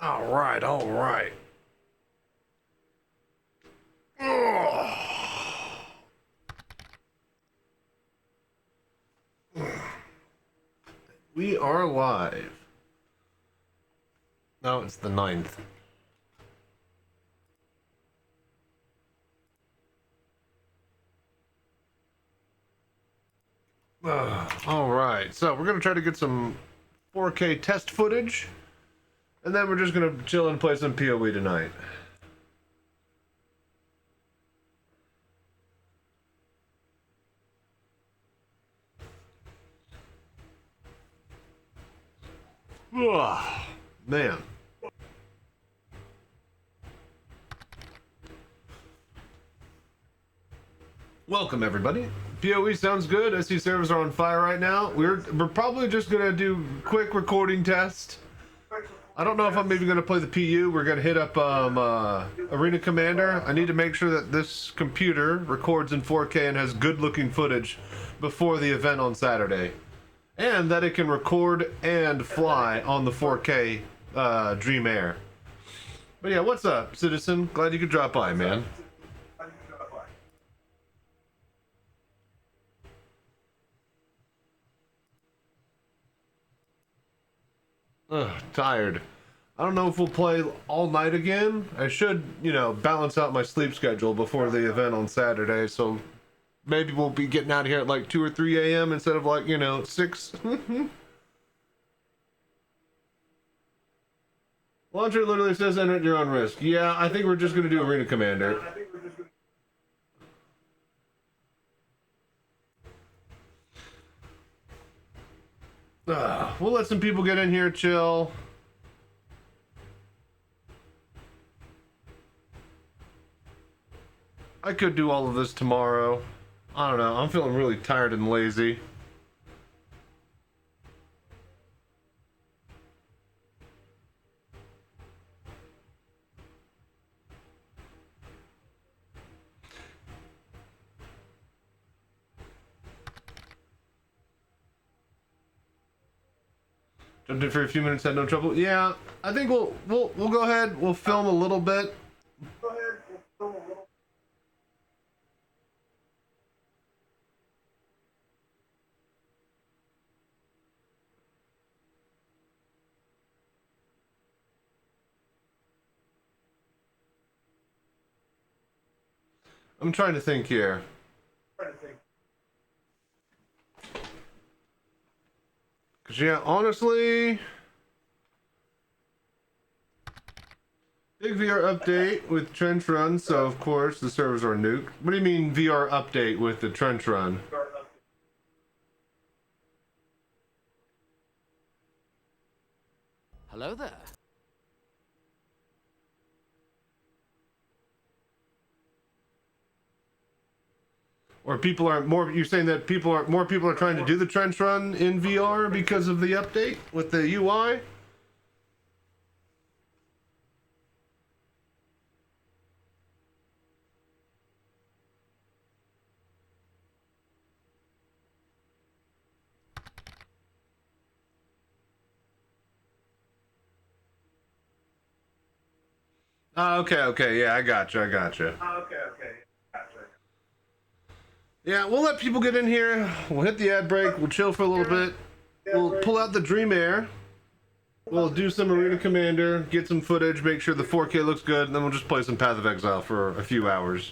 All right, all right. Ugh. We are live. No, it's the 9th. All right, so we're gonna try to get some 4K test footage, and then we're just gonna chill and play some PoE tonight. Ugh, man. Welcome everybody. PoE sounds good. SC servers are on fire right now. We're probably just gonna do quick recording test. I don't know if I'm even gonna play the PU. We're gonna hit up Arena Commander. I need to make sure that this computer records in 4K and has good looking footage before the event on Saturday, and that it can record and fly on the 4K Dream Air. But yeah, what's up, Citizen? Glad you could drop by, man. Ugh, tired. I don't know if we'll play all night again. I should, balance out my sleep schedule before the event on Saturday, so maybe we'll be getting out of here at like 2 or 3 a.m. instead of like, 6. Launcher literally says enter at your own risk. Yeah, I think we're just going to do Arena Commander. We'll let some people get in here, chill. I could do all of this tomorrow. I don't know. I'm feeling really tired and lazy. Jumped in for a few minutes, had no trouble. Yeah, I think we'll go ahead. We'll film a little bit. I'm trying to think here. Cause yeah, honestly, big VR update with trench run, so of course the servers are nuked. What do you mean VR update with the trench run? Hello there. Or people are more, you're saying that more people are trying to do the trench run in VR because of the update with the UI? Okay, yeah, I gotcha. Yeah, we'll let people get in here. We'll hit the ad break. We'll chill for a little bit. We'll pull out the Dream Air. We'll do some Arena Commander, get some footage, make sure the 4K looks good, and then we'll just play some Path of Exile for a few hours.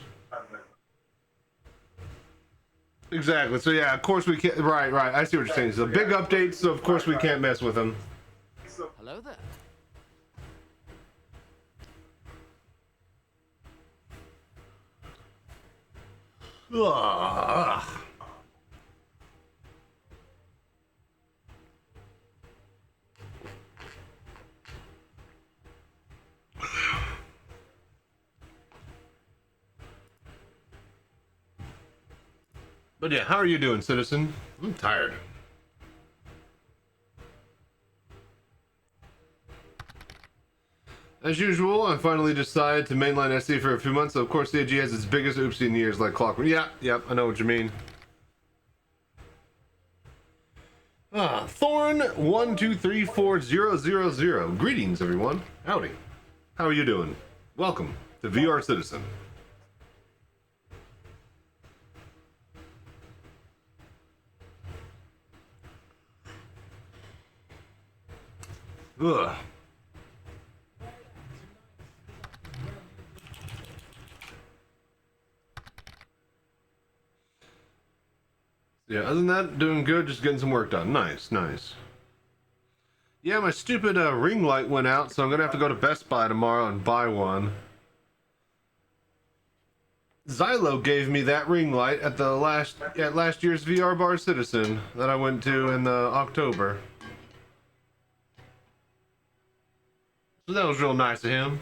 Exactly. So yeah, of course we can't. Right. I see what you're saying. So big updates. So of course we can't mess with them. Hello there. Ugh. But yeah, how are you doing, Citizen? I'm tired. As usual, I finally decided to mainline SC for a few months, so of course the AG has its biggest oopsie in years like clockwork. Yeah, I know what you mean. Thorn123400. Greetings, everyone. Howdy. How are you doing? Welcome to VR Citizen. Ugh. Yeah, other than that, doing good, just getting some work done. Nice, nice. Yeah, my stupid ring light went out, so I'm gonna have to go to Best Buy tomorrow and buy one. Xylo gave me that ring light at last year's VR Bar Citizen that I went to in October. So that was real nice of him.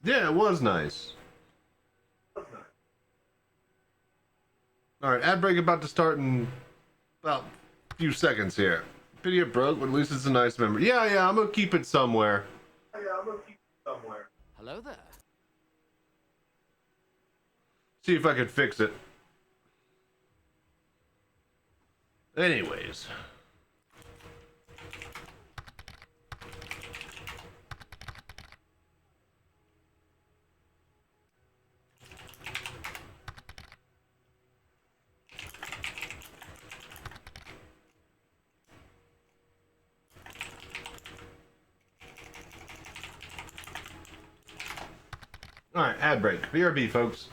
Yeah, it was nice. Alright, ad break about to start in about a few seconds here. Pity it broke, but at least it's a nice memory. Yeah, I'm gonna keep it somewhere. Hello there. See if I can fix it. Anyways. Alright, ad break. BRB, folks.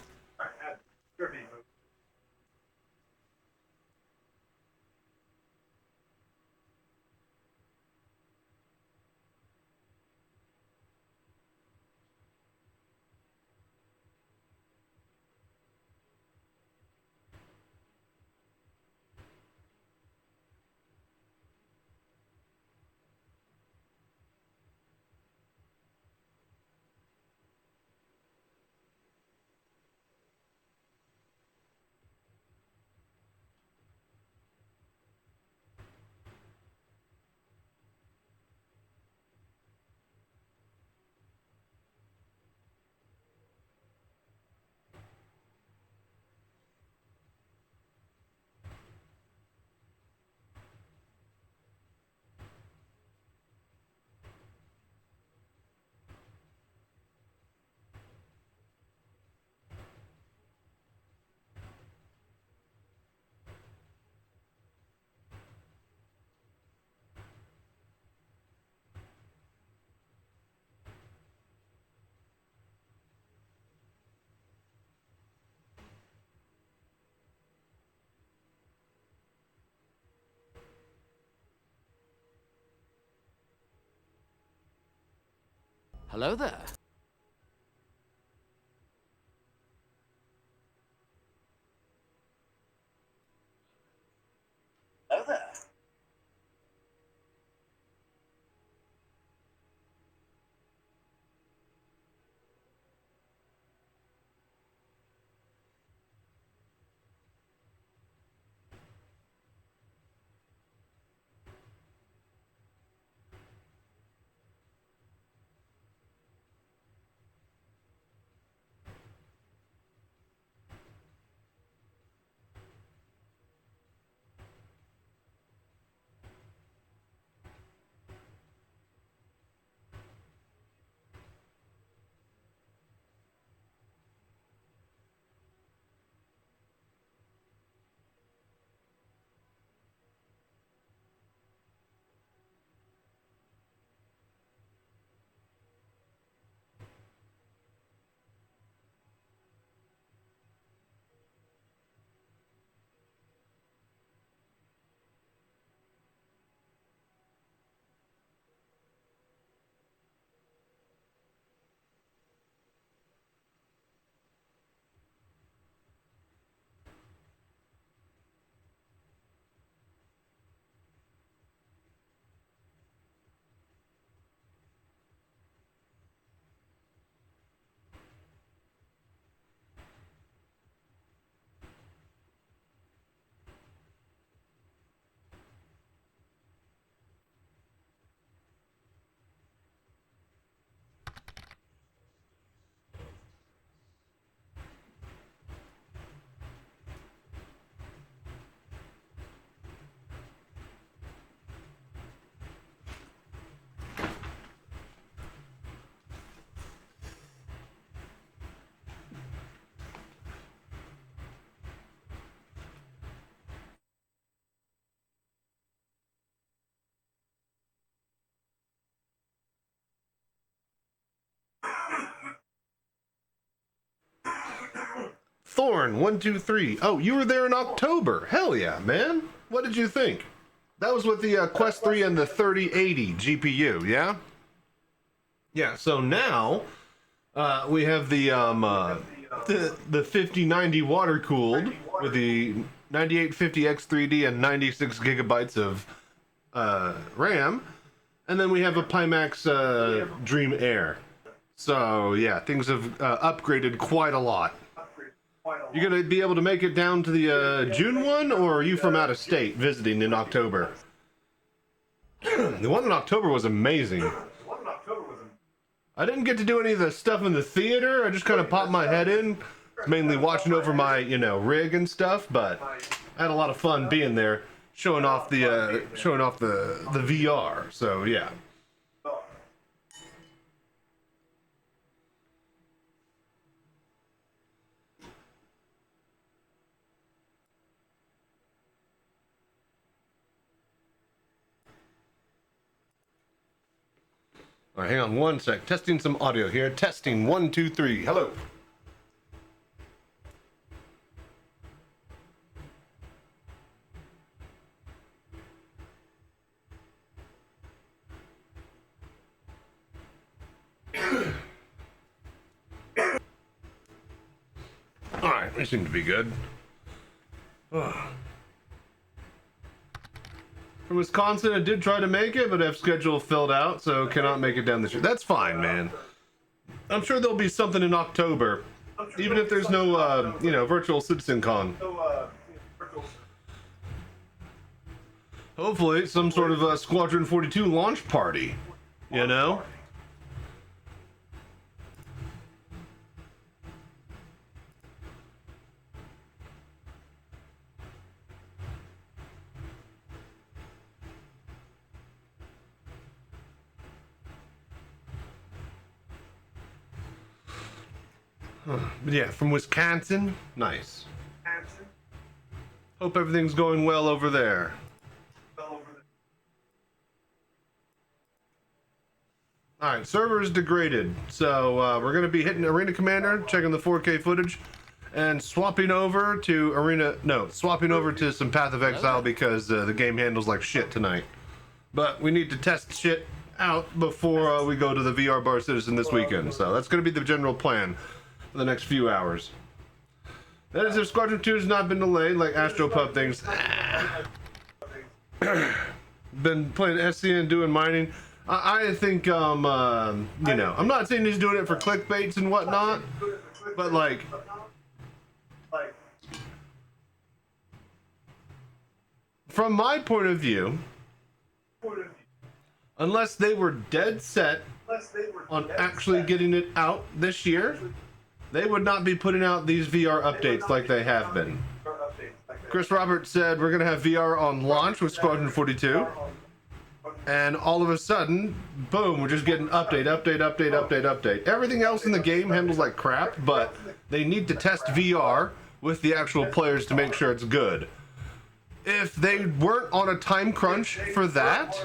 Hello there. Hello there. Thorn123. Oh, you were there in October. Hell yeah, man. What did you think? That was with the Quest 3 and the 3080 GPU, yeah? Yeah, so now we have the 5090 water cooled with the 9850X3D and 96 gigabytes of RAM, and then we have a Pimax Dream Air. So yeah, things have upgraded quite a lot. You gonna be able to make it down to the June one, or are you from out of state visiting in October? The one in October was amazing. I didn't get to do any of the stuff in the theater. I just kind of popped my head in, mainly watching over my, you know, rig and stuff. But I had a lot of fun being there, showing off the VR. So yeah. All right, hang on one sec. Testing some audio here. Testing 1, 2, 3. Hello. All right, they seem to be good. From Wisconsin, I did try to make it, but have schedule filled out, so cannot make it down this year. That's fine, man. I'm sure there'll be something in October, even if there's no, you know, virtual Citizencon. Hopefully, some sort of Squadron 42 launch party, you know? Yeah, from Wisconsin. Nice. Hope everything's going well over there. Alright, server is degraded. So we're going to be hitting Arena Commander, checking the 4K footage, and swapping over to some Path of Exile because the game handles like shit tonight. But we need to test shit out before we go to the VR Bar Citizen this weekend. So that's going to be the general plan for the next few hours. That is if Squadron 2 has not been delayed, like Astropub things. Been playing SCN, doing mining. I think, you know, I'm not saying he's doing it for clickbaits and whatnot, but like, from my point of view, unless they were dead set on actually getting it out this year, they would not be putting out these VR updates like they have been. Chris Roberts said we're going to have VR on launch with Squadron 42. And all of a sudden, boom, we're just getting update. Everything else in the game handles like crap, but they need to test VR with the actual players to make sure it's good. If they weren't on a time crunch for that,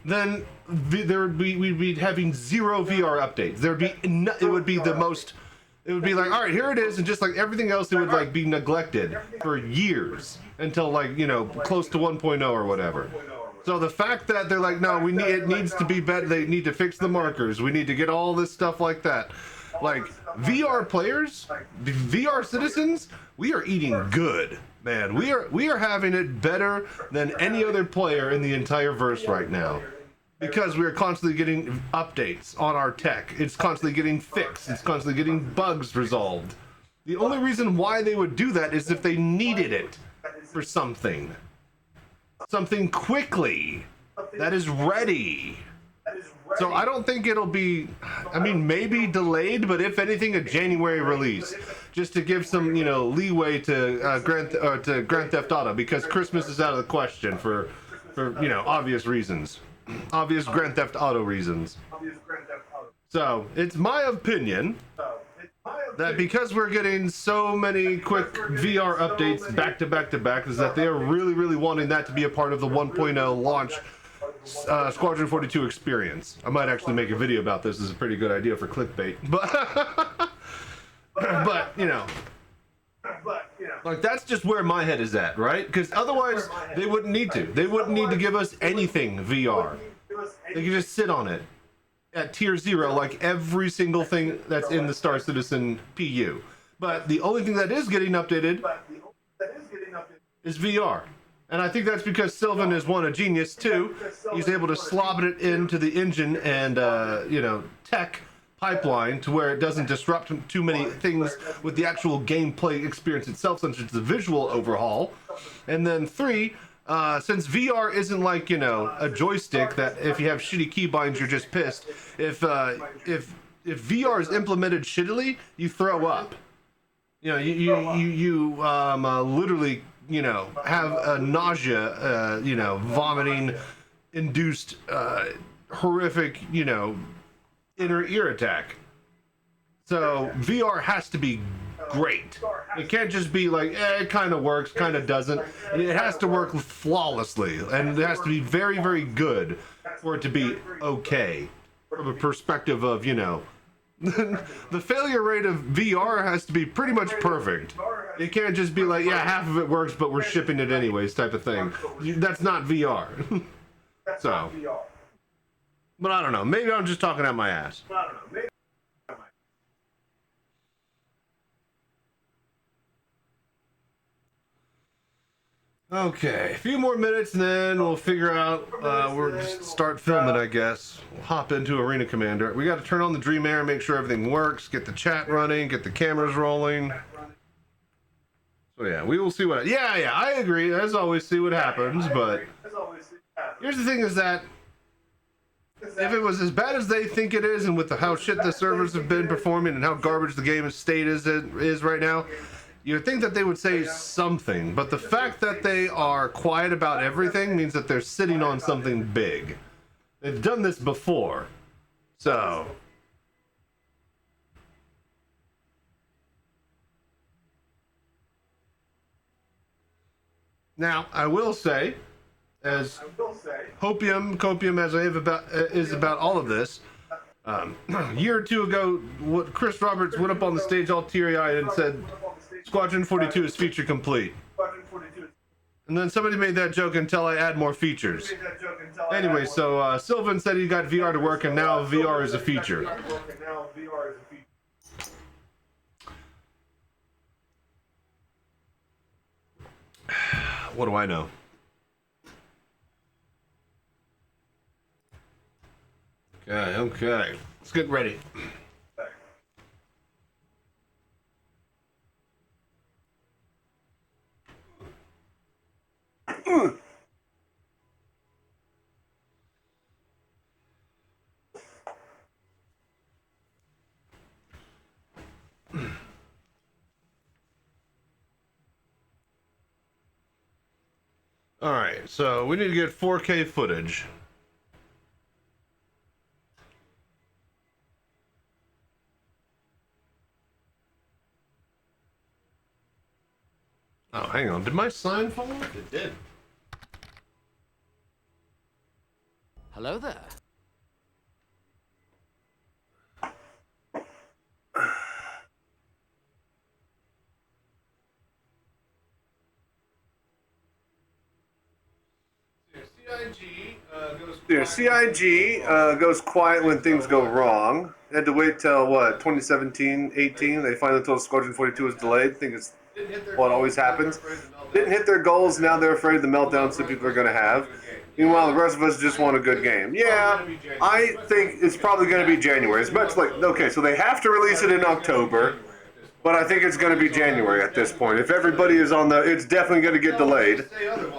then we'd be having zero VR updates. It would be like, all right, here it is, and just like everything else, it would like be neglected for years until like, you know, close to 1.0 or whatever. So the fact that they're like, no, it needs to be better. They need to fix the markers. We need to get all this stuff like that. Like VR players, VR citizens, we are eating good, man. We are having it better than any other player in the entire verse right now. Because we are constantly getting updates on our tech. It's constantly getting fixed. It's constantly getting bugs resolved. The only reason why they would do that is if they needed it for something. Something quickly that is ready. So I don't think it'll be, I mean, maybe delayed, but if anything, a January release. Just to give some, you know, leeway to Grand Theft Auto, because Christmas is out of the question for you know, obvious reasons. Obvious Grand Theft Auto reasons. So, it's my opinion that because we're getting so many quick VR updates back to back, is that they are really wanting that to be a part of the 1.0 launch Squadron 42 experience. I might actually make a video about this. This is a pretty good idea for clickbait. But But you know, like that's just where my head is at, right? Because otherwise they wouldn't need to. They wouldn't need to give us anything VR. They could just sit on it at tier 0, like every single thing that's in the Star Citizen PU. But the only thing that is getting updated is VR. And I think that's because Sylvan is one, a genius, too. He's able to slob it into the engine and, you know, tech pipeline to where it doesn't disrupt too many things with the actual gameplay experience itself, since it's a visual overhaul. And then 3, since VR isn't like, you know, a joystick that if you have shitty keybinds, you're just pissed. If VR is implemented shittily, you throw up. You know, you literally, you know, have a nausea, you know, vomiting induced, horrific, you know, inner ear attack. So VR has to be great. It can't just be like, it kind of works, kind of doesn't. It has to work flawlessly, and it has to be very, very good for it to be okay from a perspective of, you know, the failure rate of VR has to be pretty much perfect. It can't just be like, yeah, half of it works, but we're shipping it anyways type of thing. That's not VR. So, but I don't know. Maybe I'm just talking out my ass. Okay, a few more minutes and then we'll figure out, we'll just start filming, I guess. We'll hop into Arena Commander. We got to turn on the Dream Air, make sure everything works, get the chat running, get the cameras rolling. So yeah, we will see what, yeah, I agree, as always, see what happens, but here's the thing is that if it was as bad as they think it is, and with how shit the servers have been performing and how garbage the game's state is right now, you'd think that they would say something, but the fact that they are quiet about everything means that they're sitting on something big. They've done this before. So now I will say, as copium as I have about is about all of this. A year or two ago, what Chris Roberts went up on the stage all teary-eyed and said, Squadron 42 is feature complete. And then somebody made that joke until I add more features. Anyway, so Sylvan said he got VR to work, and now VR is a feature. What do I know? Okay. Let's get ready. All right, so we need to get 4K footage. Oh, hang on. Did my sign fall off? It did. Hello there. CIG goes quiet when things go wrong. They had to wait till, what, 2017, 18? They finally told Squadron 42 was delayed. I think it's what always happens. Didn't hit their goals, now they're afraid of the meltdowns that people are going to have. Meanwhile, the rest of us just want a good game. Yeah, I think it's probably going to be January. It's much like, okay, so they have to release it in October, but I think it's going to be January at this point. If everybody is on the, it's definitely going to get delayed.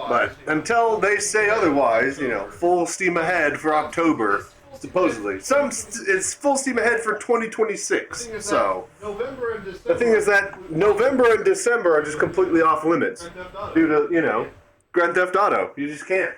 But until they say otherwise, you know, full steam ahead for October, supposedly. It's full steam ahead for 2026. So the thing is that November and December are just completely off limits due to, you know, Grand Theft Auto. You just can't.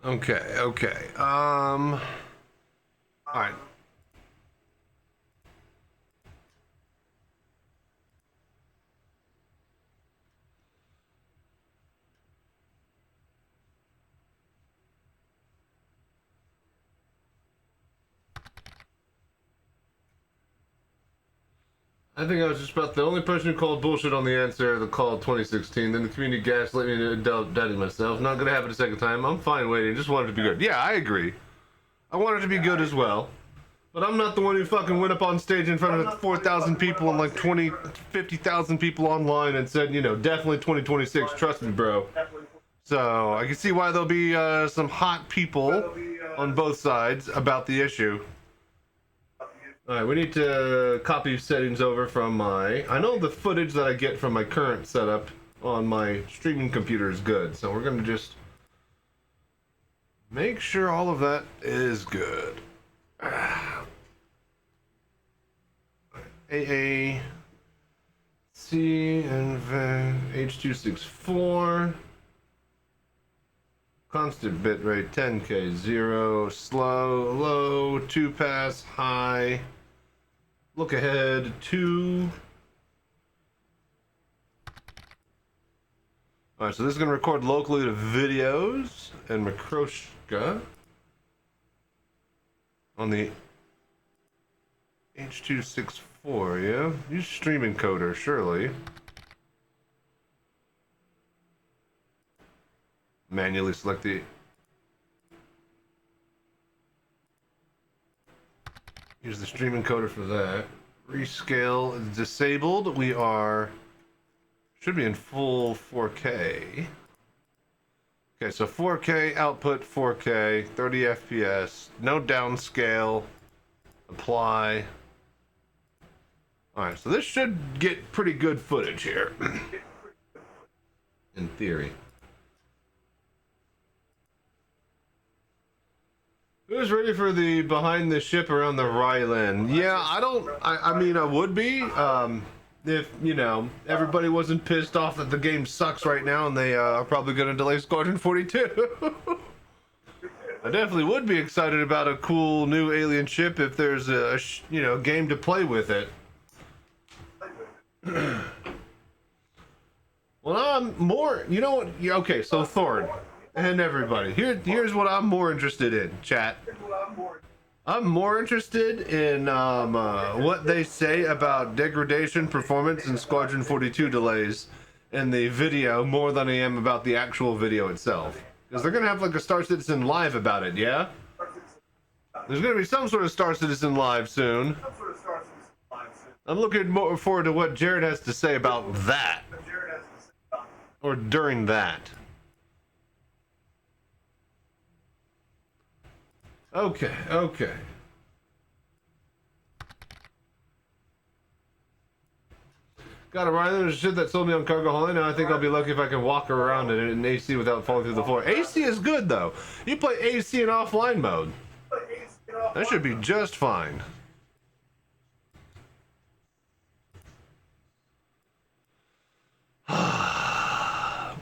Okay, okay. Alright. I think I was just about the only person who called bullshit on the answer of the call 2016. Then the community gaslit me into doubting myself. Not gonna happen a second time. I'm fine waiting. Just want it to be good. Yeah, I agree. I want it to be good as well. But I'm not the one who fucking went up on stage in front of 4,000 people and like 50,000 people online and said, you know, definitely 2026. Trust me, bro. So I can see why there'll be some hot people on both sides about the issue. Alright, we need to copy settings over from my... I know the footage that I get from my current setup on my streaming computer is good, so we're gonna just make sure all of that is good. AAC and H.264. Constant bitrate 10K 0, slow, low, 2 pass, high. Look ahead, 2. Alright, so this is going to record locally to videos and Makroshka on the H.264, yeah? Use stream encoder, surely. Manually select the... Use the stream encoder for that. Rescale is disabled. We are... Should be in full 4K. Okay, so 4K, output 4K, 30 FPS, no downscale. Apply. Alright, so this should get pretty good footage here. In theory. Who's ready for the behind the ship around the Ryland? Yeah, I mean, I would be, if, you know, everybody wasn't pissed off that the game sucks right now and they are probably going to delay Squadron 42. I definitely would be excited about a cool new alien ship if there's a you know, game to play with it. Well, I'm more, you know what, okay, so Thorn. And everybody, here's what I'm more interested in, chat. I'm more interested in what they say about degradation, performance, and Squadron 42 delays in the video more than I am about the actual video itself. Because they're going to have like a Star Citizen Live about it, yeah? There's going to be some sort of Star Citizen Live soon. I'm looking more forward to what Jared has to say about that. Or during that. Okay, okay. Got a ride. There's shit that sold me on Cargo Holiday. Now I think I'll be lucky if I can walk around it in AC without falling through the floor. AC is good though. You play AC in offline mode. That should be just fine.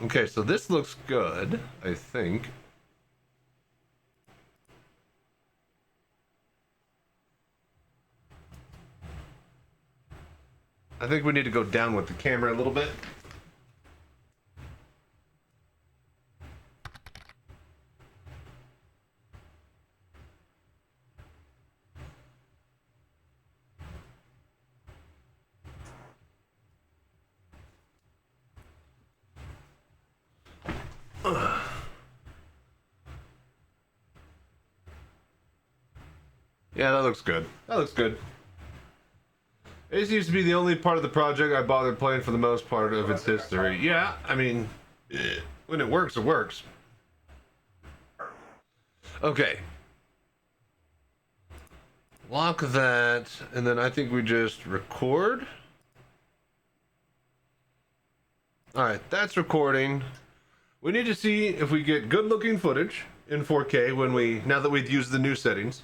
Okay, so this looks good, I think. I think we need to go down with the camera a little bit. Yeah, that looks good. That looks good. AC used to be the only part of the project I bothered playing for the most part of its history. Yeah, I mean, when it works, it works. Okay. Lock that, and then I think we just record. Alright, that's recording. We need to see if we get good looking footage in 4K now that we've used the new settings.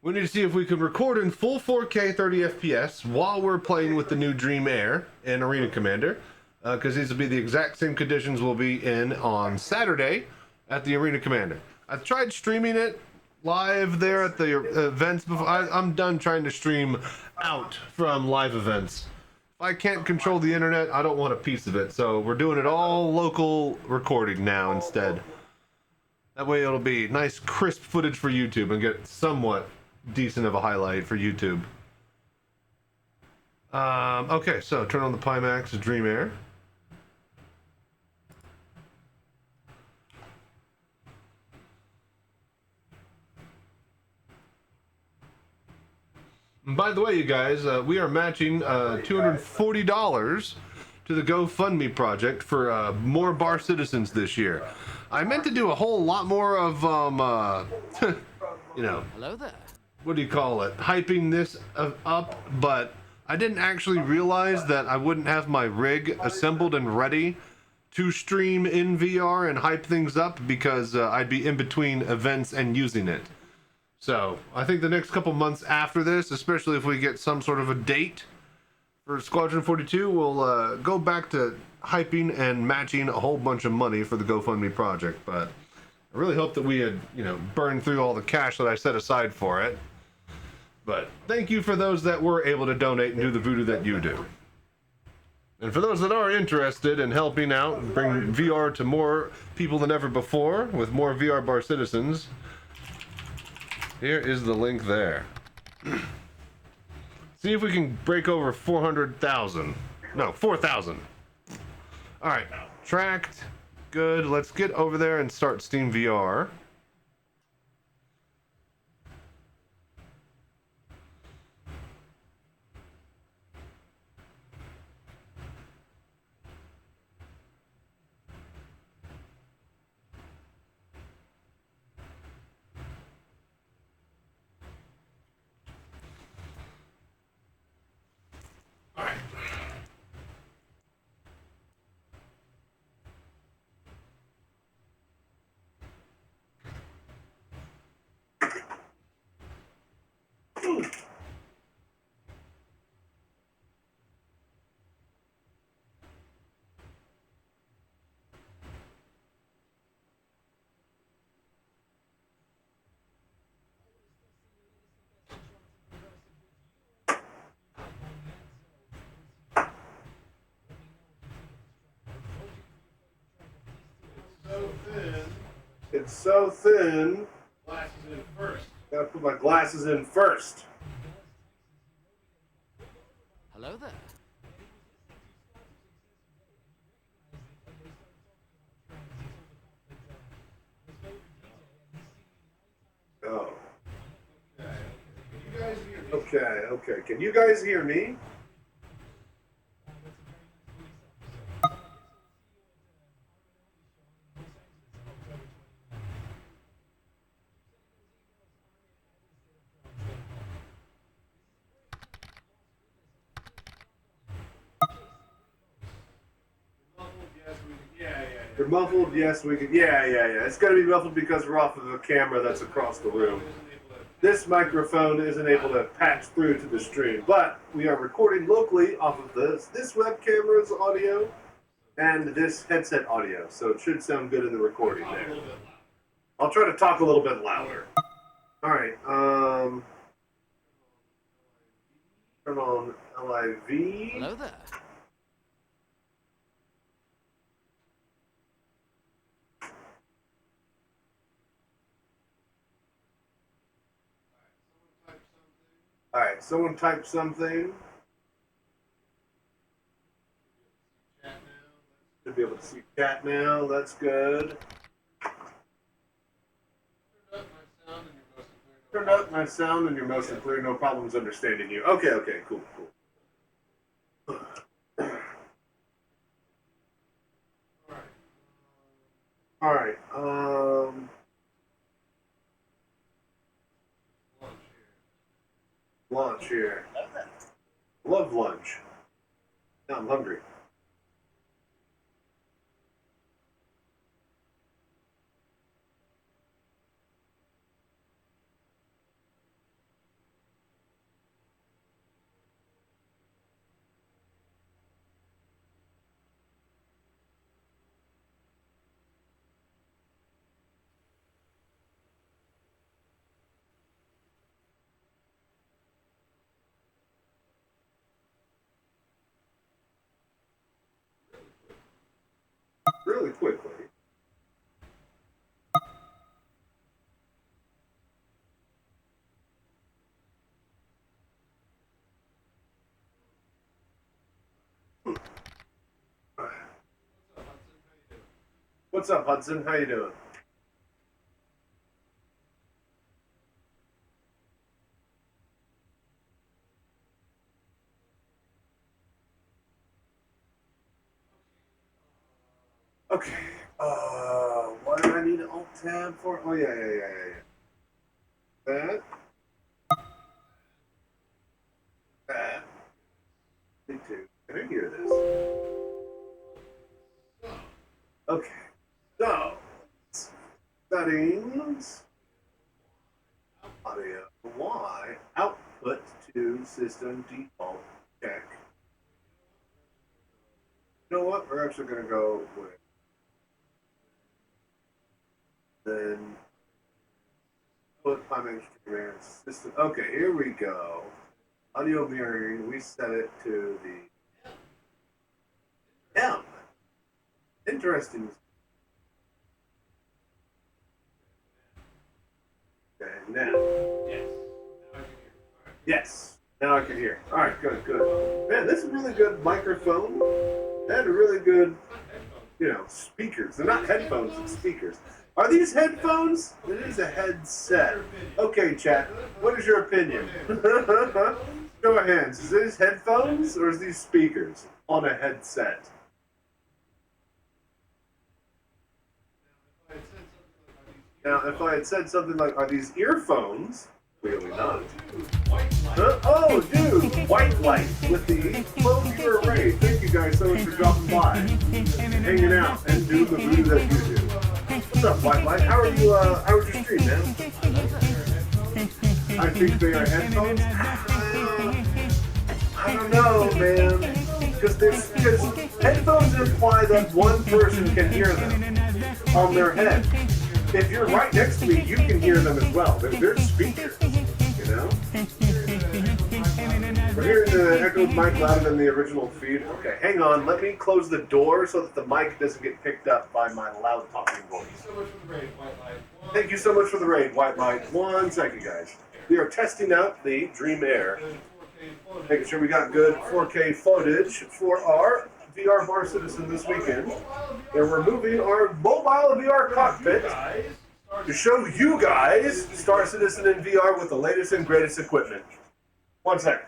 We need to see if we can record in full 4K 30 FPS while we're playing with the new Dream Air and Arena Commander, because these will be the exact same conditions we'll be in on Saturday at the Arena Commander. I've tried streaming it live there at the events before. I'm done trying to stream out from live events. If I can't control the internet, I don't want a piece of it. So we're doing it all local recording now instead. That way it'll be nice crisp footage for YouTube and get somewhat decent of a highlight for YouTube. Okay, so turn on the Pimax Dream Air. And by the way, you guys, we are matching $240 to the GoFundMe project for more bar citizens this year. I meant to do a whole lot more of, you know, Hello there. what do you call it? Hyping this up, but I didn't actually realize that I wouldn't have my rig assembled and ready to stream in VR and hype things up because I'd be in between events and using it. So I think the next couple months after this, especially if we get some sort of a date for Squadron 42, we'll go back to hyping and matching a whole bunch of money for the GoFundMe project. But I really hope that we had, you know, burned through all the cash that I set aside for it. But thank you for those that were able to donate and do the voodoo that you do. And for those that are interested in helping out and bring VR to more people than ever before with more VR bar citizens, here is the link there. See if we can break over 400,000. No, 4,000. All right, tracked. Good. Let's get over there and start Steam VR. It's so thin. Glasses in first. Gotta put my glasses in first. Hello there. Oh. Okay. Can you guys hear me? You're muffled? Yes, we can. Yeah. It's going to be muffled because we're off of the camera that's across the room. This microphone isn't able to patch through to the stream, but we are recording locally off of this web camera's audio and this headset audio, so it should sound good in the recording there. I'll try to talk a little bit louder. All right. Turn on LIV. Hello there. All right, someone type something. Should be able to see chat now. That's good. Turned up my sound and you're mostly clear. No problems understanding you. Okay, cool. All right. Lunch here. Love lunch. Now I'm hungry. What's up, Hudson? How you doing? Okay. What do I need an alt tab for? Oh yeah. That. That. Me too. Can I hear this? Okay. So, settings. Audio. Y. Output to system default. Check. You know what? We're actually going to go with. Then put primary command system. Okay, here we go. Audio mirroring. We set it to the M. Interesting. Okay, now. Yes. Now I can hear. All right, good. Man, this is a really good microphone and a really good, speakers. They're not headphones, it's speakers. Are these headphones? It is a headset. Okay, chat. What is your opinion? Show of hands. Is these headphones or is these speakers on a headset? Now, if I had said something like, are these earphones? Clearly not. Oh, dude, white light with the closure array. Thank you guys so much for dropping by, hanging out, and doing the Voodoo that you do. What's up, white light? How was your stream, man? I think they are headphones. I don't know, man. Because headphones imply that one person can hear them on their head. If you're right next to me, you can hear them as well. They're speakers, We're hearing the echoed mic louder than the original feed. Okay, hang on. Let me close the door so that the mic doesn't get picked up by my loud talking voice. Thank you so much for the raid, White Light. 1 second, guys. We are testing out the Dream Air. Making sure we got good 4K footage for our VR Bar Citizen this weekend. And we're moving our mobile VR cockpit to show you guys Star Citizen in VR with the latest and greatest equipment. 1 second.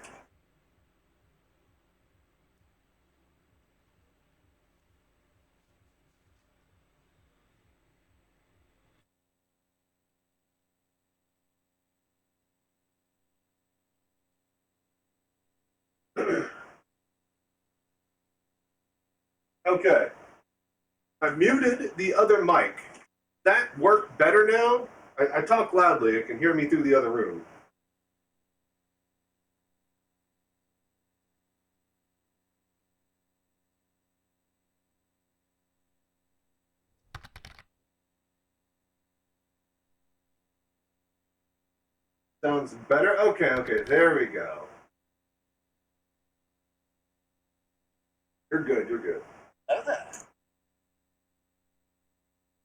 Okay. I muted the other mic. That work better now? I talk loudly. You can hear me through the other room. Sounds better? Okay. There we go. You're good.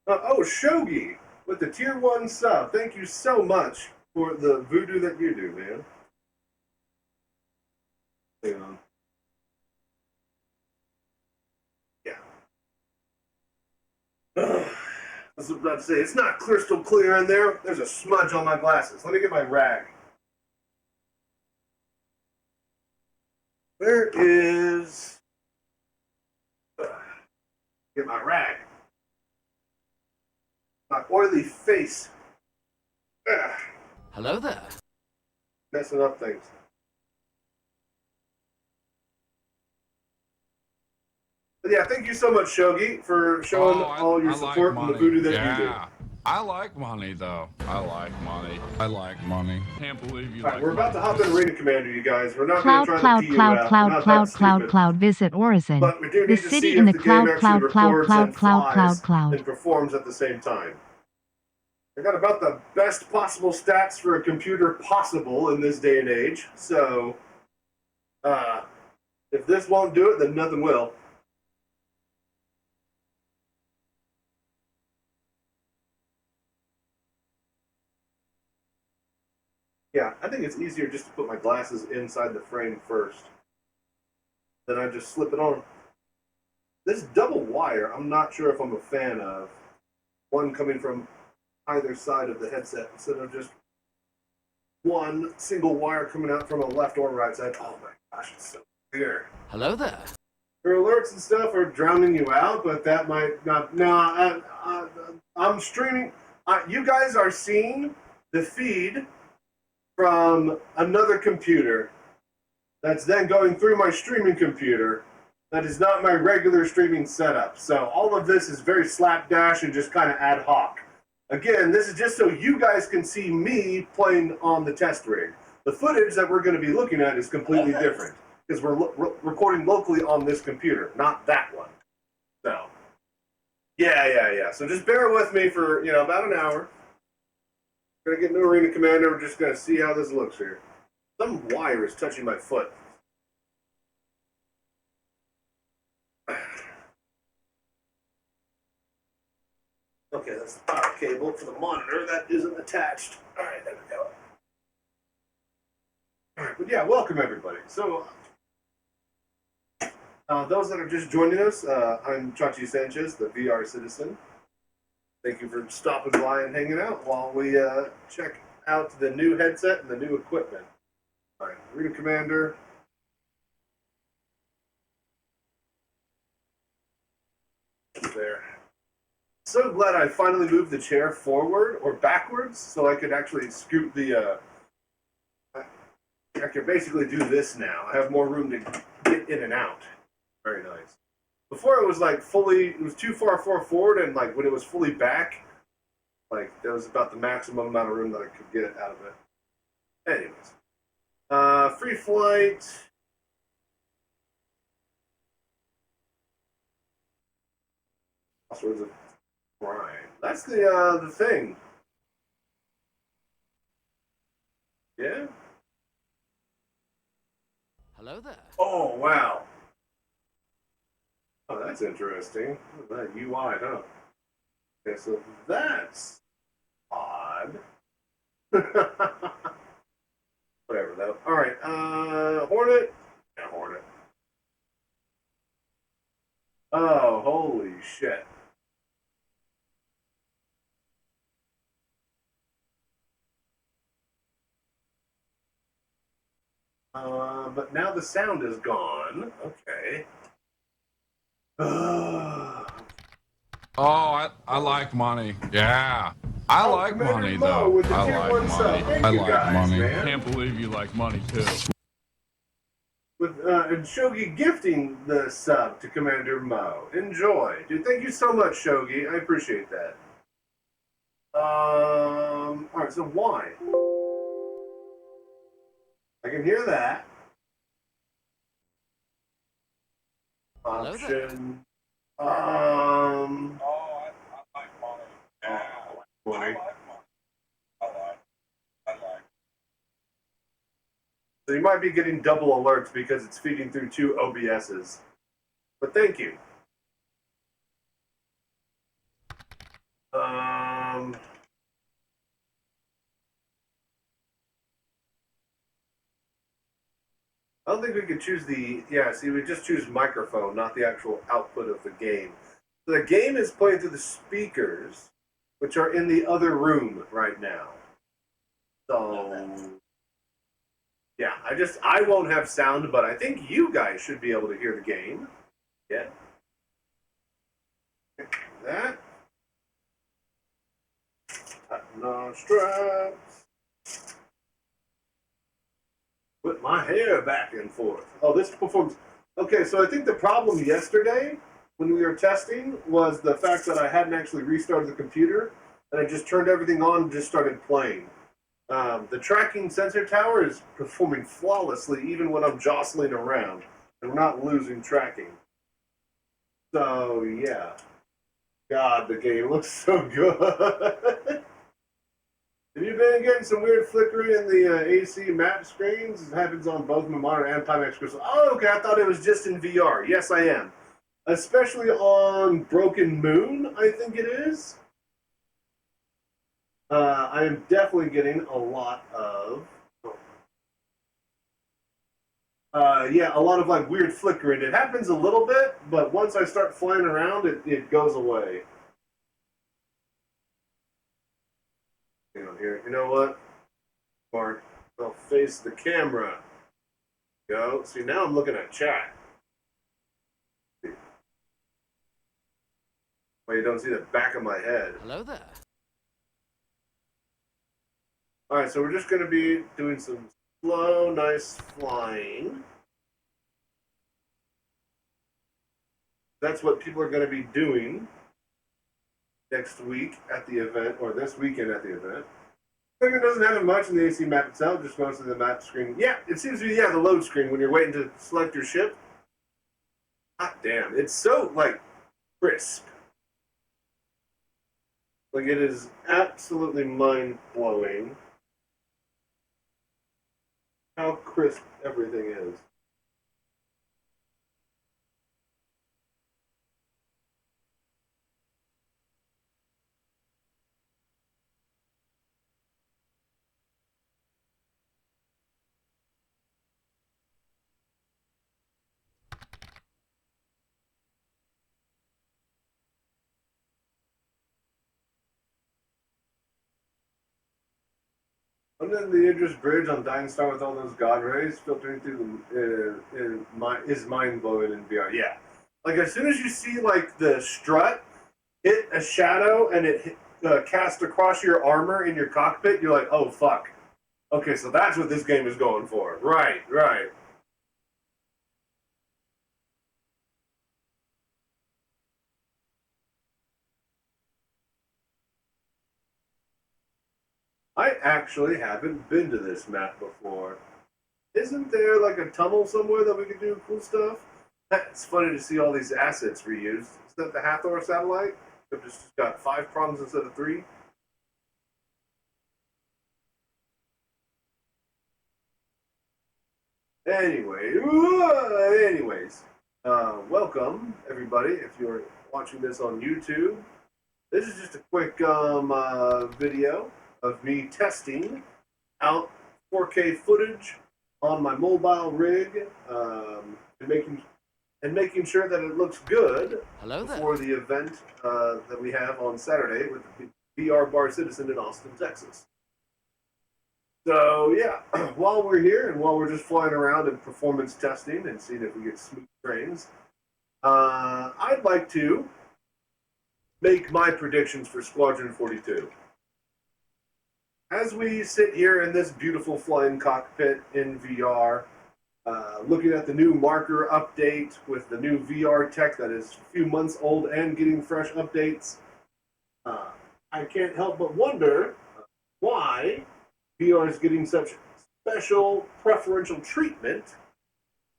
Oh, Shogi with the tier 1 sub. Thank you so much for the voodoo that you do, man. Hang on. Yeah. I was about to say, it's not crystal clear in there. There's a smudge on my glasses. Let me get my rag. Where is... Get my rag. My oily face. Ugh. Hello there. Messing up things. But yeah, thank you so much, Shogi, for showing all your support and the voodoo that you do. I like money, though. I like money. Can't believe you. All right, we're about to hop in Arena Commander, you guys. We're not Cloud, going to try the PUF. cloud, visit Horizon. But we do The need to city see in if the the game cloud, actually records and flies cloud. and performs at the same time. I got about the best possible stats for a computer possible in this day and age. So, if this won't do it, then nothing will. Yeah, I think it's easier just to put my glasses inside the frame first. Then I just slip it on. This double wire, I'm not sure if I'm a fan of. one coming from either side of the headset instead of just one single wire coming out from a left or right side. Oh my gosh, it's so weird. Hello there. Your alerts and stuff are drowning you out, but that might not. No, I'm streaming. You guys are seeing the feed from another computer that's then going through my streaming computer. That is not my regular streaming setup. So all of this is very slapdash and just kind of ad hoc. Again, this is just so you guys can see me playing on the test rig. The footage that we're going to be looking at is completely different because we're recording locally on this computer, not that one. So, yeah. So just bear with me for, about an hour. We're going to get new Arena Commander. We're just going to see how this looks here. Some wire is touching my foot. Okay, that's the power cable for the monitor that isn't attached. All right, there we go. All right, but yeah, welcome everybody. So, those that are just joining us, I'm Chachi Sanchez, the VR citizen. Thank you for stopping by and hanging out while we check out the new headset and the new equipment. All right, Arena Commander. There. So glad I finally moved the chair forward or backwards so I could actually scoot the. I can basically do this now. I have more room to get in and out. Very nice. Before it was like it was too far forward, and like when it was fully back, like that was about the maximum amount of room that I could get it out of it. Anyways, free flight. Passwords of crime. That's the thing. Yeah. Hello there. Oh wow. Oh, that's interesting. That UI, huh? Okay, so that's odd. Whatever though. All right. Hornet. Yeah, Hornet. Oh, holy shit. But now the sound is gone. Okay. Oh, I like money. Yeah. I like Commander money, Mo though. with the I tier like 1 sub. money. Thank I you like guys, money. man. Can't believe you like money, too. With and Shogi gifting the sub to Commander Mo. Enjoy. Dude, thank you so much, Shogi. I appreciate that. Alright, so why? I can hear that. Hello there. Option. Oh, I like money. Yeah. Money. I like money. I like. So you might be getting double alerts because it's feeding through 2 OBSs. But thank you. I don't think we could choose the... Yeah, see, we just choose microphone, not the actual output of the game. So the game is playing through the speakers, which are in the other room right now. So... Yeah, I won't have sound, but I think you guys should be able to hear the game. Yeah. That. Tighten our straps. Put my hair back and forth. Oh, this performs. Okay, so I think the problem yesterday when we were testing was the fact that I hadn't actually restarted the computer and I just turned everything on and just started playing. The tracking sensor tower is performing flawlessly even when I'm jostling around and we're not losing tracking. So, yeah. God, the game looks so good. Have you been getting some weird flickering in the AC map screens? It happens on both my monitor and Pimax Crystal. Oh, okay, I thought it was just in VR. Yes, I am. Especially on Broken Moon, I think it is. I am definitely getting a lot of... yeah, a lot of like weird flickering. It happens a little bit, but once I start flying around, it goes away. here. You know what? Mark, I'll face the camera. Go. See, now I'm looking at chat. Well, you don't see the back of my head. Hello there. All right, so we're just going to be doing some slow, nice flying. That's what people are going to be doing next week at the event, or this weekend at the event. It doesn't have much in the AC map itself, just mostly the map screen. Yeah, it seems to be, the load screen when you're waiting to select your ship. Hot damn, it's so, crisp. It is absolutely mind-blowing how crisp everything is. And then the Idris Bridge on Dying Star with all those God rays filtering through is mind-blowing in VR. Yeah. As soon as you see, the strut hit a shadow and it cast across your armor in your cockpit, you're like, oh, fuck. Okay, so that's what this game is going for. Right. I actually haven't been to this map before. Isn't there a tunnel somewhere that we could do cool stuff? It's funny to see all these assets reused. Is that the Hathor satellite? They've just got 5 prongs instead of 3. Anyways, welcome everybody. If you're watching this on YouTube, this is just a quick video of me testing out 4K footage on my mobile rig, and making sure that it looks good before the event that we have on Saturday with the VR Bar Citizen in Austin, Texas. So yeah, while we're here and while we're just flying around and performance testing and seeing if we get smooth trains, I'd like to make my predictions for Squadron 42. As we sit here in this beautiful flying cockpit in VR, looking at the new marker update with the new VR tech that is a few months old and getting fresh updates, I can't help but wonder why VR is getting such special preferential treatment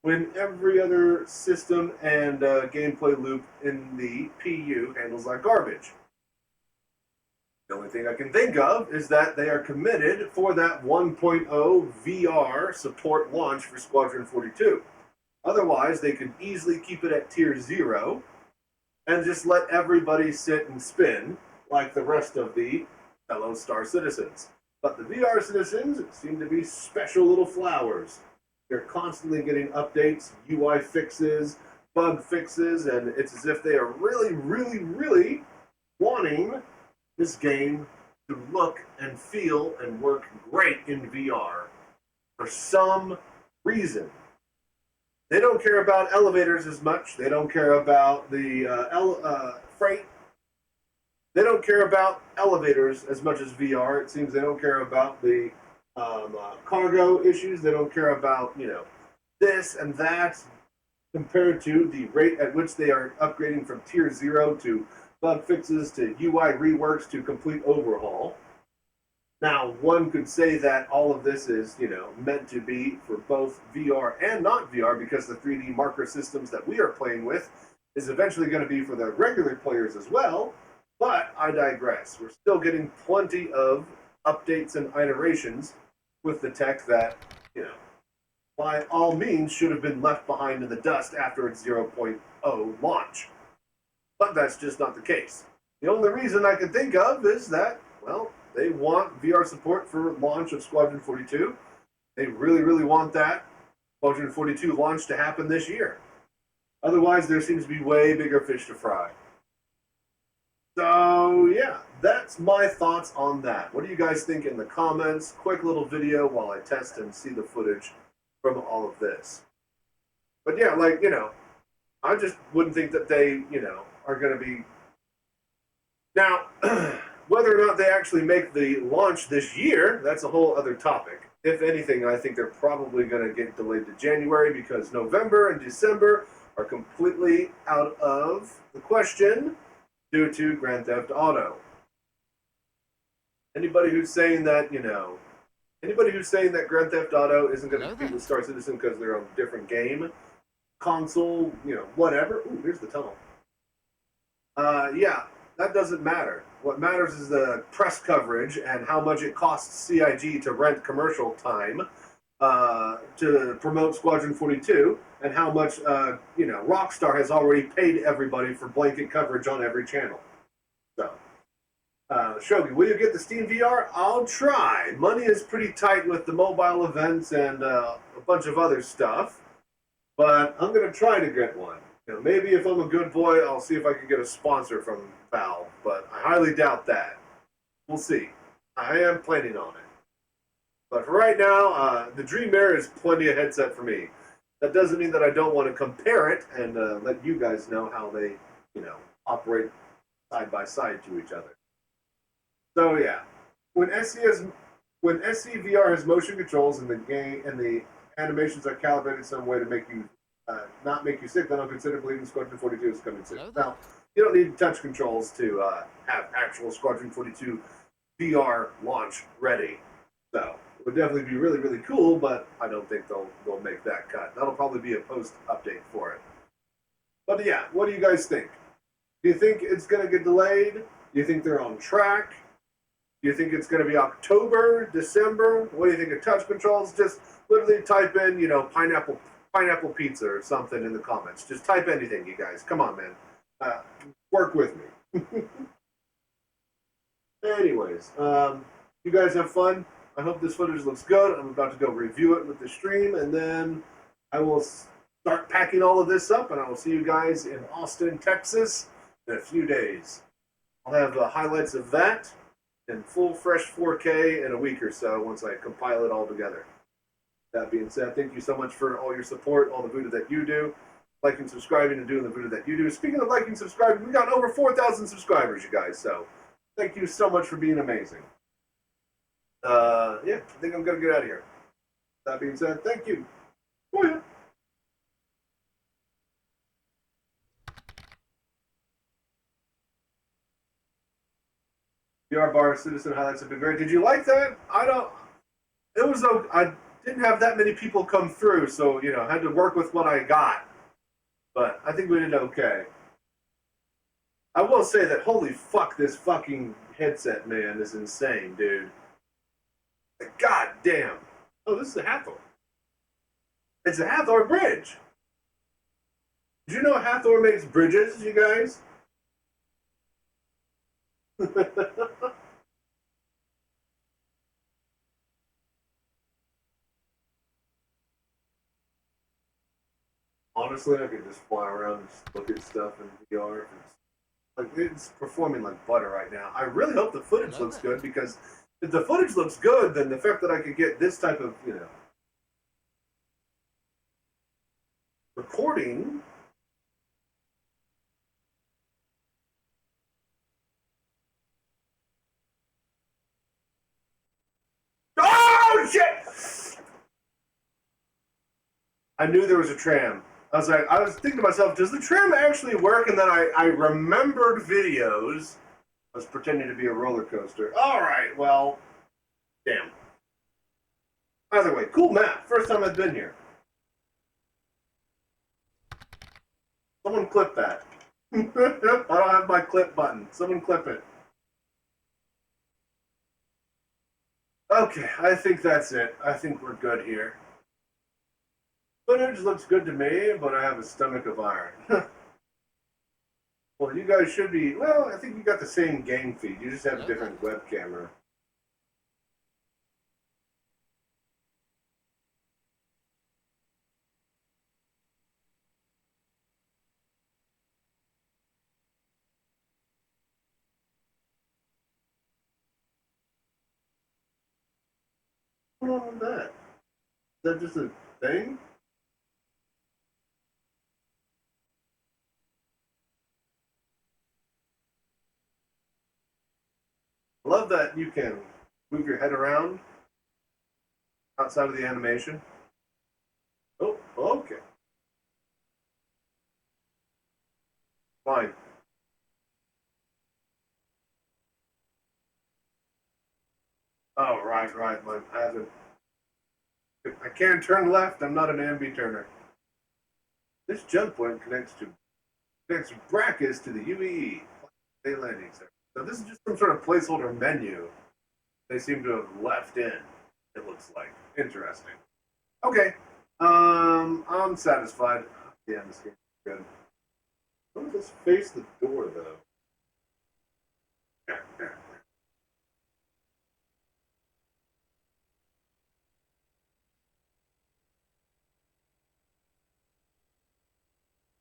when every other system and gameplay loop in the PU handles like garbage. The only thing I can think of is that they are committed for that 1.0 VR support launch for Squadron 42. Otherwise, they could easily keep it at tier 0 and just let everybody sit and spin like the rest of the fellow Star Citizens. But the VR citizens seem to be special little flowers. They're constantly getting updates, UI fixes, bug fixes, and it's as if they are really, really, really wanting this game to look and feel and work great in VR for some reason. They don't care about elevators as much. They don't care about the freight. They don't care about elevators as much as VR. It seems they don't care about the cargo issues. They don't care about, this and that compared to the rate at which they are upgrading from tier 0 to bug fixes to UI reworks to complete overhaul. Now, one could say that all of this is, meant to be for both VR and not VR because the 3D marker systems that we are playing with is eventually going to be for the regular players as well. But I digress. We're still getting plenty of updates and iterations with the tech that, by all means should have been left behind in the dust after its 0.0 launch. But that's just not the case. The only reason I can think of is that, they want VR support for launch of Squadron 42. They really, really want that Squadron 42 launch to happen this year. Otherwise, there seems to be way bigger fish to fry. So, yeah, that's my thoughts on that. What do you guys think in the comments? Quick little video while I test and see the footage from all of this. But yeah, like, you know, I just wouldn't think that they, you know, are going to be... Now, whether or not they actually make the launch this year, that's a whole other topic. If anything, I think they're probably going to get delayed to January because November and December are completely out of the question due to Grand Theft Auto. Anybody who's saying that, you know, anybody who's saying that Grand Theft Auto isn't going to compete with Star Citizen because they're on a different game, console, you know, whatever. Ooh, here's the tunnel. Yeah, that doesn't matter. What matters is the press coverage and how much it costs CIG to rent commercial time to promote Squadron 42, and how much, you know, Rockstar has already paid everybody for blanket coverage on every channel. So, Shogi, will you get the Steam VR? I'll try. Money is pretty tight with the mobile events and a bunch of other stuff, but I'm going to try to get one. You know, maybe if I'm a good boy, I'll see if I can get a sponsor from Valve, but I highly doubt that. We'll see. I am planning on it. But for right now, the Dream Air is plenty of headset for me. That doesn't mean that I don't want to compare it and let you guys know how they, you know, operate side by side to each other. So yeah, when SCVR has motion controls and the game and the animations are calibrated some way to make you not make you sick, then I'll consider believing Squadron 42 is coming soon. Now, you don't need touch controls to have actual Squadron 42 VR launch ready. So it would definitely be really, really cool, but I don't think they'll make that cut. That'll probably be a post update for it. But yeah, what do you guys think? Do you think it's going to get delayed? Do you think they're on track? Do you think it's going to be October, December? What do you think of touch controls? Just literally type in, you know, pineapple pizza or something in the comments. Just type anything, you guys. Come on, man. Work with me. Anyways, you guys have fun. I hope this footage looks good. I'm about to go review it with the stream, and then I will start packing all of this up, and I will see you guys in Austin, Texas in a few days. I'll have the highlights of that in full fresh 4K in a week or so once I compile it all together. That being said, thank you so much for all your support, all the Voodoo that you do, liking, subscribing, and doing the Voodoo that you do. Speaking of liking, subscribing, we got over 4,000 subscribers, you guys, so thank you so much for being amazing. Yeah, I think I'm going to get out of here. That being said, thank you. Oh, yeah. VR bar citizen highlights have been great. Did you like that? I didn't have that many people come through, so, you know, I had to work with what I got. But I think we did okay. I will say that, holy fuck, this fucking headset, man, is insane, dude. God damn. Oh, this is a Hathor. It's a Hathor bridge. Did you know Hathor makes bridges, you guys? Honestly, I could just fly around and just look at stuff in VR. Like, it's performing like butter right now. I really hope the footage looks good, because if the footage looks good, then the fact that I could get this type of, you know, recording. Oh, shit! I knew there was a tram. I was thinking to myself, does the tram actually work? And then I remembered videos. I was pretending to be a roller coaster. All right, well, damn. Either way, cool map. First time I've been here. Someone clip that. I don't have my clip button. Someone clip it. Okay, I think that's it. I think we're good here. Footage looks good to me, but I have a stomach of iron. Well, you guys should be... Well, I think you got the same game feed. You just have a different web camera. What's going on with that? Is that just a thing? I love that you can move your head around outside of the animation. Oh, okay. Fine. Oh, right. I haven't. I can turn left. I'm not an ambi turner. This jump point connects brackets to the UEE landing center. So this is just some sort of placeholder menu they seem to have left in. It looks like interesting. Okay, I'm satisfied. Yeah, this game is good. Let us face the door though.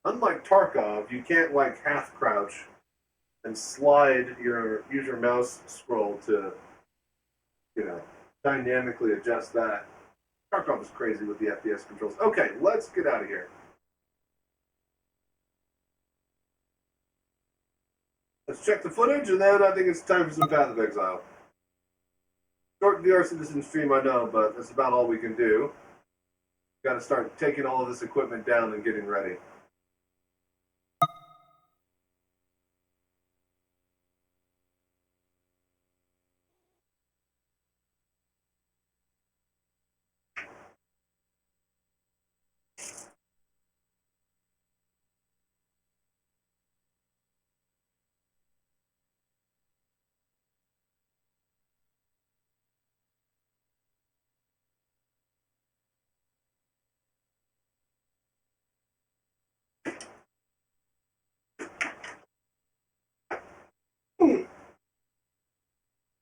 Unlike Tarkov, you can't like half crouch and use your mouse scroll to, dynamically adjust that. Tarkov is crazy with the FPS controls. Okay, let's get out of here. Let's check the footage, and then I think it's time for some Path of Exile. Short VR Citizen stream, I know, but that's about all we can do. Got to start taking all of this equipment down and getting ready.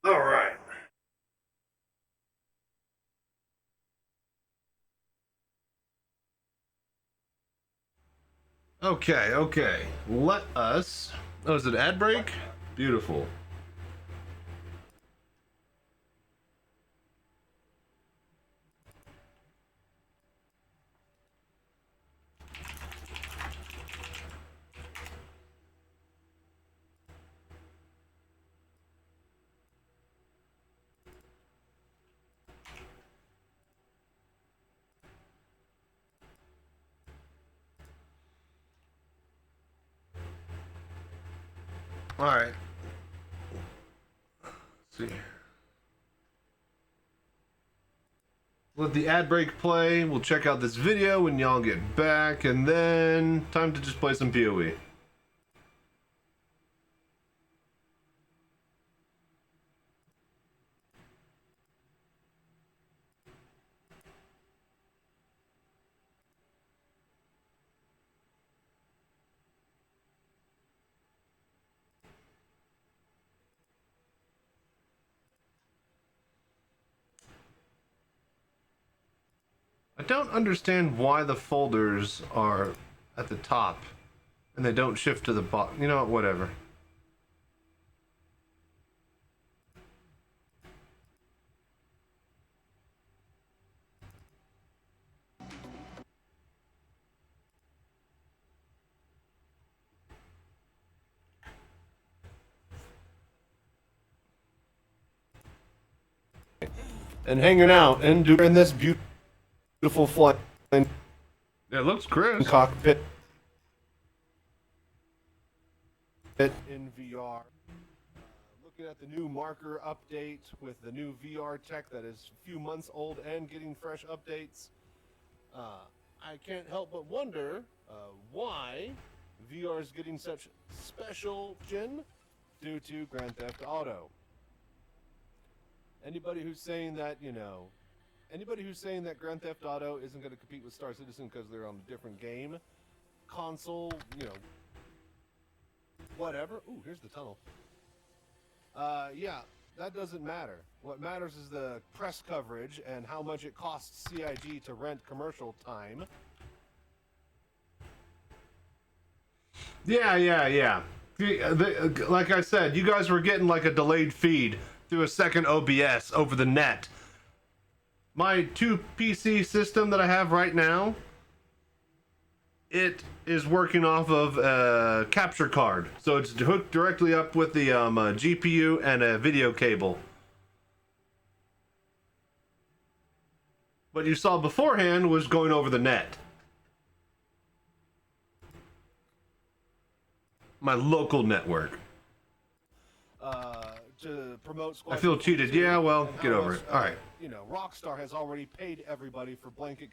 All right. Okay. Let us. Oh, is it ad break? Beautiful. All right. Let's see. Let the ad break play. We'll check out this video when y'all get back, and then time to just play some PoE. I don't understand why the folders are at the top and they don't shift to the bottom. You know what? Whatever. And hanging out and doing this beautiful flight. It looks crisp. Cockpit. In VR. Looking at the new marker update with the new VR tech that is a few months old and getting fresh updates. I can't help but wonder why VR is getting such special attention due to Grand Theft Auto. Anybody who's saying that, anybody who's saying that Grand Theft Auto isn't going to compete with Star Citizen because they're on a different game, console, whatever. Ooh, here's the tunnel. Yeah, that doesn't matter. What matters is the press coverage and how much it costs CIG to rent commercial time. Yeah. Like I said, you guys were getting like a delayed feed through a second OBS over the net. My 2 PC system that I have right now, it is working off of a capture card. So it's hooked directly up with the GPU and a video cable. What you saw beforehand was going over the net. My local network. To promote I feel cheated. Yeah, well, get over it. All right. You know, Rockstar has already paid everybody for blanket.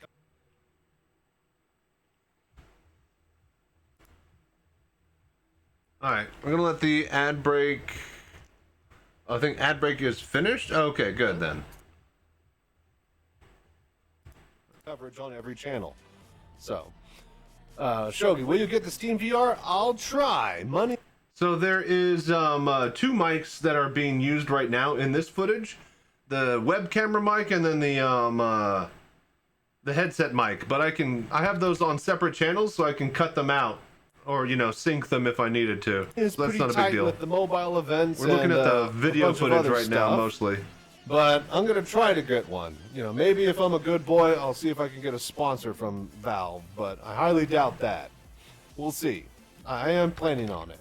All right. We're going to let the ad break. I think ad break is finished. Okay, good then. Coverage on every channel. So, Shogi, will you get the Steam VR? I'll try. Money. So there is 2 mics that are being used right now in this footage, the web camera mic and then the headset mic. But I have those on separate channels, so I can cut them out or sync them if I needed to. It's so that's pretty not a big tight deal. with the mobile events. We're looking at the video footage right now stuff. mostly. But I'm gonna try to get one. Maybe if I'm a good boy, I'll see if I can get a sponsor from Valve. But I highly doubt that. We'll see. I am planning on it.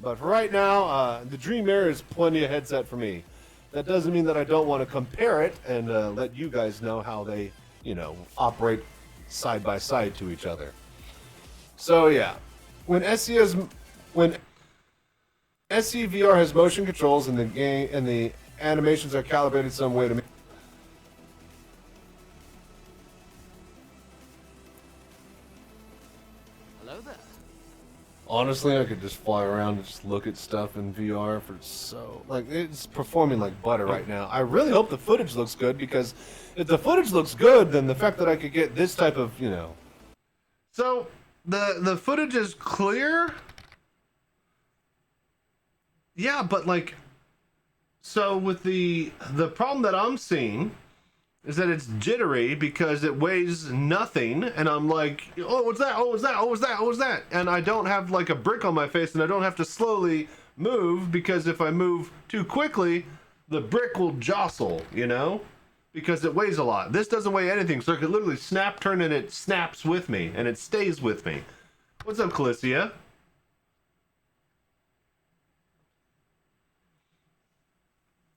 But for right now, the Dream Air is plenty of headset for me. That doesn't mean that I don't want to compare it and let you guys know how they, operate side by side to each other. So yeah, when SCVR has motion controls and the game and the animations are calibrated some way to make. Hello there. Honestly, I could just fly around and just look at stuff in VR for it's performing like butter right now. I really hope the footage looks good, because if the footage looks good, then the fact that I could get this type of, So the footage is clear. Yeah, but so with the problem that I'm seeing is that it's jittery because it weighs nothing, and I'm like, oh, what's that? Oh, what's that? Oh, what's that? Oh, what's that? And I don't have a brick on my face, and I don't have to slowly move, because if I move too quickly, the brick will jostle, because it weighs a lot. This doesn't weigh anything, so I could literally snap, turn, and it snaps with me, and it stays with me. What's up, Calicia?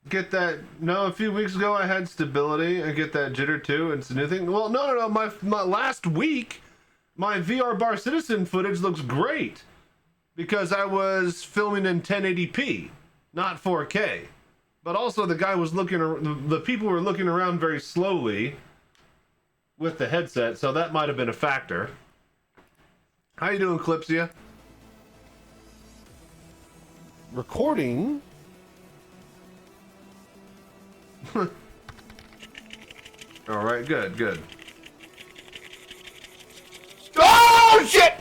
Get that? No, a few weeks ago I had stability. I get that jitter too. It's a new thing. Well, no. My last week, my VR bar citizen footage looks great because I was filming in 1080p, not 4K. But also the guy was the people were looking around very slowly with the headset, so that might have been a factor. How you doing, Clipsia? Recording. All right, good. Oh shit!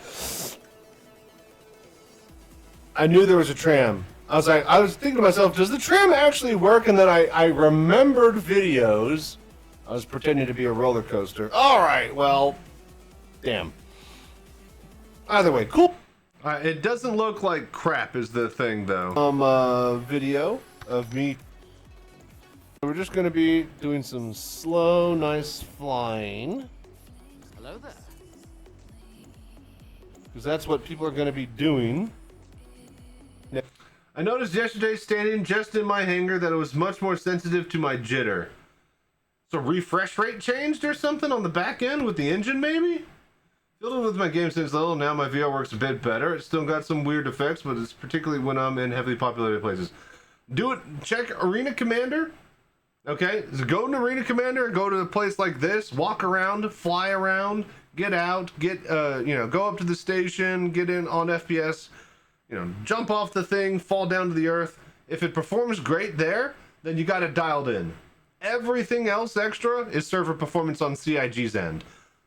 I knew there was a tram. I was thinking to myself, does the tram actually work? And then I remembered videos. I was pretending to be a roller coaster. All right, well, damn. Either way, cool. It doesn't look like crap is the thing, though. Video of me. We're just going to be doing some slow, nice flying. Hello there. Because that's what people are going to be doing. I noticed yesterday standing just in my hangar that it was much more sensitive to my jitter. So refresh rate changed or something on the back end with the engine, maybe? Fiddling with my game since little, now my VR works a bit better. It's still got some weird effects, but it's particularly when I'm in heavily populated places. Check Arena Commander. Okay, so go to Arena Commander, go to a place like this, walk around, fly around, get out, go up to the station, get in on FPS, jump off the thing, fall down to the earth. If it performs great there, then you got it dialed in. Everything else extra is server performance on CIG's end.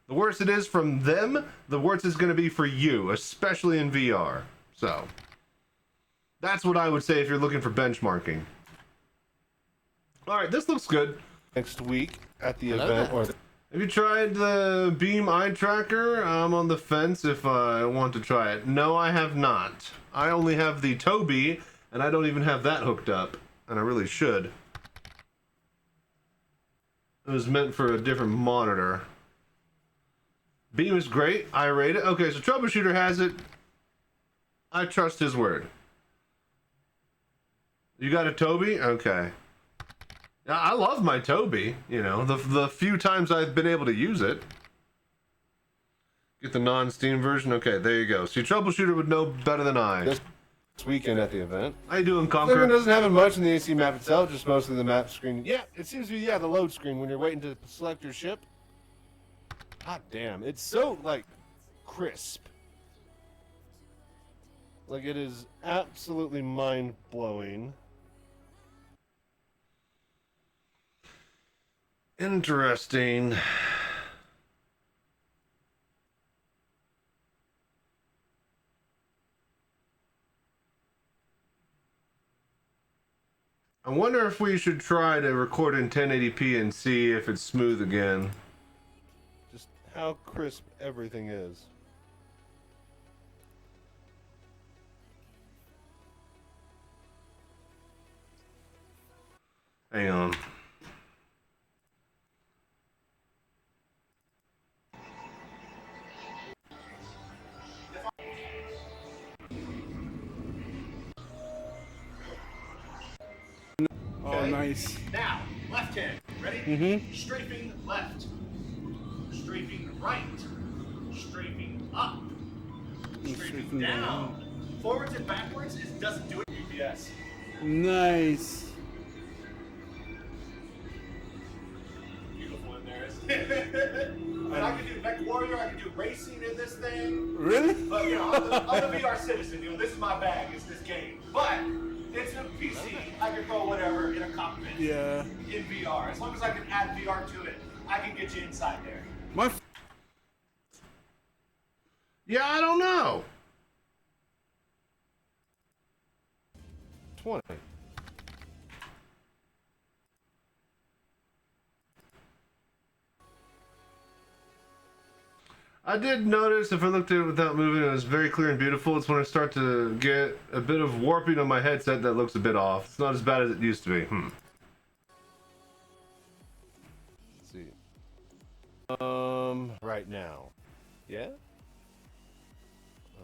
The worse it is from them, the worse it's going to be for you, especially in VR. So, that's what I would say if you're looking for benchmarking. Alright, this looks good. Next week at the Hello event. there. Or Have you tried the Beam Eyetracker? I'm on the fence if I want to try it. No, I have not. I only have the Tobii, and I don't even have that hooked up. And I really should. It was meant for a different monitor. Beam is great. I rate it. Okay, so Troubleshooter has it. I trust his word. You got a Tobii? Okay. I love my Tobii. You know, the few times I've been able to use it. Get the non-Steam version. Okay, there you go. See, Troubleshooter would know better than I. This weekend at the event. How you doing, It Conquer? doesn't have much in the AC map itself, just mostly the map screen. Yeah, it seems to be, the load screen when you're waiting to select your ship. God damn, it's so, like, crisp. Like, it is absolutely mind-blowing. Interesting. I wonder if we should try to record in 1080p and see if it's smooth again. Just how crisp everything is. Hang on. Oh, nice. Now, left hand. Ready? Mm-hmm. Strafing left. Strafing right. Strafing up. Strafing down. Forwards and backwards, it doesn't do it UPS. Nice. Beautiful in there, isn't it? And I can do Mech Warrior, I can do racing in this thing. Really? But, you know, I'm a VR citizen. You know, this is my bag, it's this game. But it's a PC. I can throw whatever in a cockpit. Yeah. In VR. As long as I can add VR to it, I can get you inside there. Yeah, I don't know. 20. I did notice if I looked at it without moving, it was very clear and beautiful. It's when I start to get a bit of warping on my headset that looks a bit off. It's not as bad as it used to be. Let's see. Right now. Yeah?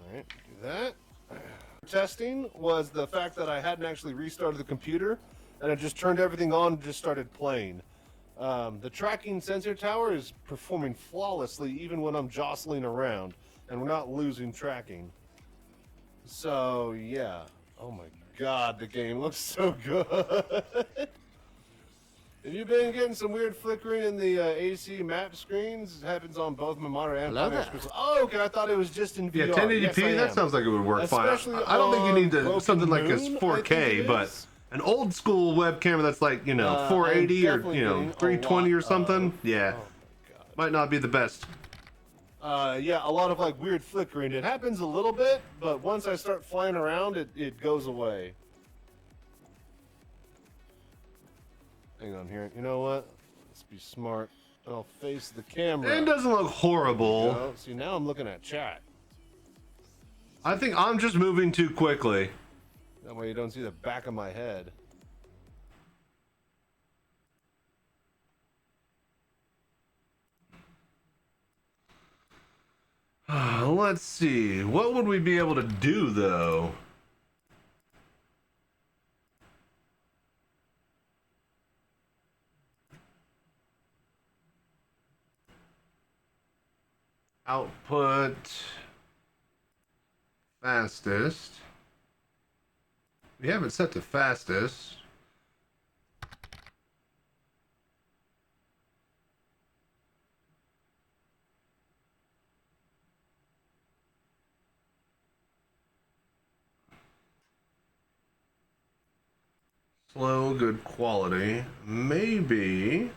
Alright, do that. Testing was the fact that I hadn't actually restarted the computer, and I just turned everything on and just started playing. The tracking sensor tower is performing flawlessly even when I'm jostling around, and we're not losing tracking. So, yeah. Oh my god, the game looks so good. Have you been getting some weird flickering in the AC map screens? It happens on both my monitor and Hello my there. screens. Oh, okay, I thought it was just in VR. Yeah, 1080p, Yes, I that am. sounds like it would work fine. Especially I don't think you need on to, something like Broken this Moon, 4K, I think it but is. an old school webcam that's like, you know, I'm 480 or, definitely you know, getting a 320 or lot something. of- Yeah, Oh my god. might not be the best. Yeah, a lot of like weird flickering. It happens a little bit, but once I start flying around, it goes away. Hang on here. You know what? Let's be smart. I'll face the camera. It doesn't look horrible. No, see, now I'm looking at chat. I think I'm just moving too quickly. That way you don't see the back of my head. Let's see. What would we be able to do, though? Output. Fastest. We have it set to fastest. Slow, good quality. Maybe.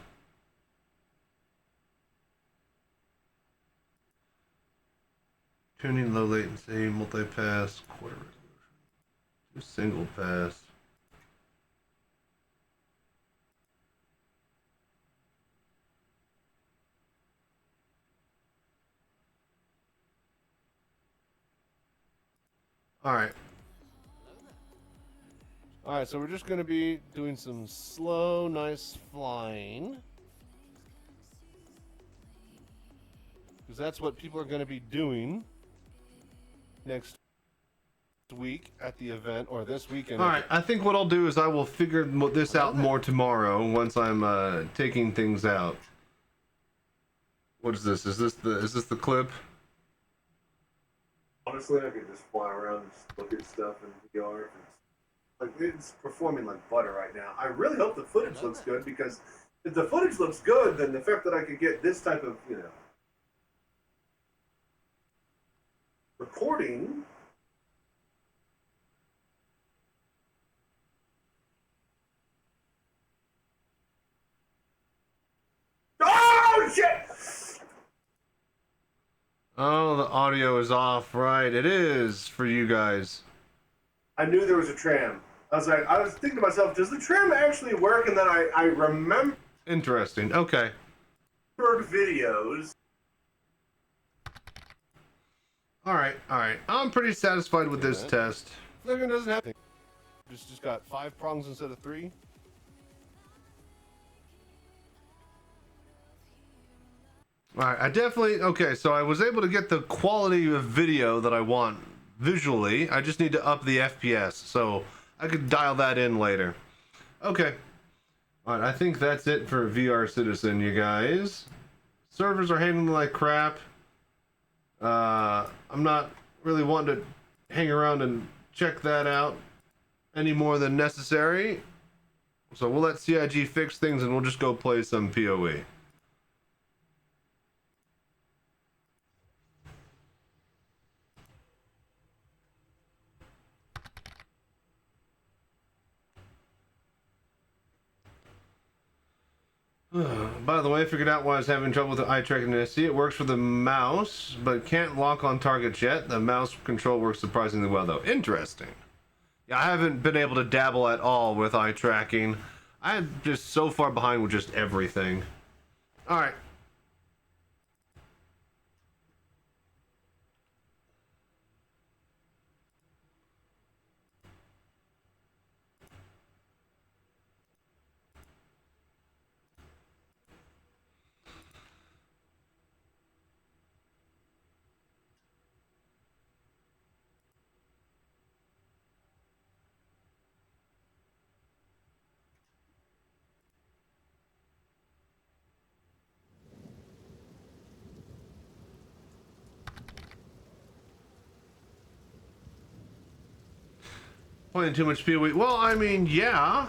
Tuning, low latency, multi-pass, quarter resolution. Just single pass. Alright. Alright, so we're just going to be doing some slow, nice flying. because that's what people are going to be doing next week at the event, or this weekend. All right, I think what I'll do is I will figure this out more tomorrow once I'm taking things out. What is this? Is this the clip? Honestly, I could just fly around and just look at stuff in VR. Like, it's performing like butter right now. I really hope the footage looks good, because if the footage looks good, then the fact that I could get this type of, recording. Oh, shit! Oh, the audio is off. Right, it is for you guys. I knew there was a tram. I was thinking to myself, does the tram actually work? And then I remembered Interesting. Okay. videos. All right. I'm pretty satisfied with this test. Flickering doesn't have anything. Just got 5 prongs instead of 3. All right, I definitely, okay, so I was able to get the quality of video that I want visually. I just need to up the FPS, so I could dial that in later. Okay. All right, I think that's it for VR Citizen, you guys. Servers are handling like crap. I'm not really wanting to hang around and check that out any more than necessary. So we'll let CIG fix things and we'll just go play some PoE. By the way, I figured out why I was having trouble with the Eyetracker and SC. It works for the mouse, but can't lock on targets yet. The mouse control works surprisingly well, though. Interesting. Yeah, I haven't been able to dabble at all with eye tracking. I'm just so far behind with just everything. All right. Playing too much PoE. Well, I mean, yeah.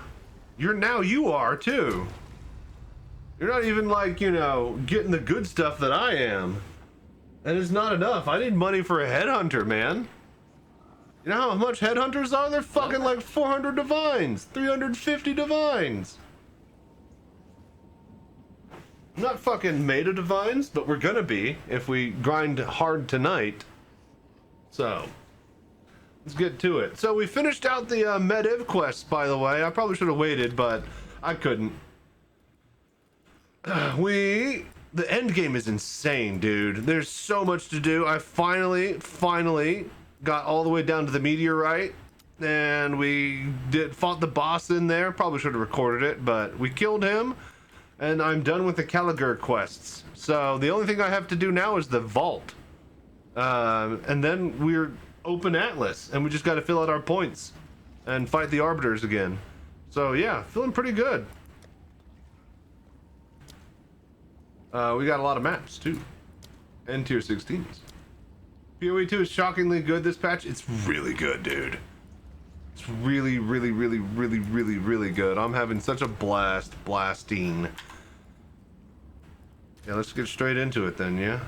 You are too. You're not even like, you know, getting the good stuff that I am. And it's not enough. I need money for a headhunter, man. You know how much headhunters are? They're fucking like 400 divines, 350 divines. I'm not fucking made of divines, but we're gonna be if we grind hard tonight. So let's get to it. So we finished out the Mediv quest, by the way. I probably should have waited, but I couldn't. The end game is insane, dude. There's so much to do. I finally got all the way down to the meteorite, and we fought the boss in there. Probably should have recorded it, but we killed him, and I'm done with the Caligur quests. So the only thing I have to do now is the vault, and then we're open Atlas, and we just got to fill out our points and fight the arbiters again. So yeah, feeling pretty good. We got a lot of maps too, and tier 16s. PoE 2 is shockingly good this patch. It's really good, dude. It's really good. I'm having such a blasting. Yeah, let's get straight into it then, yeah?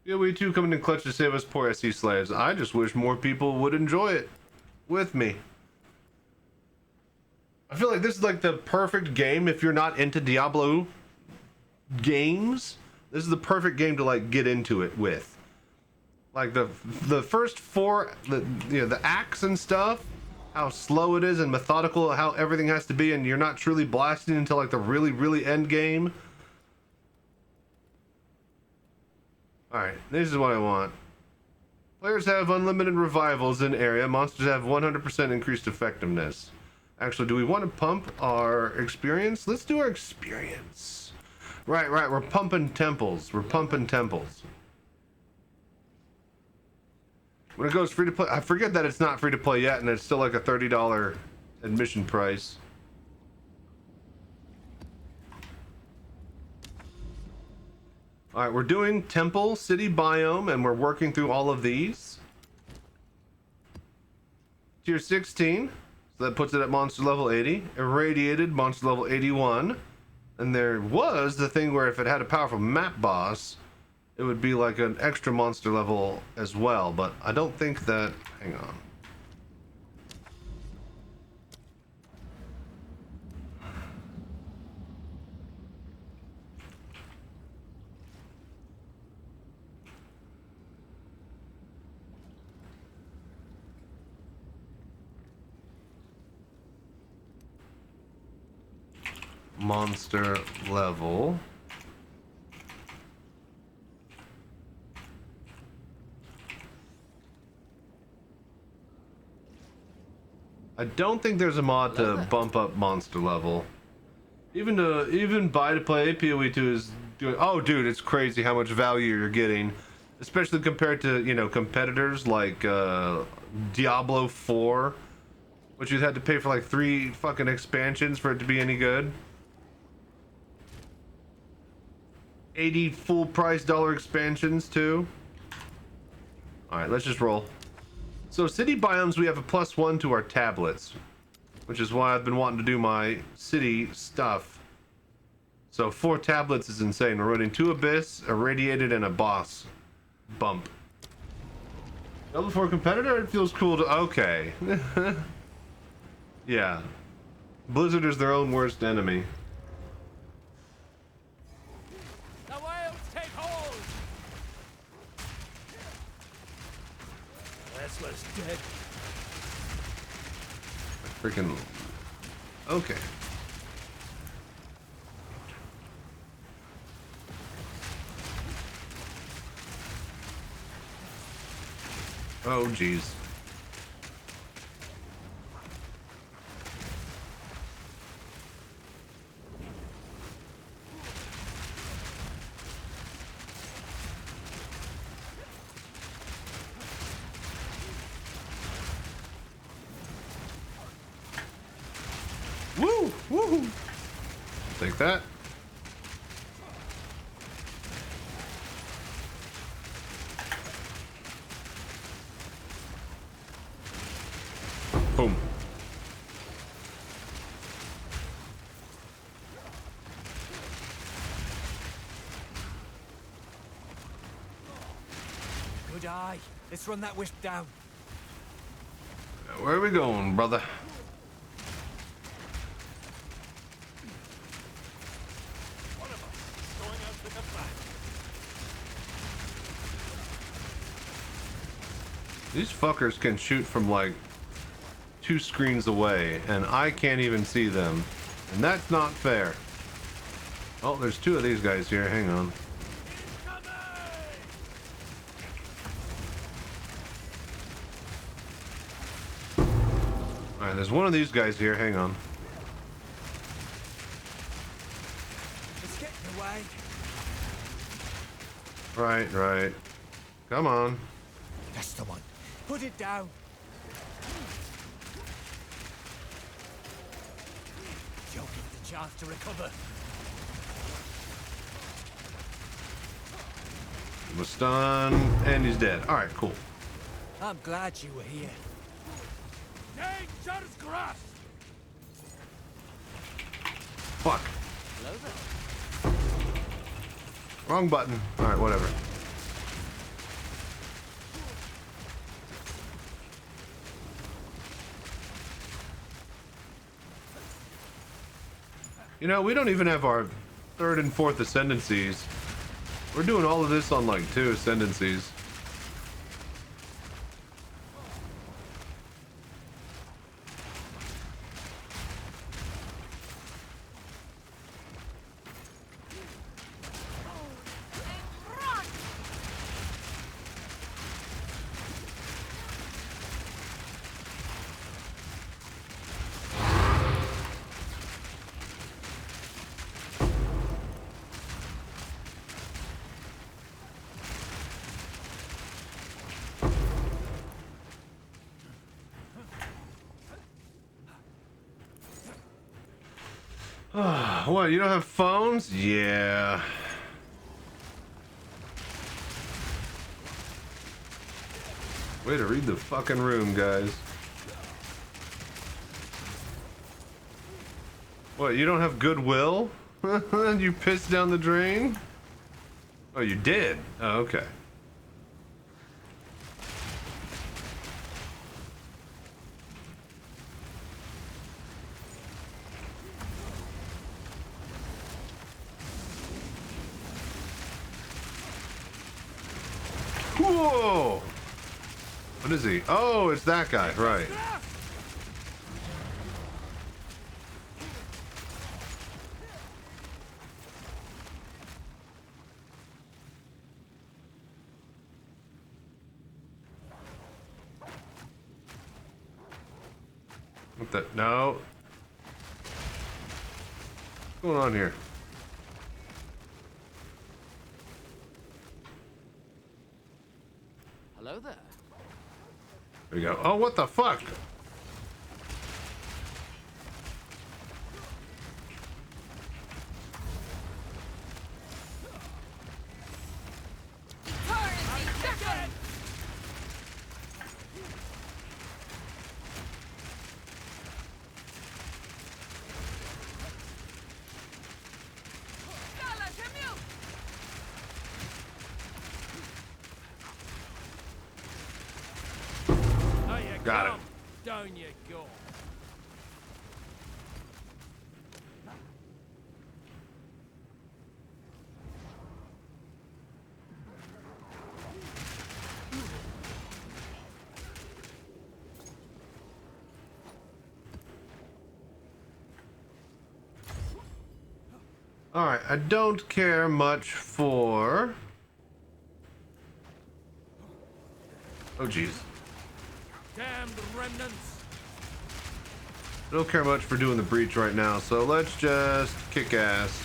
PoE 2 coming in clutch to save us poor SC slaves. I just wish more people would enjoy it with me. I feel like this is like the perfect game if you're not into Diablo games. This is the perfect game to like get into it with. Like the first 4, the acts and stuff, how slow it is and methodical, how everything has to be, and you're not truly blasting until like the really end game. Alright, this is what I want. Players have unlimited revivals in area. Monsters have 100% increased effectiveness. Actually, do we want to pump our experience? Let's do our experience. Right, we're pumping temples. We're pumping temples. When it goes free to play, I forget that it's not free to play yet, and it's still like a $30 admission price. All right, we're doing temple, city biome, and we're working through all of these. Tier 16, so that puts it at monster level 80. Irradiated, monster level 81. And there was the thing where if it had a powerful map boss, it would be like an extra monster level as well, but I don't think that... Hang on. Monster level. I don't think there's a mod to bump up monster level. Even buy to play PoE 2 is doing. Oh, dude, it's crazy how much value you're getting, especially compared to, you know, competitors like Diablo 4, which you had to pay for like 3 fucking expansions for it to be any good. 80 full price dollar expansions too. All right, let's just roll. So city biomes, we have a +1 to our tablets, which is why I've been wanting to do my city stuff. So 4 tablets is insane. We're running 2 abyss, irradiated, and a boss bump. Level 4 competitor, it feels cool to. Okay. Yeah. Blizzard is their own worst enemy. The whales take hold! Wrestler's dead. Freaking. Okay. Oh, jeez. Woo! Woo! Take that. Boom. Good eye. Let's run that wisp down. Where are we going, brother? One of us is going out with a bang. These fuckers can shoot from like 2 screens away, and I can't even see them. And that's not fair. Oh, there's 2 of these guys here. Hang on. Alright, there's 1 of these guys here. Hang on. It's getting away. Right. Come on. That's the one. Put it down. You'll get the chance to recover. He was stunned, and he's dead. Alright, cool. I'm glad you were here. Danger's grass. Fuck. Hello there. Wrong button. Alright, whatever. You know, we don't even have our 3rd and 4th ascendancies. We're doing all of this on like 2 ascendancies. What, you don't have phones? Yeah. Way to read the fucking room, guys. What, you don't have goodwill? You pissed down the drain? Oh, you did? Oh, okay. Whoa! What is he? Oh, it's that guy, right. What the? No. What's going on here? Hello there. There we go. Oh, what the fuck? Got it. Down you go. Alright, I don't care much for... Oh, jeez. Damned remnants. I don't care much for doing the breach right now, so let's just kick ass.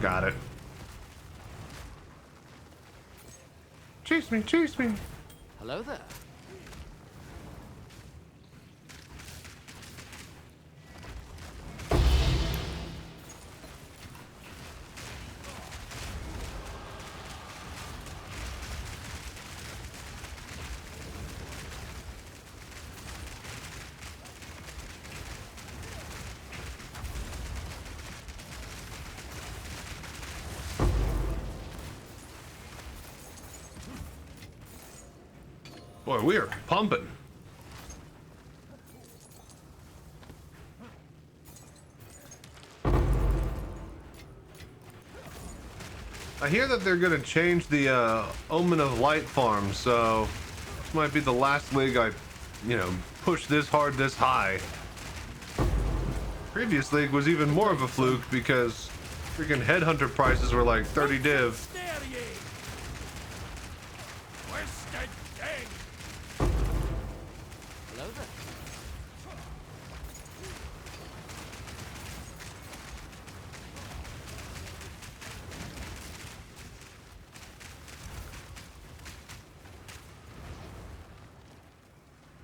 Got it. Chase me, chase me. Hello there. Boy, we are pumping. I hear that they're gonna change the Omen of Light farm, so this might be the last league I, push this hard, this high. Previous league was even more of a fluke because freaking headhunter prices were like 30 div. Hello there.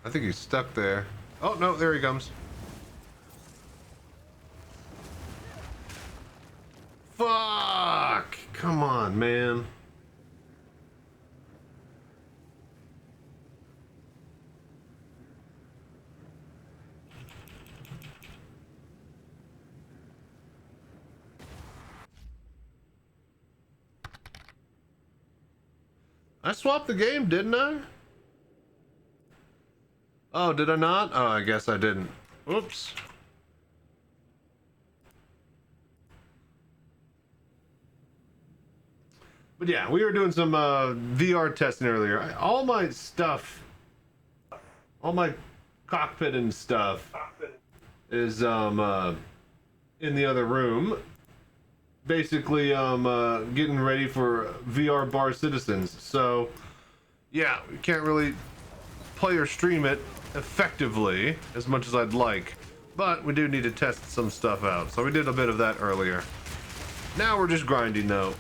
I think he's stuck there. Oh no, there he comes. Fuck! Come on, man. I swapped the game, didn't I? Oh, did I not? Oh, I guess I didn't. Whoops. But yeah, we were doing some VR testing earlier. All my stuff, all my cockpit and stuff is in the other room. Basically, getting ready for VR Bar Citizens. So, yeah, we can't really play or stream it effectively as much as I'd like. But we do need to test some stuff out. So we did a bit of that earlier. Now we're just grinding, though.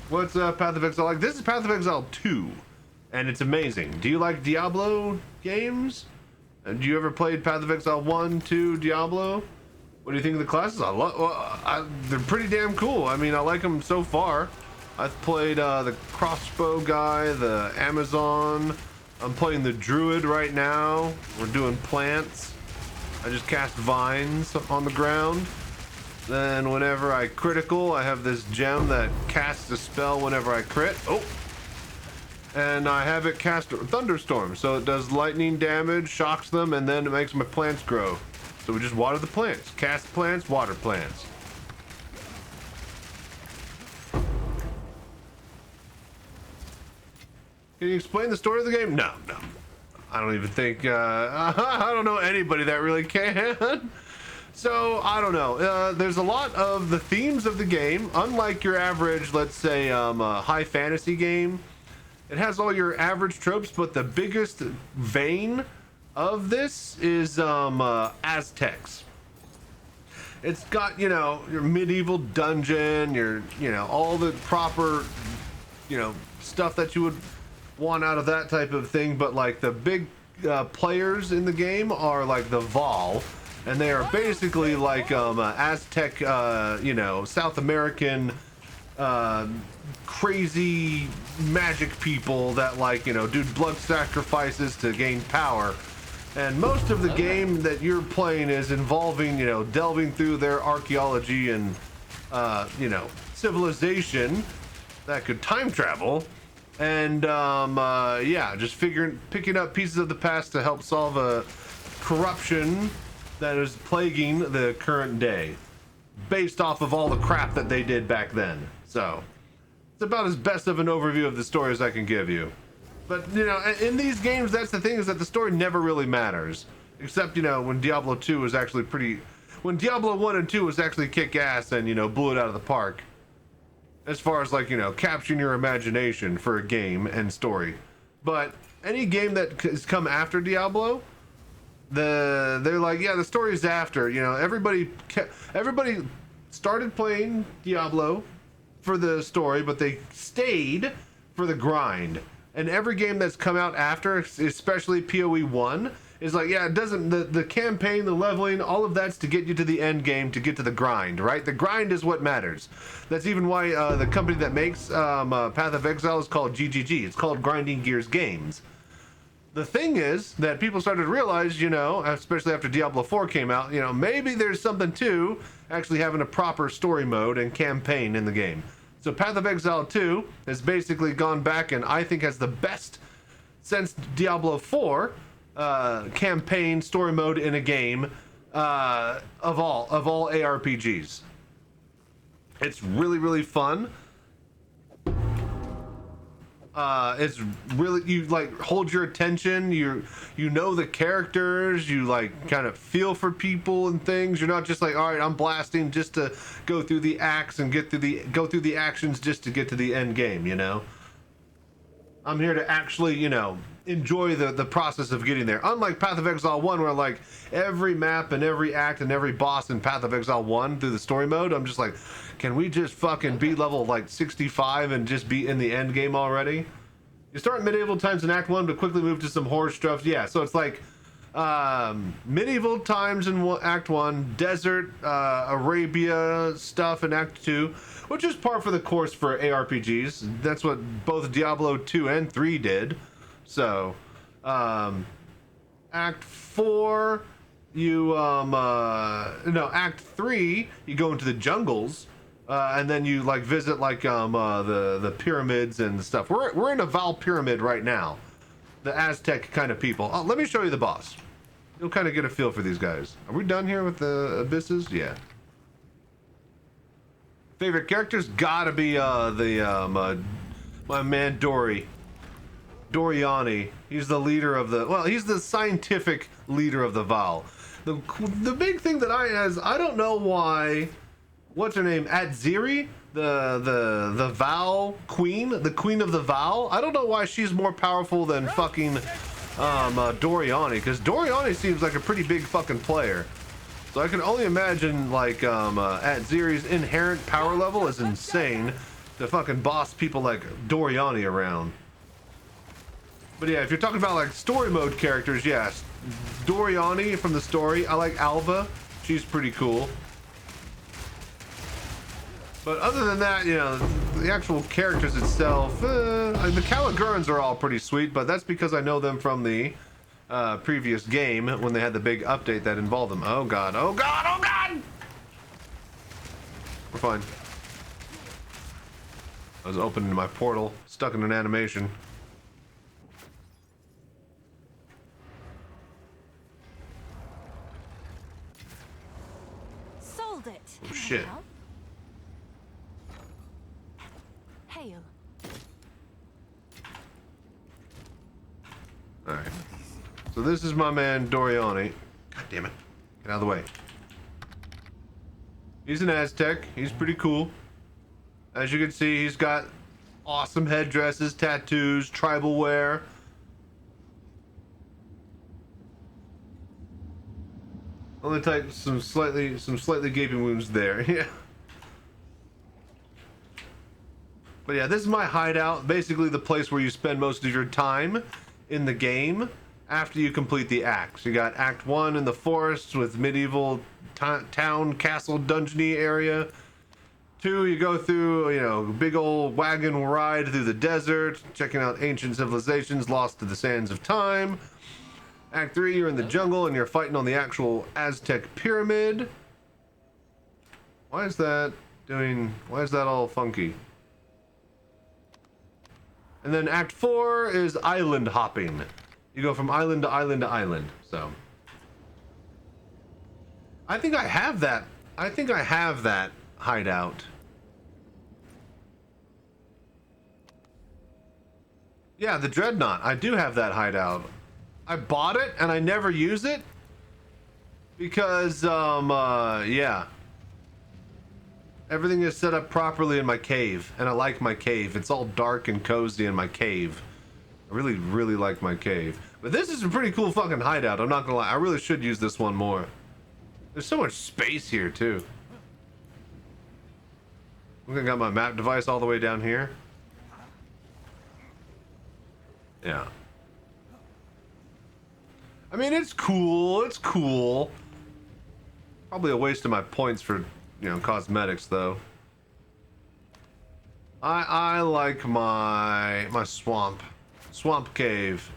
What's Path of Exile like? This is Path of Exile 2, and it's amazing. Do you like Diablo games? And do you ever played Path of Exile 1, 2, Diablo? What do you think of the classes? They're pretty damn cool. I mean, I like them so far. I've played the crossbow guy, the Amazon. I'm playing the Druid right now. We're doing plants. I just cast vines on the ground. Then whenever I critical, I have this gem that casts a spell whenever I crit. Oh! And I have it cast Thunderstorm, so it does lightning damage, shocks them, and then it makes my plants grow. So we just water the plants. Cast plants, water plants. Can you explain the story of the game? No. I don't even think, I don't know anybody that really can. So, I don't know. There's a lot of the themes of the game, unlike your average, let's say, high fantasy game. It has all your average tropes, but the biggest vein of this is Aztecs. It's got, you know, your medieval dungeon, your, you know, all the proper, you know, stuff that you would want out of that type of thing, but like the big players in the game are like the Val. And they are basically like Aztec, you know, South American, crazy magic people that, like, you know, do blood sacrifices to gain power. And most of the game that you're playing is involving, you know, delving through their archaeology and, you know, civilization that could time travel. And, yeah, just picking up pieces of the past to help solve a corruption that is plaguing the current day based off of all the crap that they did back then. So it's about as best of an overview of the story as I can give you. But, you know, in these games, that's the thing, is that the story never really matters, except, you know, when Diablo 2 was actually when Diablo 1 and 2 was actually kick ass and, you know, blew it out of the park as far as, like, you know, capturing your imagination for a game and story. But any game that has come after Diablo, they're like, yeah, the story is after, you know, everybody started playing Diablo for the story, but they stayed for the grind. And every game that's come out after, especially PoE 1, is like, yeah, it doesn't, the campaign, the leveling, all of that's to get you to the end game, to get to the grind, right? The grind is what matters. That's even why the company that makes Path of Exile is called GGG. It's called Grinding Gears Games. The thing is that people started to realize, you know, especially after Diablo 4 came out, you know, maybe there's something to actually having a proper story mode and campaign in the game. So Path of Exile 2 has basically gone back and I think has the best since Diablo 4 campaign story mode in a game of all ARPGs. It's really, really fun. It's really, you like hold your attention, you know the characters, you like kind of feel for people and things. You're not just like, all right, I'm blasting just to go through the acts and go through the actions just to get to the end game, you know. I'm here to actually, you know, enjoy the process of getting there. Unlike Path of Exile 1, where like every map and every act and every boss in Path of Exile 1 through the story mode, I'm just like, can we just fucking beat level like 65 and just be in the end game already? You start medieval times in Act 1, but quickly move to some horror stuff. Yeah, so it's like medieval times in Act 1, desert, Arabia stuff in Act 2, which is par for the course for ARPGs. That's what both Diablo 2 and 3 did. So, Act 4, Act 3, you go into the jungles, and then you like visit like the pyramids and stuff. We're in a Val pyramid right now, the Aztec kind of people. Oh, let me show you the boss. You'll kind of get a feel for these guys. Are we done here with the abysses? Yeah. Favorite characters gotta be the My man Doriani. He's the leader of the, well, he's the scientific leader of the Val. The big thing that I don't know why, what's her name, Atziri, the Val queen, the queen of the Val, I don't know why she's more powerful than fucking Doriani, because Doriani seems like a pretty big fucking player. So I can only imagine like Atziri's inherent power level is insane to fucking boss people like Doriani around. But yeah, if you're talking about like story mode characters, yes, Doriani from the story. I like Alva. She's pretty cool. But other than that, you know, the actual characters itself, the Caligurans are all pretty sweet, but that's because I know them from the previous game when they had the big update that involved them. Oh god, oh god, oh god! We're fine. I was opening my portal, stuck in an animation. Sold it. Oh shit. Hail. Alright. So this is my man Doriani. God damn it. Get out of the way. He's an Aztec. He's pretty cool. As you can see, he's got awesome headdresses, tattoos, tribal wear. Only type some slightly gaping wounds there. Yeah. But yeah, this is my hideout. Basically the place where you spend most of your time in the game after you complete the acts. You got Act 1 in the forest with medieval town, castle, dungeony area. 2, you go through, you know, big old wagon ride through the desert, checking out ancient civilizations lost to the sands of time. Act 3, you're in the jungle and you're fighting on the actual Aztec pyramid. Why is that all funky? And then Act 4 is island hopping. You go from island to island to island, so. I think I have that hideout. Yeah, the Dreadnought. I do have that hideout. I bought it and I never use it because yeah. Everything is set up properly in my cave and I like my cave. It's all dark and cozy in my cave. I really, really like my cave. But this is a pretty cool fucking hideout. I'm not gonna lie. I really should use this one more. There's so much space here too. I got my map device all the way down here. Yeah. I mean, it's cool. It's cool. Probably a waste of my points for, you know, cosmetics though. I like my swamp cave.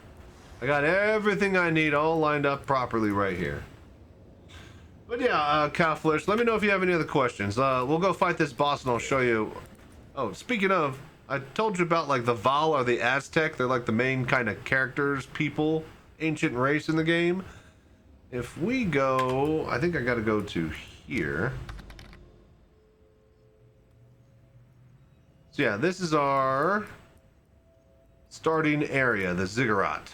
I got everything I need all lined up properly right here. But yeah, Cowflish, let me know if you have any other questions. We'll go fight this boss and I'll show you. Oh, speaking of, I told you about like the Val or the Aztec. They're like the main kind of characters, people, ancient race in the game. If we go, I think I gotta go to here. So yeah, this is our starting area, the Ziggurat.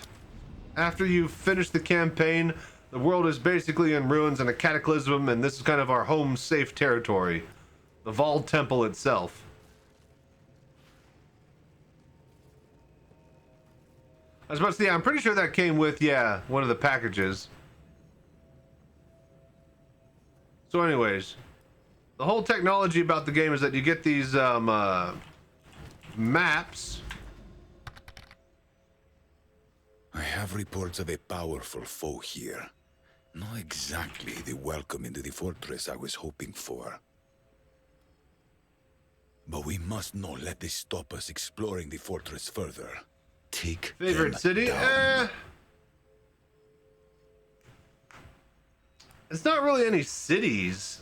After you finish the campaign, the world is basically in ruins and a cataclysm, and this is kind of our home safe territory. The Val Temple itself. I was about to say, I'm pretty sure that came with, yeah, one of the packages. So anyways, the whole technology about the game is that you get these maps. I have reports of a powerful foe here. Not exactly the welcome into the fortress I was hoping for. But we must not let this stop us exploring the fortress further. Take favorite them city? down. It's not really any cities.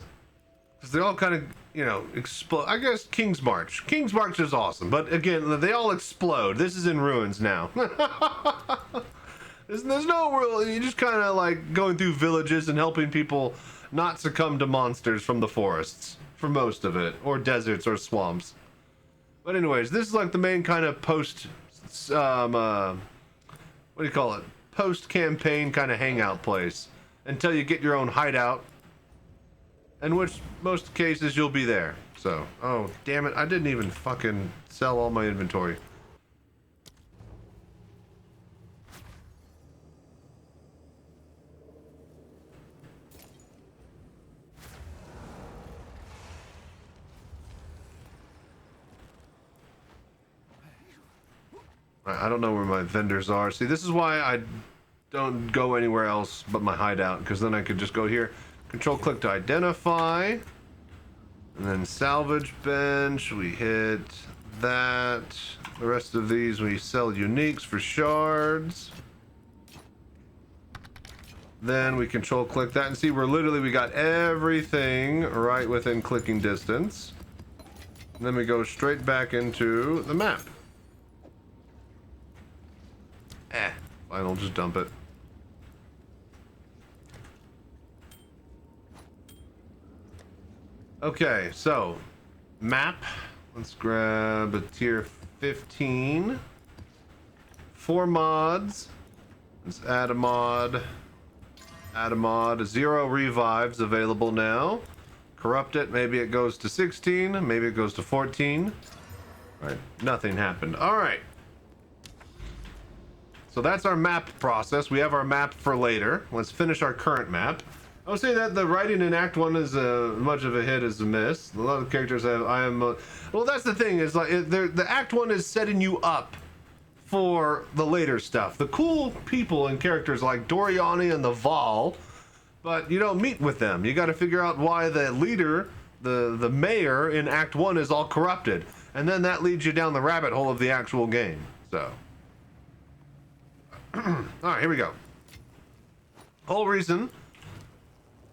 Because they all kind of, you know, explode. I guess King's March. King's March is awesome. But again, they all explode. This is in ruins now. There's no real, you're just kind of like going through villages and helping people not succumb to monsters from the forests. For most of it. Or deserts or swamps. But anyways, this is like the main kind of post, what do you call it? Post-campaign kind of hangout place until you get your own hideout, in which most cases you'll be there. So, oh damn it! I didn't even fucking sell all my inventory. I don't know where my vendors are. See, this is why I don't go anywhere else but my hideout, because then I could just go here, control click to identify, and then salvage bench, we hit that. The rest of these we sell uniques for shards. Then we control click that, and see, we got everything right within clicking distance. And then we go straight back into the map. Fine, I'll just dump it. Okay, so map. Let's grab a tier 15. 4 mods. Let's add a mod. Add a mod. 0 revives available now. Corrupt it. Maybe it goes to 16. Maybe it goes to 14. All right, nothing happened. All right. So that's our map process. We have our map for later. Let's finish our current map. I would say that the writing in Act 1 is much of a hit as a miss. A lot of characters have, well, that's the thing, is like, the Act 1 is setting you up for the later stuff. The cool people and characters like Doriani and the Vol, but you don't meet with them. You got to figure out why the leader, the mayor in Act 1 is all corrupted. And then that leads you down the rabbit hole of the actual game. So. Alright, here we go. Whole reason.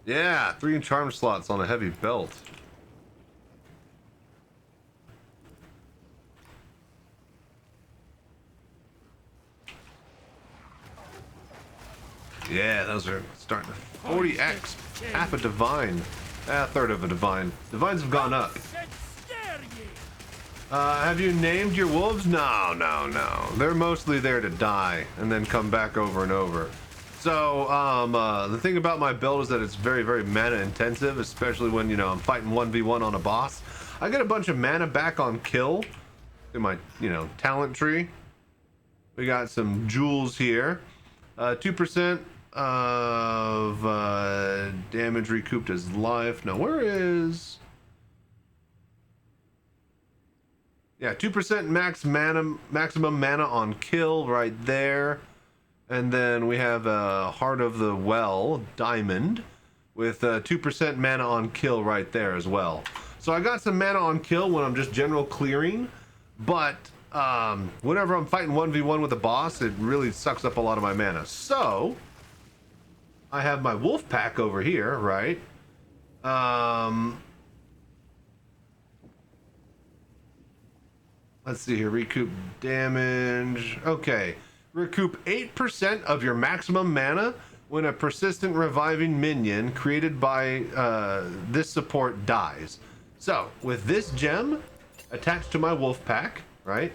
Yeah, 3 charm slots on a heavy belt. Yeah, those are starting to 40x. Half a divine. A third of a divine. Divines have gone up. Have you named your wolves? No. They're mostly there to die and then come back over and over. So, the thing about my build is that it's very, very mana intensive, especially when, you know, I'm fighting 1v1 on a boss. I get a bunch of mana back on kill in my, you know, talent tree. We got some jewels here. 2% of damage recouped as life. Now, where is... Yeah, 2% maximum mana on kill right there. And then we have a Heart of the Well diamond with 2% mana on kill right there as well. So I got some mana on kill when I'm just general clearing, but whenever I'm fighting 1v1 with a boss, it really sucks up a lot of my mana. So I have my wolf pack over here, right? Let's see here, recoup damage. Okay, recoup 8% of your maximum mana when a persistent reviving minion created by this support dies. So, with this gem attached to my wolf pack, right?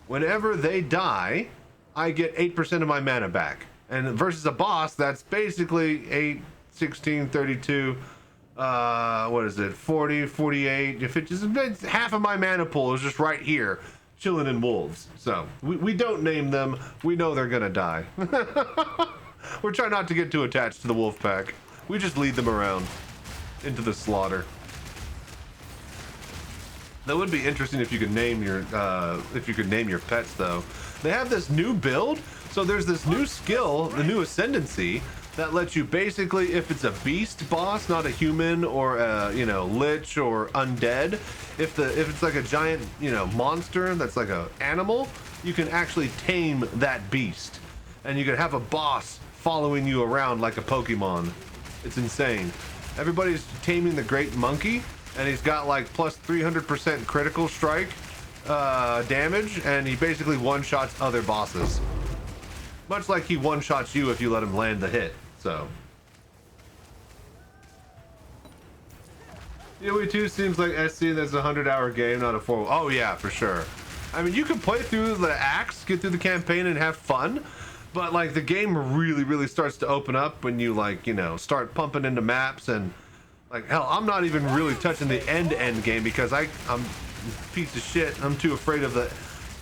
Whenever they die, I get 8% of my mana back. And versus a boss, that's basically 8, 16, 32... what is it, 40, 48, if it just, half of my mana pool is just right here chilling in wolves. So we don't name them, we know they're gonna die. We're trying not to get too attached to the wolf pack. We just lead them around into the slaughter. That would be interesting if you could name your pets though. They have this new build, so there's this new skill, the new ascendancy, that lets you basically, if it's a beast boss, not a human or a, you know, lich or undead, if it's like a giant, you know, monster that's like a animal, you can actually tame that beast, and you can have a boss following you around like a Pokemon. It's insane. Everybody's taming the great monkey, and he's got like plus 300% critical strike damage, and he basically one-shots other bosses. Much like he one-shots you if you let him land the hit. So PoE 2 seems like SC that's a 100-hour game, not a 4. Oh yeah, for sure. I mean, you can play through the acts, get through the campaign and have fun, but like the game really starts to open up when you like, you know, start pumping into maps and like hell, I'm not even really touching the end game because I'm a piece of shit. I'm too afraid of the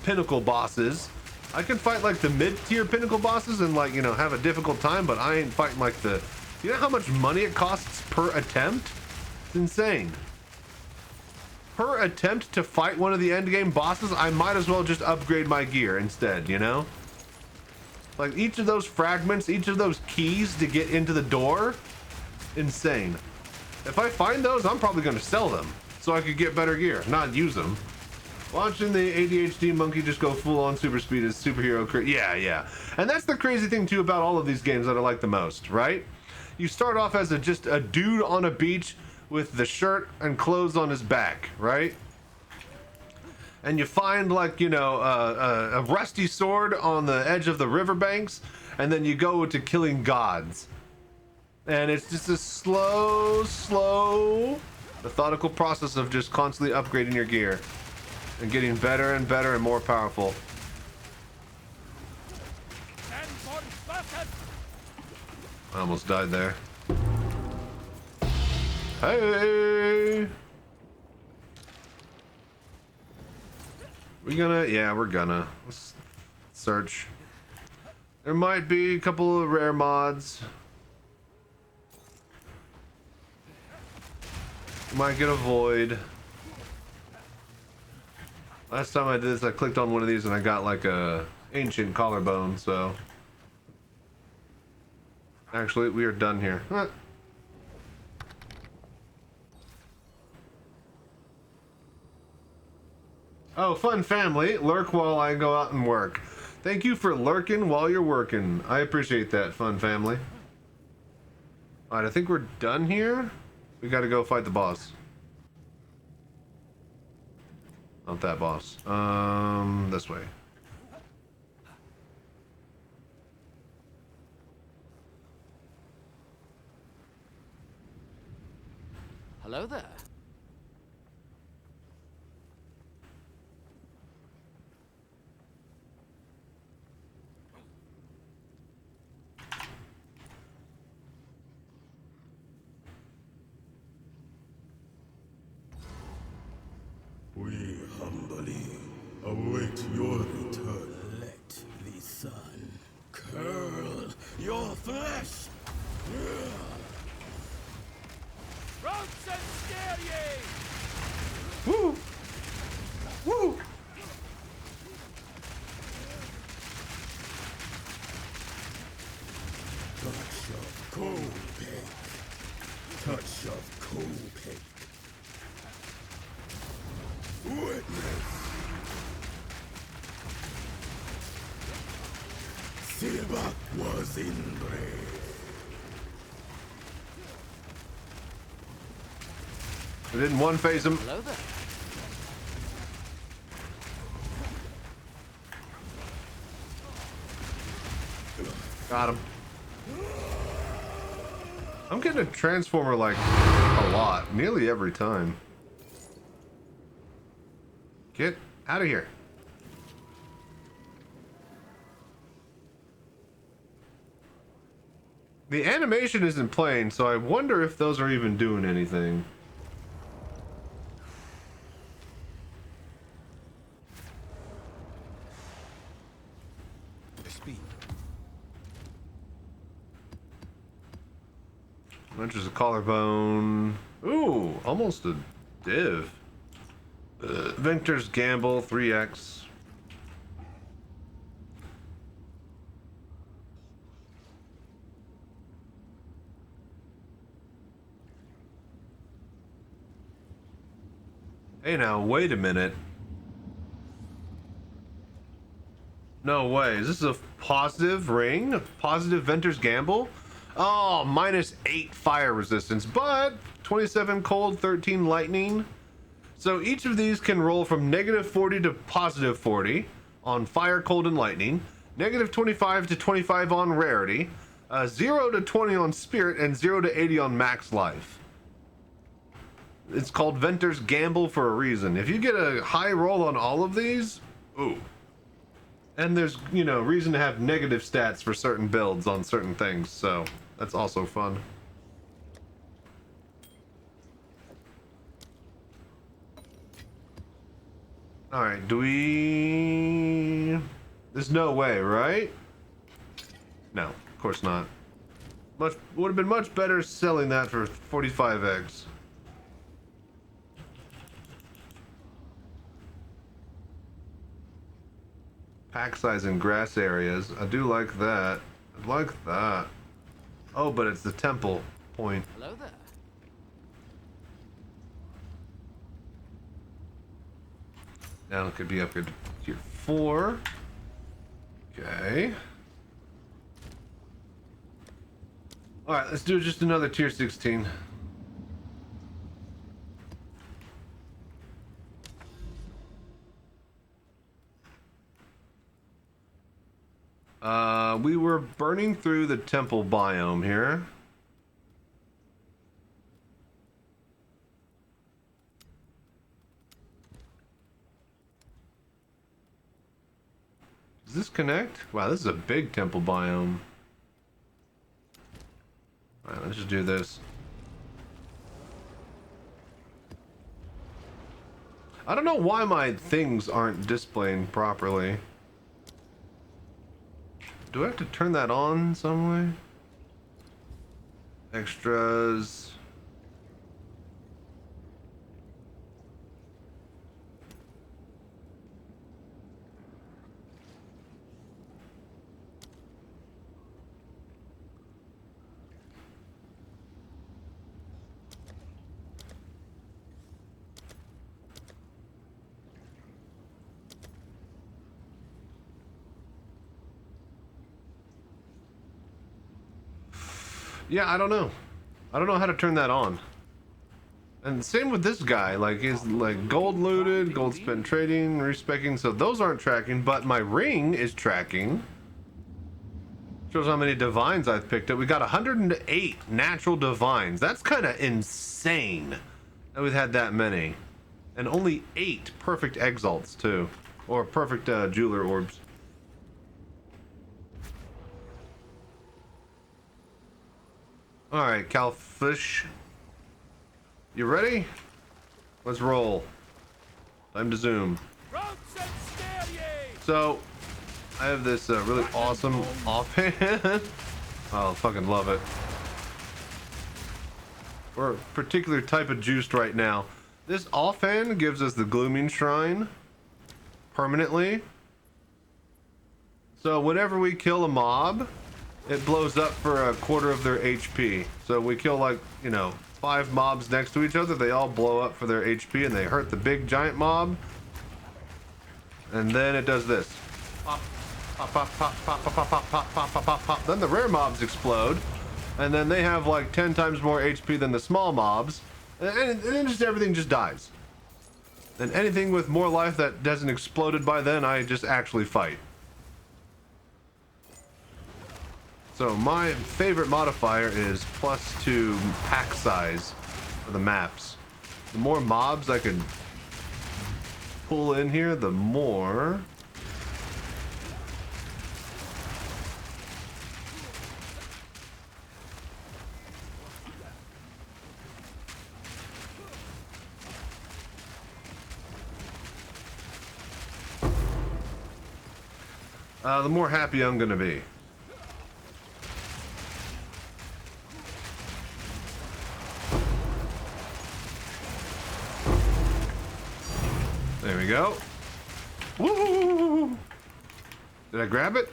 pinnacle bosses. I can fight like the mid-tier pinnacle bosses and like, you know, have a difficult time, but I ain't fighting like the, you know how much money it costs per attempt? It's insane. Per attempt to fight one of the end game bosses, I might as well just upgrade my gear instead, you know? Like each of those fragments, each of those keys to get into the door, insane. If I find those, I'm probably gonna sell them so I could get better gear, not use them. Watching the ADHD monkey just go full on super speed is superhero yeah. And that's the crazy thing too about all of these games that I like the most, right? You start off as just a dude on a beach with the shirt and clothes on his back, right? And you find like, you know, a rusty sword on the edge of the riverbanks, and then you go to killing gods. And it's just a slow, methodical process of just constantly upgrading your gear and getting better and better and more powerful. I almost died there. Hey! We're gonna. Let's search. There might be a couple of rare mods. Might get a void. Last time I did this, I clicked on one of these and I got like a ancient collarbone, so. Actually, we are done here. Huh. Oh, fun family. Lurk while I go out and work. Thank you for lurking while you're working. I appreciate that, fun family. Alright, I think we're done here. We gotta go fight the boss. Not that boss. This way. Hello there. We humbly await your return. Let the sun curl your flesh. Ropes and scare ye! Woo! Woo! Touch of cold pig. Touch of cold pig. Witness. Silva was in brave. We didn't one phase him. Hello there. Got him. I'm getting a transformer like a lot, nearly every time. Get out of here. The animation isn't playing, so I wonder if those are even doing anything. Ventures a collarbone. Ooh, almost a div. Venture's Gamble 3x. Hey now, wait a minute. No way. Is this a positive ring? Positive Venture's Gamble? Oh, -8 fire resistance, but 27 cold, 13 lightning. So each of these can roll from -40 to +40 on fire, cold, and lightning, -25 to 25 on rarity, 0 to 20 on spirit, and 0 to 80 on max life. It's called Venter's Gamble for a reason. If you get a high roll on all of these, ooh. And there's, you know, reason to have negative stats for certain builds on certain things, so that's also fun. Alright, do we... There's no way, right? No, of course not. Would have been much better selling that for 45 eggs. Pack size in grass areas. I do like that. I like that. Oh, but it's the temple point. Hello there. Now it could be upgraded to tier 4. Okay. Alright, let's do just another tier 16. We were burning through the temple biome here. Does this connect? Wow, this is a big temple biome. Alright, let's just do this. I don't know why my things aren't displaying properly. Do I have to turn that on some way? Extras. Yeah, I don't know. I don't know how to turn that on. And same with this guy, like he's like gold looted, gold spent trading, respecking, so those aren't tracking, but my ring is tracking. Shows how many divines I've picked up. We got 108 natural divines. That's kind of insane that we've had that many. And only 8 perfect exalts too. Or perfect jeweler orbs. Alright, Calfish. You ready? Let's roll. Time to zoom. So, I have this really awesome offhand. I'll fucking love it. We're a particular type of juiced right now. This offhand gives us the Glooming Shrine permanently. So whenever we kill a mob, it blows up for a quarter of their HP. So we kill like, you know, 5 mobs next to each other, they all blow up for their HP and they hurt the big giant mob. And then it does this. Pop, pop, pop, pop, pop, pop, pop, pop, pop, pop, pop, pop, pop. Then the rare mobs explode. And then they have like 10 times more HP than the small mobs. And then just everything just dies. And anything with more life that hasn't exploded by then, I just actually fight. So my favorite modifier is +2 pack size for the maps. The more mobs I can pull in here, the more the more happy I'm gonna be. There we go. Woo! Did I grab it?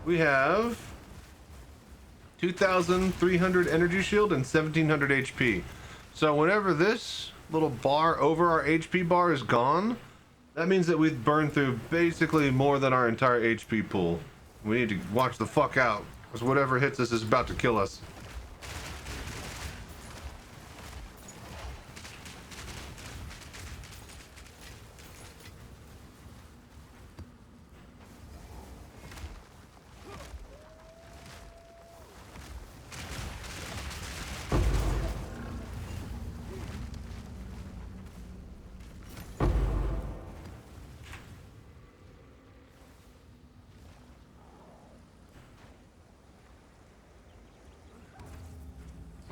We have 2,300 energy shield and 1,700 HP. So whenever this little bar over our HP bar is gone, that means that we've burned through basically more than our entire HP pool. We need to watch the fuck out, because whatever hits us is about to kill us.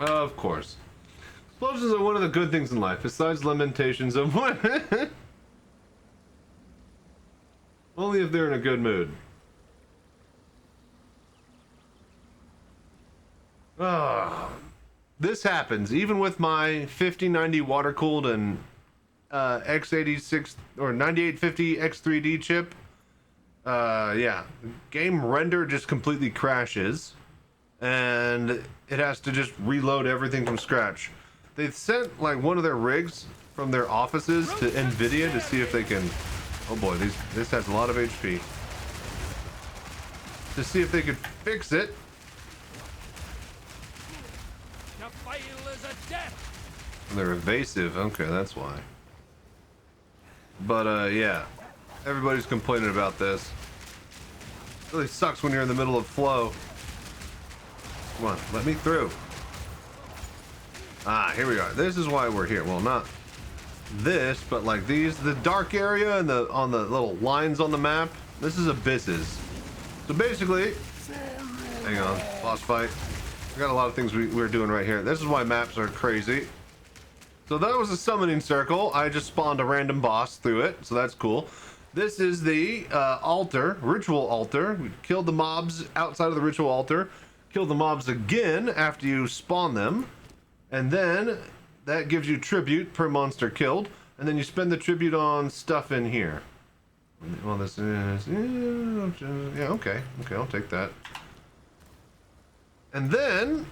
Of course. Explosions are one of the good things in life, besides limitations of only if they're in a good mood. This happens even with my 5090 water cooled and x86 or 9850 X3D chip. Yeah, game render just completely crashes and it has to just reload everything from scratch. They've sent like one of their rigs from their offices to Nvidia to see if they can, oh boy, this has a lot of HP, to see if they could fix it. They're evasive. Okay, that's why. But yeah, everybody's complaining about this. It really sucks when you're in the middle of flow. Come on, let me through. Ah, here we are. This is why we're here. Well, not this, but like these, the dark area and the on the little lines on the map. This is abysses. So basically, hang on, boss fight. We got a lot of things we're doing right here. This is why maps are crazy. So that was a summoning circle. I just spawned a random boss through it, so that's cool. This is the altar, ritual altar. We killed the mobs outside of the ritual altar. Kill the mobs again after you spawn them. And then that gives you tribute per monster killed. And then you spend the tribute on stuff in here. Well, this is... yeah, okay. Okay, I'll take that. And then...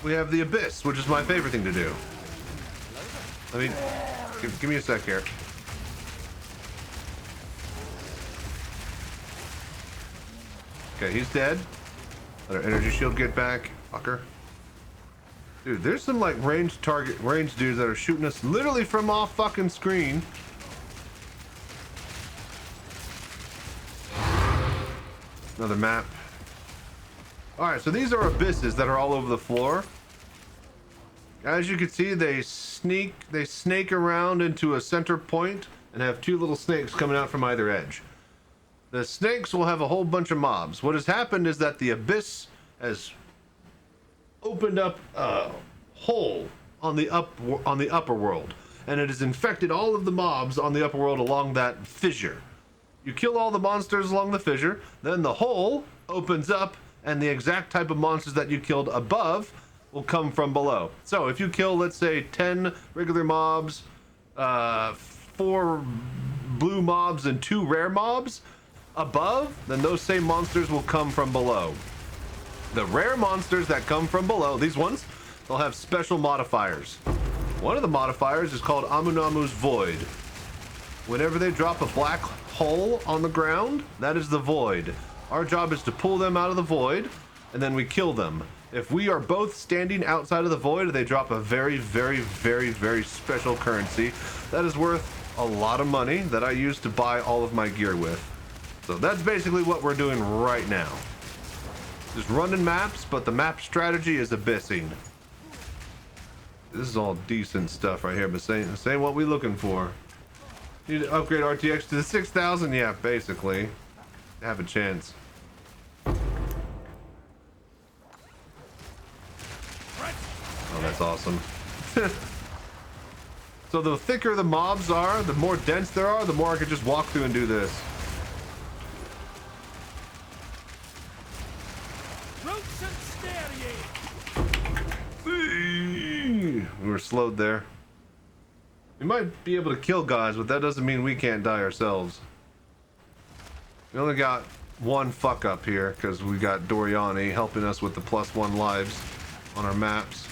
we have the Abyss, which is my favorite thing to do. Let me... give me a sec here. Okay, he's dead. Let our energy shield get back. Fucker. Dude, there's some like range dudes that are shooting us literally from off fucking screen. Another map. Alright, so these are abysses that are all over the floor. As you can see, they snake around into a center point and have two little snakes coming out from either edge. The snakes will have a whole bunch of mobs. What has happened is that the abyss has opened up a hole on the upper world, and it has infected all of the mobs on the upper world along that fissure. You kill all the monsters along the fissure, then the hole opens up, and the exact type of monsters that you killed above will come from below. So if you kill, let's say, 10 regular mobs, 4 blue mobs, and 2 rare mobs above, then those same monsters will come from below. The rare monsters that come from below, these ones, they'll have special modifiers. One of the modifiers is called Amunamu's Void. Whenever they drop a black hole on the ground, that is the void. Our job is to pull them out of the void, and then we kill them. If we are both standing outside of the void, they drop a very, very, very, very special currency that is worth a lot of money that I use to buy all of my gear with. So that's basically what we're doing right now. Just running maps, but the map strategy is abyssing. This is all decent stuff right here, but say what we looking for. Need to upgrade RTX to the 6000? Yeah, basically. Have a chance. Oh, that's awesome. So the thicker the mobs are, the more dense there are, the more I could just walk through and do this. We were slowed there. We might be able to kill guys, but that doesn't mean we can't die ourselves. We only got one fuck up here because we got Doriani helping us with the +1 lives on our maps.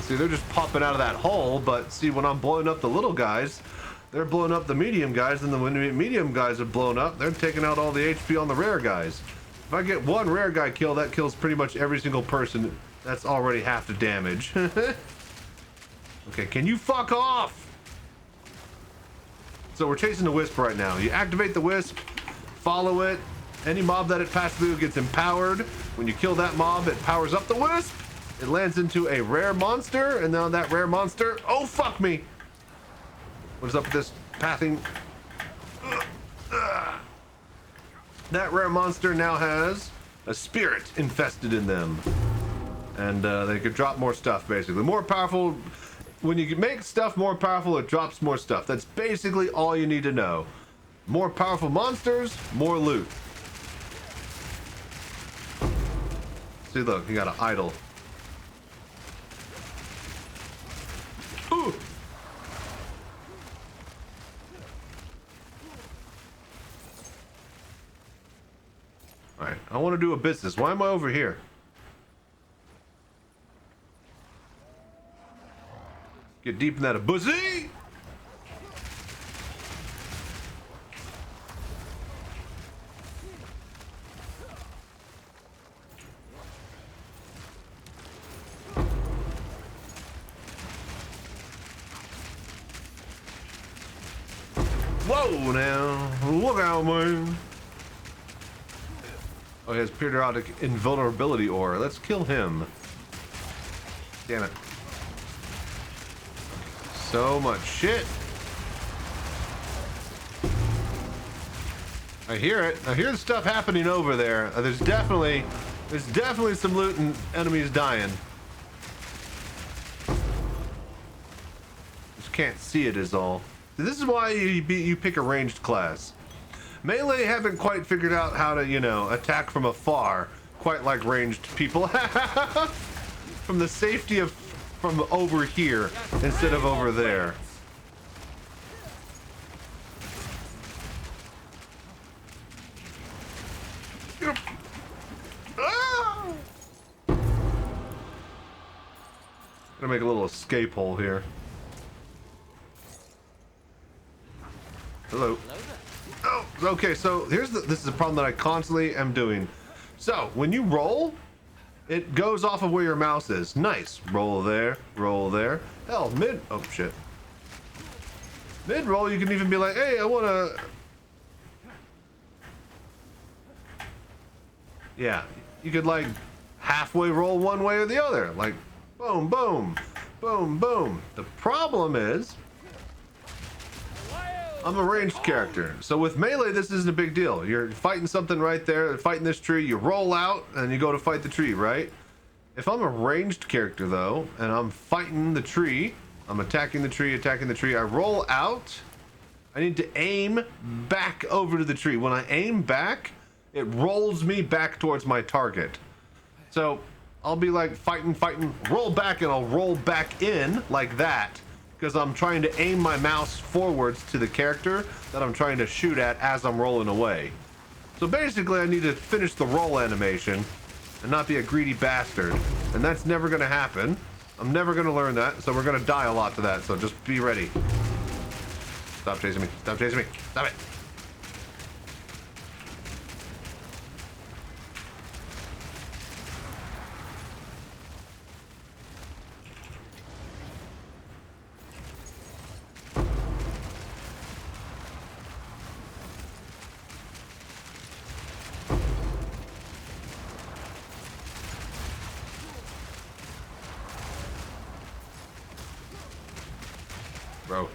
See, they're just popping out of that hole, but see, when I'm blowing up the little guys, they're blowing up the medium guys, and then when the medium guys are blown up, they're taking out all the HP on the rare guys. If I get one rare guy kill, that kills pretty much every single person. That's already half the damage. Okay, can you fuck off? So we're chasing the wisp right now. You activate the wisp, follow it. Any mob that it passes through gets empowered. When you kill that mob, it powers up the wisp. It lands into a rare monster, and now that rare monster, oh fuck me. What is up with this pathing? That rare monster now has a spirit infested in them. And they could drop more stuff, basically. More powerful. When you make stuff more powerful, it drops more stuff. That's basically all you need to know. More powerful monsters, more loot. See, look, he got an idol. Ooh. All right, I want to do a business. Why am I over here? Get deep in that pussy. Whoa, now look out, man. Oh, he has periodic invulnerability ore. Let's kill him. Damn it. So much shit. I hear it. I hear the stuff happening over there. There's definitely some loot and enemies dying. Just can't see it is all. This is why you pick a ranged class. Melee haven't quite figured out how to, you know, attack from afar, quite like ranged people. From the safety of from over here instead of over there. Ah! Gonna make a little escape hole here. Hello. Oh, okay, so this is a problem that I constantly am doing. So when you roll, it goes off of where your mouse is. Nice. Roll there, roll there. Hell, mid, oh shit. Mid roll, you can even be like, hey, I wanna. Yeah, you could like halfway roll one way or the other. Like, boom, boom, boom, boom. The problem is, I'm a ranged character. So with melee, this isn't a big deal. You're fighting something right there, fighting this tree, you roll out and you go to fight the tree, right? If I'm a ranged character though, and I'm fighting the tree, I'm attacking the tree, I roll out, I need to aim back over to the tree. When I aim back, it rolls me back towards my target. So I'll be like fighting, roll back, and I'll roll back in like that. Because I'm trying to aim my mouse forwards to the character that I'm trying to shoot at as I'm rolling away. So basically I need to finish the roll animation and not be a greedy bastard. And that's never gonna happen. I'm never gonna learn that, so we're gonna die a lot to that, so just be ready. Stop chasing me, stop chasing me, stop it. Bro.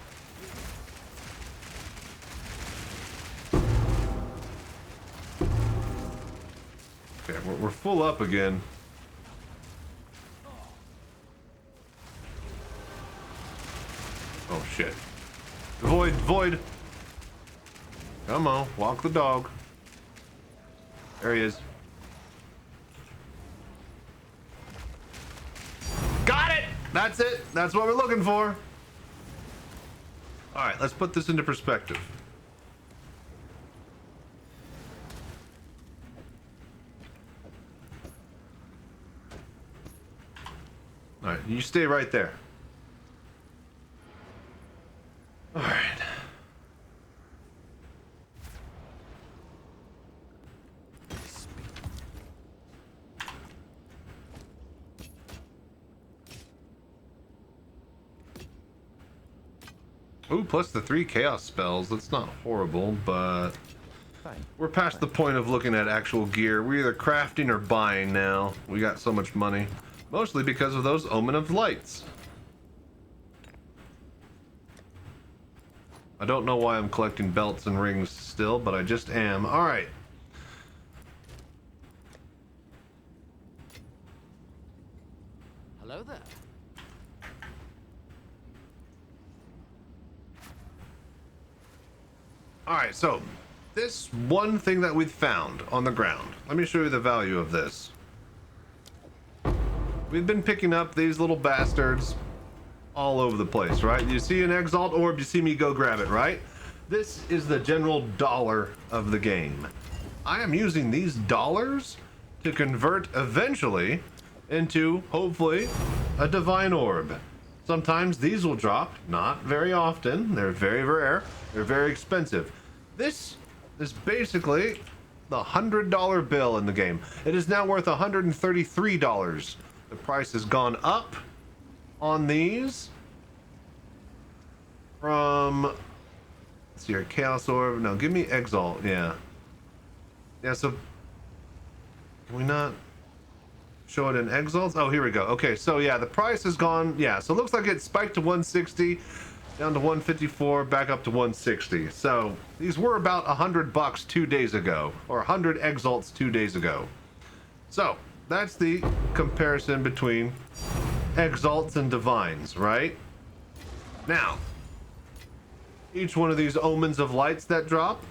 Okay, we're full up again. Oh shit. Void. Come on, walk the dog. There he is. Got it! That's it. That's what we're looking for. All right, let's put this into perspective. All right, you stay right there. All right. Ooh, plus the 3 chaos spells. That's not horrible, but we're past the point of looking at actual gear. We're either crafting or buying now. We got so much money. Mostly because of those Omen of Lights. I don't know why I'm collecting belts and rings still, but I just am. All right. Hello there. All right, so this one thing that we found on the ground. Let me show you the value of this. We've been picking up these little bastards all over the place, right? You see an Exalt orb, you see me go grab it, right? This is the general dollar of the game. I am using these dollars to convert eventually into, hopefully, a divine orb. Sometimes these will drop, not very often. They're very rare. They're very expensive. This is basically the $100 bill in the game. It is now worth $133. The price has gone up on these from, let's see here, Chaos Orb. No, give me Exalt. Yeah. Yeah, so can we not show it in Exalts? Oh, here we go. Okay, so yeah, the price has gone. Yeah, so it looks like it spiked to 160, down to 154, back up to 160. So these were about $100 2 days ago, or 100 Exalts 2 days ago. So that's the comparison between Exalts and Divines, right? Now, each one of these Omens of Lights that drop,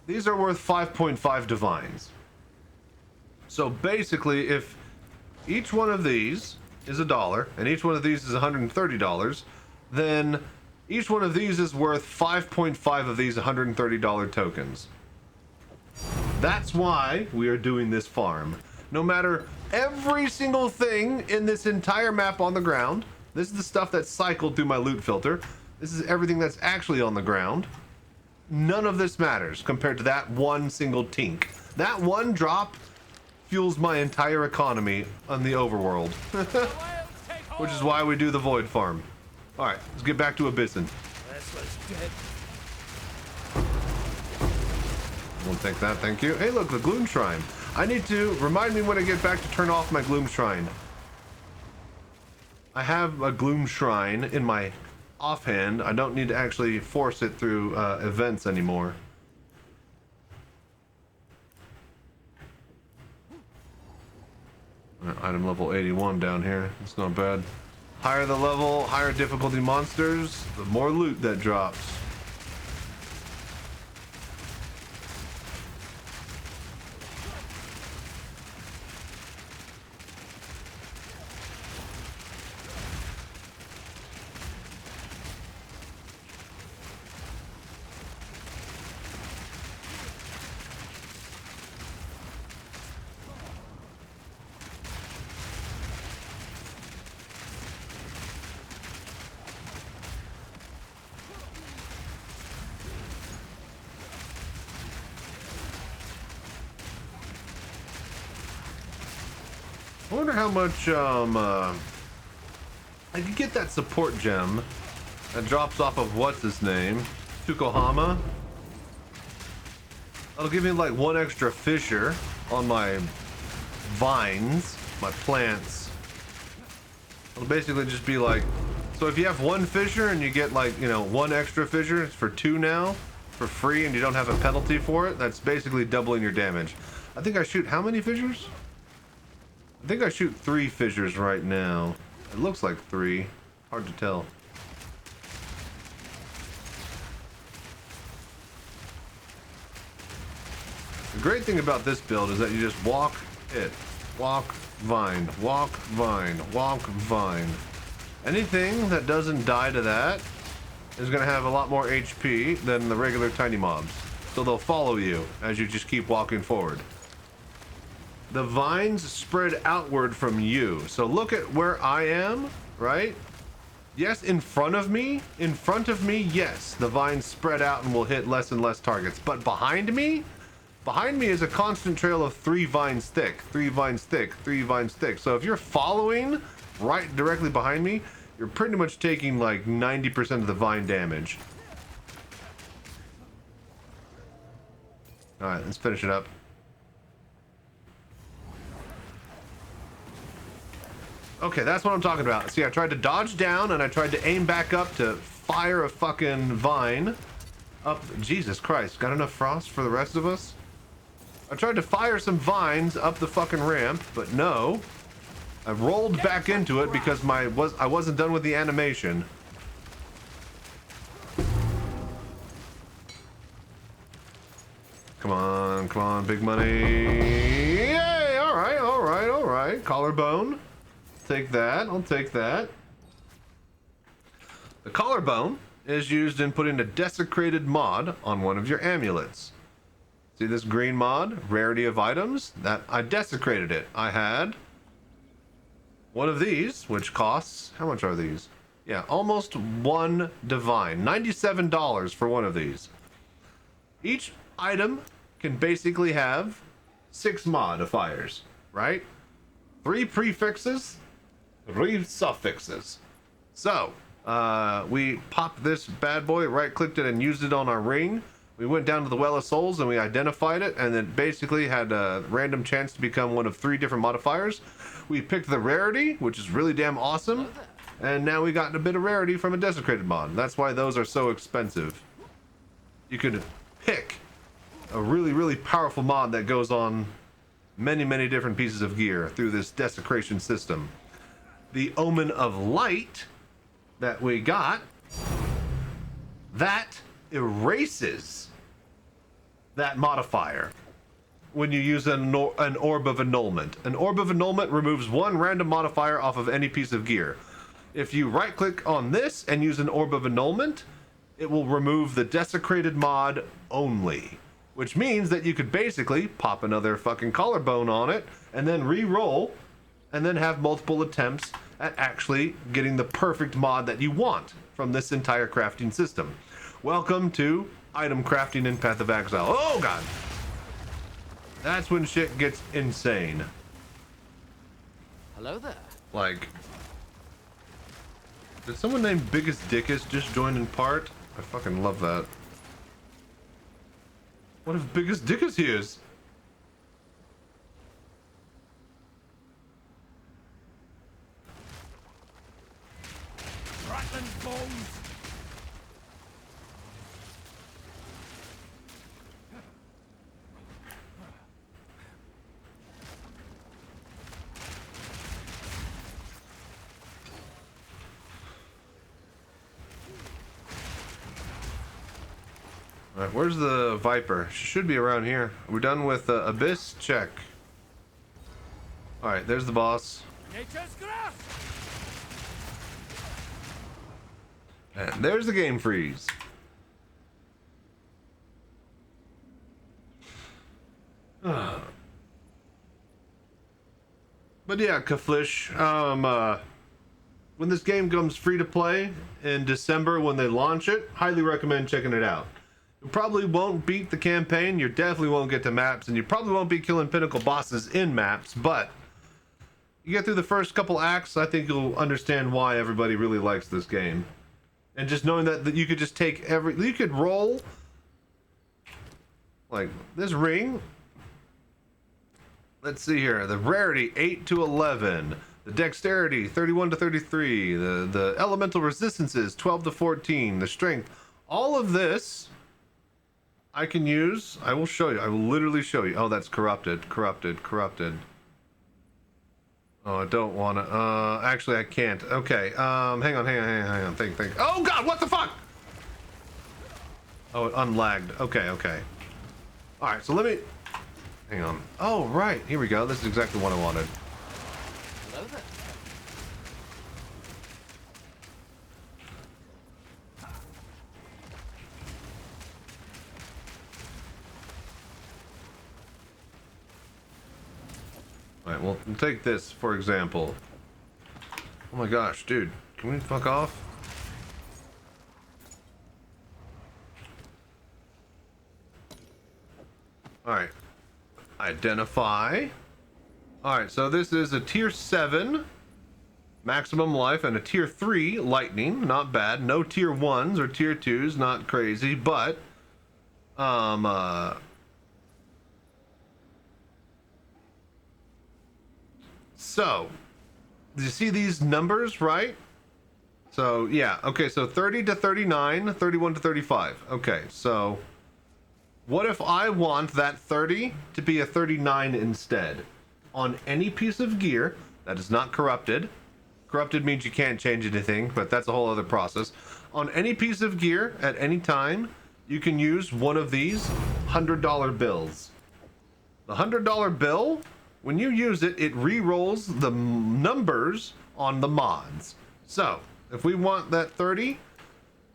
these are worth 5.5 Divines. So basically, if each one of these is $1 and each one of these is $130, then each one of these is worth 5.5 of these $130 tokens. That's why we are doing this farm. No matter every single thing in this entire map on the ground, this is the stuff that's cycled through my loot filter. This is everything that's actually on the ground. None of this matters compared to that one single tink. That one drop fuels my entire economy on the overworld. Which is why we do the void farm. Alright, let's get back to Abyssin. Won't take that, thank you. Hey look, the Gloom Shrine. I need to remind me when I get back to turn off my Gloom Shrine. I have a Gloom Shrine in my offhand. I don't need to actually force it through events anymore. Item level 81 down here. It's not bad. Higher the level, higher difficulty monsters, the more loot that drops. I wonder how much I could get that support gem that drops off of what's his name, Tukohama. That'll give me like 1 extra fissure on my vines, my plants. It'll basically just be like, so if you have 1 fissure and you get like, you know, 1 extra fissure, it's for 2 now for free and you don't have a penalty for it. That's basically doubling your damage. I think I shoot how many fissures? I think I shoot 3 fissures right now. It looks like 3. Hard to tell. The great thing about this build is that you just walk it. Walk, vine, walk, vine, walk, vine. Anything that doesn't die to that is going to have a lot more HP than the regular tiny mobs. So they'll follow you as you just keep walking forward. The vines spread outward from you. So look at where I am, right? Yes, in front of me, yes, the vines spread out and will hit less and less targets. But behind me is a constant trail of 3 vines thick, 3 vines thick, 3 vines thick. So if you're following right directly behind me, you're pretty much taking like 90% of the vine damage. All right, let's finish it up. Okay, that's what I'm talking about. See, I tried to dodge down and I tried to aim back up to fire a fucking vine up. Jesus Christ, got enough frost for the rest of us? I tried to fire some vines up the fucking ramp, but no. I rolled back into it because I wasn't done with the animation. Come on, big money. Yay! All right. Collarbone. Take that. I'll take that. The collarbone is used in putting a desecrated mod on one of your amulets. See this green mod? Rarity of items? That I desecrated it. I had one of these, which costs, how much are these? Yeah, almost 1 divine. $97 for one of these. Each item can basically have 6 modifiers, right? 3 prefixes, 3 suffixes. So, we popped this bad boy, right-clicked it, and used it on our ring. We went down to the Well of Souls and we identified it, and then basically had a random chance to become one of 3 different modifiers. We picked the rarity, which is really damn awesome, and now we got a bit of rarity from a desecrated mod. That's why those are so expensive. You could pick a really, really powerful mod that goes on many, many different pieces of gear through this desecration system. The Omen of Light that we got, that erases that modifier when you use an Orb of Annulment. An Orb of Annulment removes 1 random modifier off of any piece of gear. If you right click on this and use an Orb of Annulment, it will remove the desecrated mod only, which means that you could basically pop another fucking collarbone on it and then re-roll and then have multiple attempts at actually getting the perfect mod that you want from this entire crafting system. Welcome to item crafting in Path of Exile. Oh god, that's when shit gets insane. Hello there. Like, did someone named Biggest Dickus just join in part? I fucking love that. What if Biggest Dickus he is? Rattling bones. Alright, where's the Viper? She should be around here. We're done with Abyss? Check. Alright, there's the boss. Nature's grasp. And there's the game freeze. But yeah, Kaflish, when this game comes free to play in December when they launch it, highly recommend checking it out. You probably won't beat the campaign, you definitely won't get to maps, and you probably won't be killing pinnacle bosses in maps, but you get through the first couple acts, I think you'll understand why everybody really likes this game. And just knowing that you could just take you could roll like this ring. Let's see here, the rarity 8 to 11, the dexterity 31 to 33, the elemental resistances 12 to 14, the strength, all of this I can use. I will show you. I will literally show you. Oh, that's corrupted. Oh, I don't want to. Actually, I can't. Okay. Hang on. Think. Oh God, what the fuck? Oh, it unlagged. Okay. All right. So let me. Hang on. Oh, right. Here we go. This is exactly what I wanted. Hello there. Alright, well, take this, for example. Oh my gosh, dude. Can we fuck off? Alright. Identify. Alright, so this is a tier 7 maximum life and a tier 3 lightning. Not bad. No tier 1s or tier 2s. Not crazy, but... So, you see these numbers, right? So yeah, okay, so 30 to 39, 31 to 35. Okay, so what if I want that 30 to be a 39 instead? On any piece of gear that is not corrupted. Corrupted means you can't change anything, but that's a whole other process. On any piece of gear at any time, you can use one of these $100 bills. The $100 bill, when you use it, it re-rolls the numbers on the mods. So if we want that 30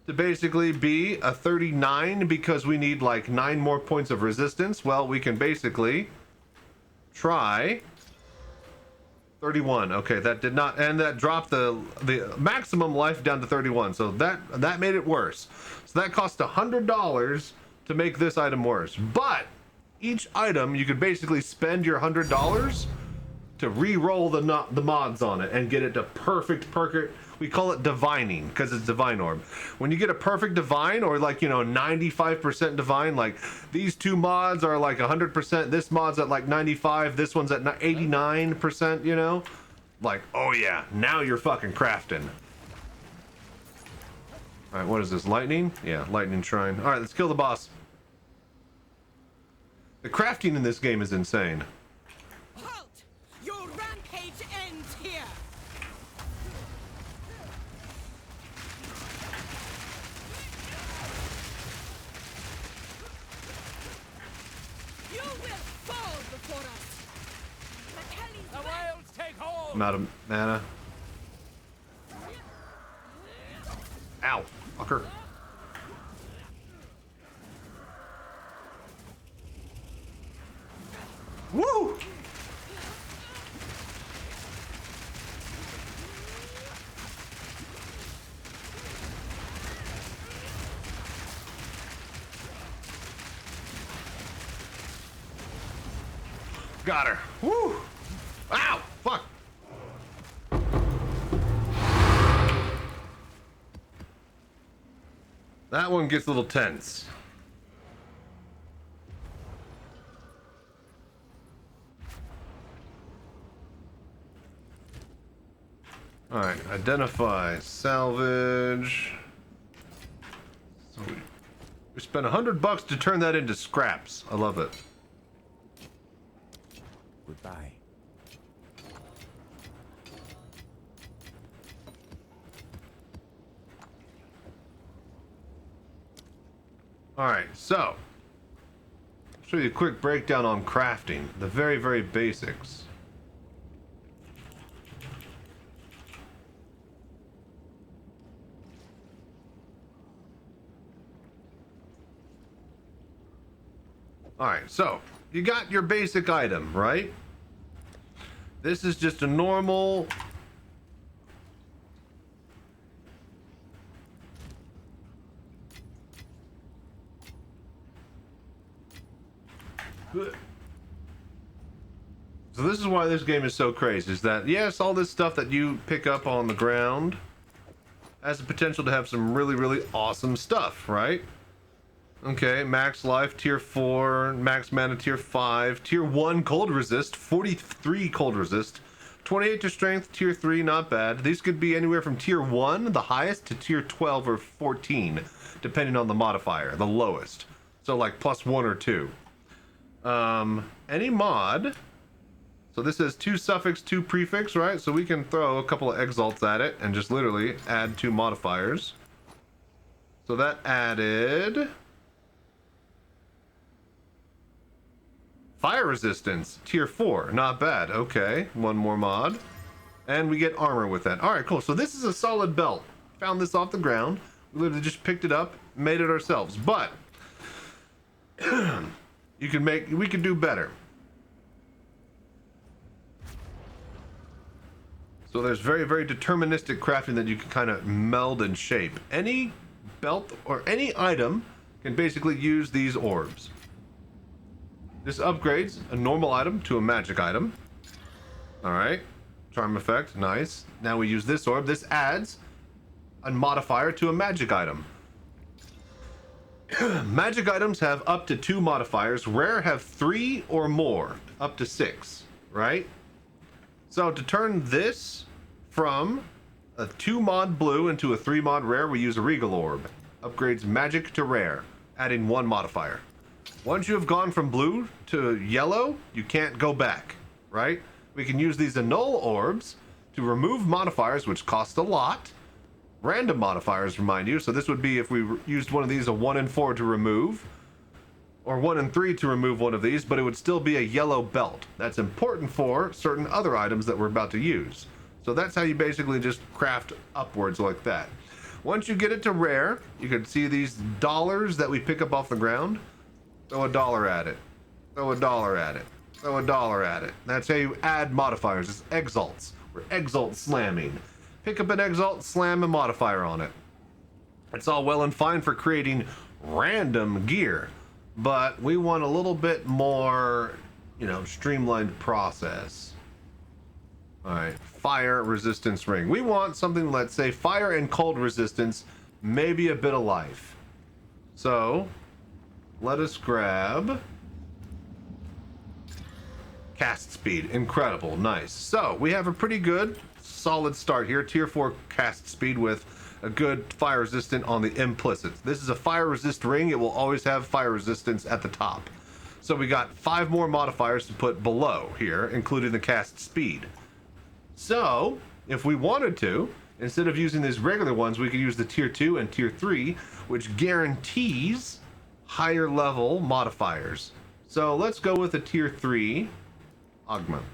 to basically be a 39 because we need like 9 more points of resistance, well, we can basically try 31. Okay, that did not, and that dropped the maximum life down to 31. So that made it worse. So that cost $100 to make this item worse. But each item you could basically spend your $100 to re-roll the mods on it and get it to perfect. We call it divining because it's divine orb. When you get a perfect divine, or like, you know, 95% divine, like these two mods are like 100%, this mod's at like 95, this one's at 89%, you know, like, oh yeah, now you're fucking crafting. All right, what is this, lightning? Yeah, lightning shrine. All right, let's kill the boss. The crafting in this game is insane. Halt! Your rampage ends here! You will fall before us! The wilds take hold! I'm out of mana. Ow, fucker. Woo! Got her. Woo! Ow! Fuck! That one gets a little tense. Alright, identify, salvage. So we spent $100 to turn that into scraps. I love it. Goodbye. Alright, so I'll show you a quick breakdown on crafting. The very, very basics. Alright, so you got your basic item, right? This is just a normal So this is why this game is so crazy, is that yes, all this stuff that you pick up on the ground has the potential to have some really, really awesome stuff, right? Okay, max life tier 4, max mana tier 5, tier 1 cold resist, 43 cold resist, 28 to strength, tier 3, not bad. These could be anywhere from tier 1, the highest, to tier 12 or 14, depending on the modifier, the lowest. So like plus 1 or 2. Any mod. So this is 2 suffix, 2 prefix, right? So we can throw a couple of exalts at it and just literally add 2 modifiers. So that added fire resistance, tier 4, not bad. Okay, 1 more mod. And we get armor with that. All right, cool. So this is a solid belt. Found this off the ground. We literally just picked it up, made it ourselves. But we could do better. So there's very, very deterministic crafting that you can kind of meld and shape. Any belt or any item can basically use these orbs. This upgrades a normal item to a magic item. All right, charm effect, nice. Now we use this orb. This adds a modifier to a magic item. Magic items have up to 2 modifiers. Rare have 3 or more, up to 6, right? So to turn this from a 2 mod blue into a 3 mod rare, we use a Regal Orb. Upgrades magic to rare, adding 1 modifier. Once you have gone from blue to yellow, you can't go back, right? We can use these annul orbs to remove modifiers, which cost a lot. Random modifiers, remind you. So this would be, if we used one of these, a 1 and 4 to remove, or 1 and 3 to remove one of these, but it would still be a yellow belt. That's important for certain other items that we're about to use. So that's how you basically just craft upwards like that. Once you get it to rare, you can see these dollars that we pick up off the ground. Throw $1 at it. Throw $1 at it. Throw $1 at it. That's how you add modifiers. It's exalts. We're exalt slamming. Pick up an exalt, slam a modifier on it. It's all well and fine for creating random gear, but we want a little bit more, you know, streamlined process. All right, fire resistance ring. We want something, let's say fire and cold resistance, maybe a bit of life. So let us grab cast speed. Incredible, nice. So we have a pretty good solid start here. Tier 4 cast speed with a good fire resistant on the implicit. This is a fire resist ring. It will always have fire resistance at the top. So we got 5 more modifiers to put below here, including the cast speed. So if we wanted to, instead of using these regular ones, we could use the tier 2 and tier 3, which guarantees higher level modifiers. So let's go with a tier 3 augment.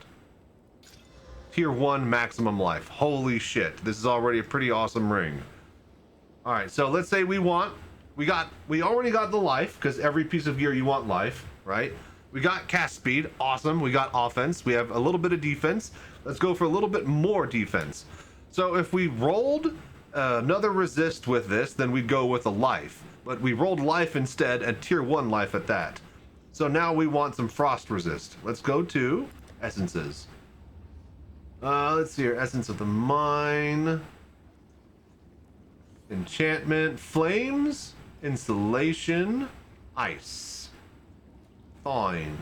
Tier 1 maximum life. Holy shit, this is already a pretty awesome ring. All right, so let's say we already got the life, because every piece of gear you want life, right? We got cast speed, awesome. We got offense, we have a little bit of defense. Let's go for a little bit more defense. So if we rolled another resist with this, then we'd go with a life, but we rolled life instead, and tier 1 life at that. So now we want some frost resist. Let's go to essences. Let's see here. Essence of the Mine. Enchantment. Flames. Insulation. Ice. Thawing.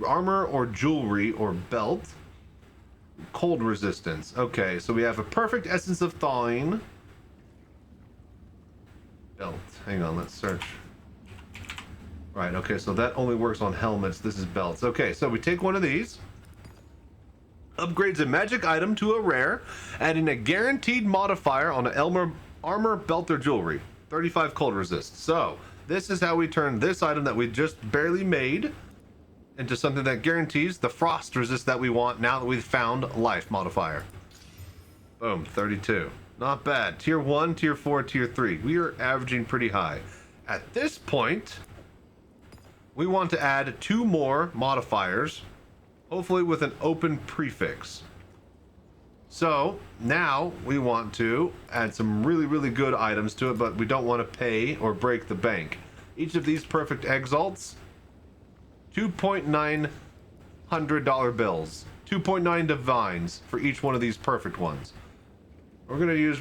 Armor or jewelry or belt. Cold resistance. Okay, so we have a perfect essence of thawing. Belt. Hang on, let's search. Right, okay, so that only works on helmets. This is belts. Okay, so we take one of these. Upgrades a magic item to a rare, adding a guaranteed modifier on an armor, belt, or jewelry. 35 cold resist. So this is how we turn this item that we just barely made into something that guarantees the frost resist that we want now that we've found life modifier. Boom, 32. Not bad. Tier 1, tier 4, tier 3. We are averaging pretty high. At this point, we want to add 2 more modifiers, hopefully with an open prefix. So now we want to add some really, really good items to it, but we don't want to pay or break the bank. Each of these perfect exalts, $2.900 bills, 2.9 divines for each one of these perfect ones. We're gonna use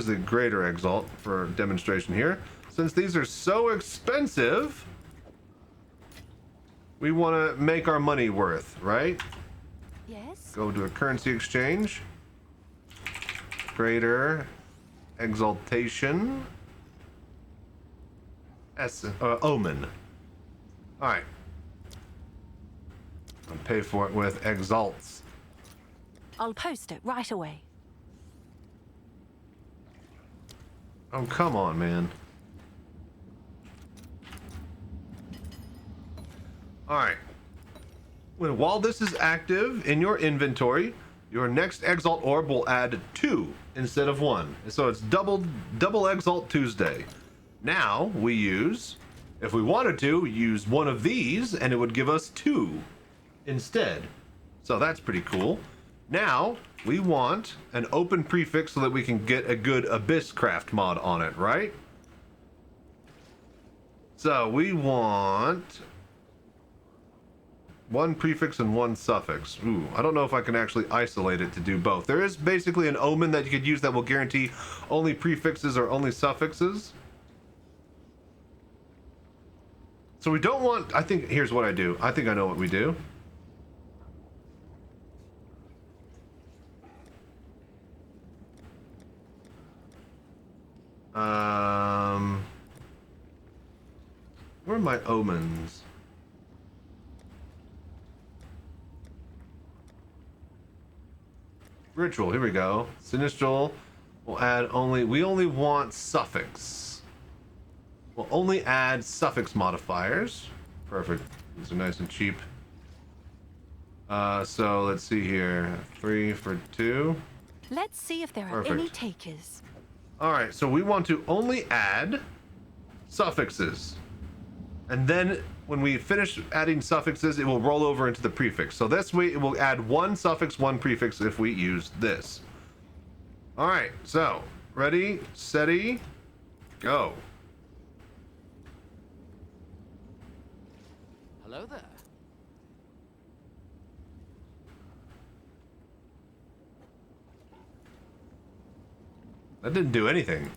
the greater exalt for demonstration here. Since these are so expensive, we want to make our money worth, right? Yes? Go to a currency exchange. Greater exaltation. Omen. All right. I'll pay for it with exalts. I'll post it right away. Oh, come on, man. All right. While this is active in your inventory, your next Exalt Orb will add 2 instead of 1. So it's double Exalt Tuesday. Now we use, if we wanted to, use one of these and it would give us 2 instead. So that's pretty cool. Now we want an open prefix so that we can get a good Abysscraft mod on it, right? So we want 1 prefix and 1 suffix. Ooh, I don't know if I can actually isolate it to do both. There is basically an omen that you could use that will guarantee only prefixes or only suffixes. So we don't want, I think, here's what I do. I think I know what we do. Where are my omens? Ritual, here we go. Sinistral will add only, we only want suffix. We'll only add suffix modifiers. Perfect. These are nice and cheap. So let's see here. 3 for 2. Let's see if there are Perfect. any takers. Alright, so we want to only add suffixes. And then when we finish adding suffixes, it will roll over into the prefix. So this way it will add one suffix, one prefix if we use this. Alright, so ready, steady, go. Hello there. That didn't do anything.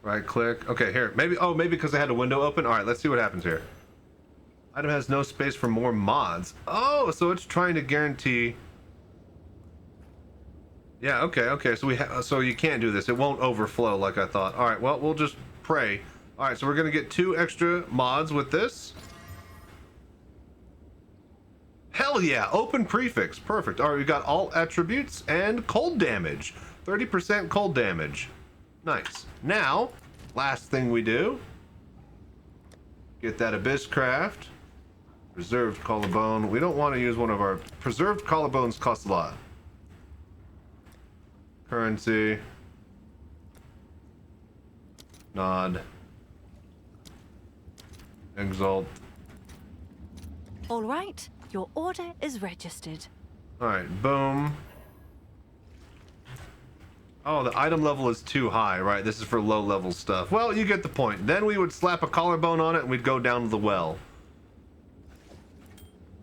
Right click. Okay, here. Maybe, oh, maybe because I had a window open. All right, let's see what happens here. Item has no space for more mods. Oh, so it's trying to guarantee. Yeah, okay. So so you can't do this. It won't overflow like I thought. All right, well, we'll just pray. All right, so we're going to get 2 extra mods with this. Hell yeah, open prefix. Perfect. All right, we got all attributes and cold damage. 30% cold damage. Nice. Now, last thing we do. Get that Abyss Craft. Preserved collarbone. We don't want to use one of our... Preserved collarbones cost a lot. Currency. Nod. Exalt. All right, your order is registered. Alright, boom. Oh, the item level is too high, right? This is for low level stuff. Well, you get the point. Then we would slap a collarbone on it and we'd go down to the well.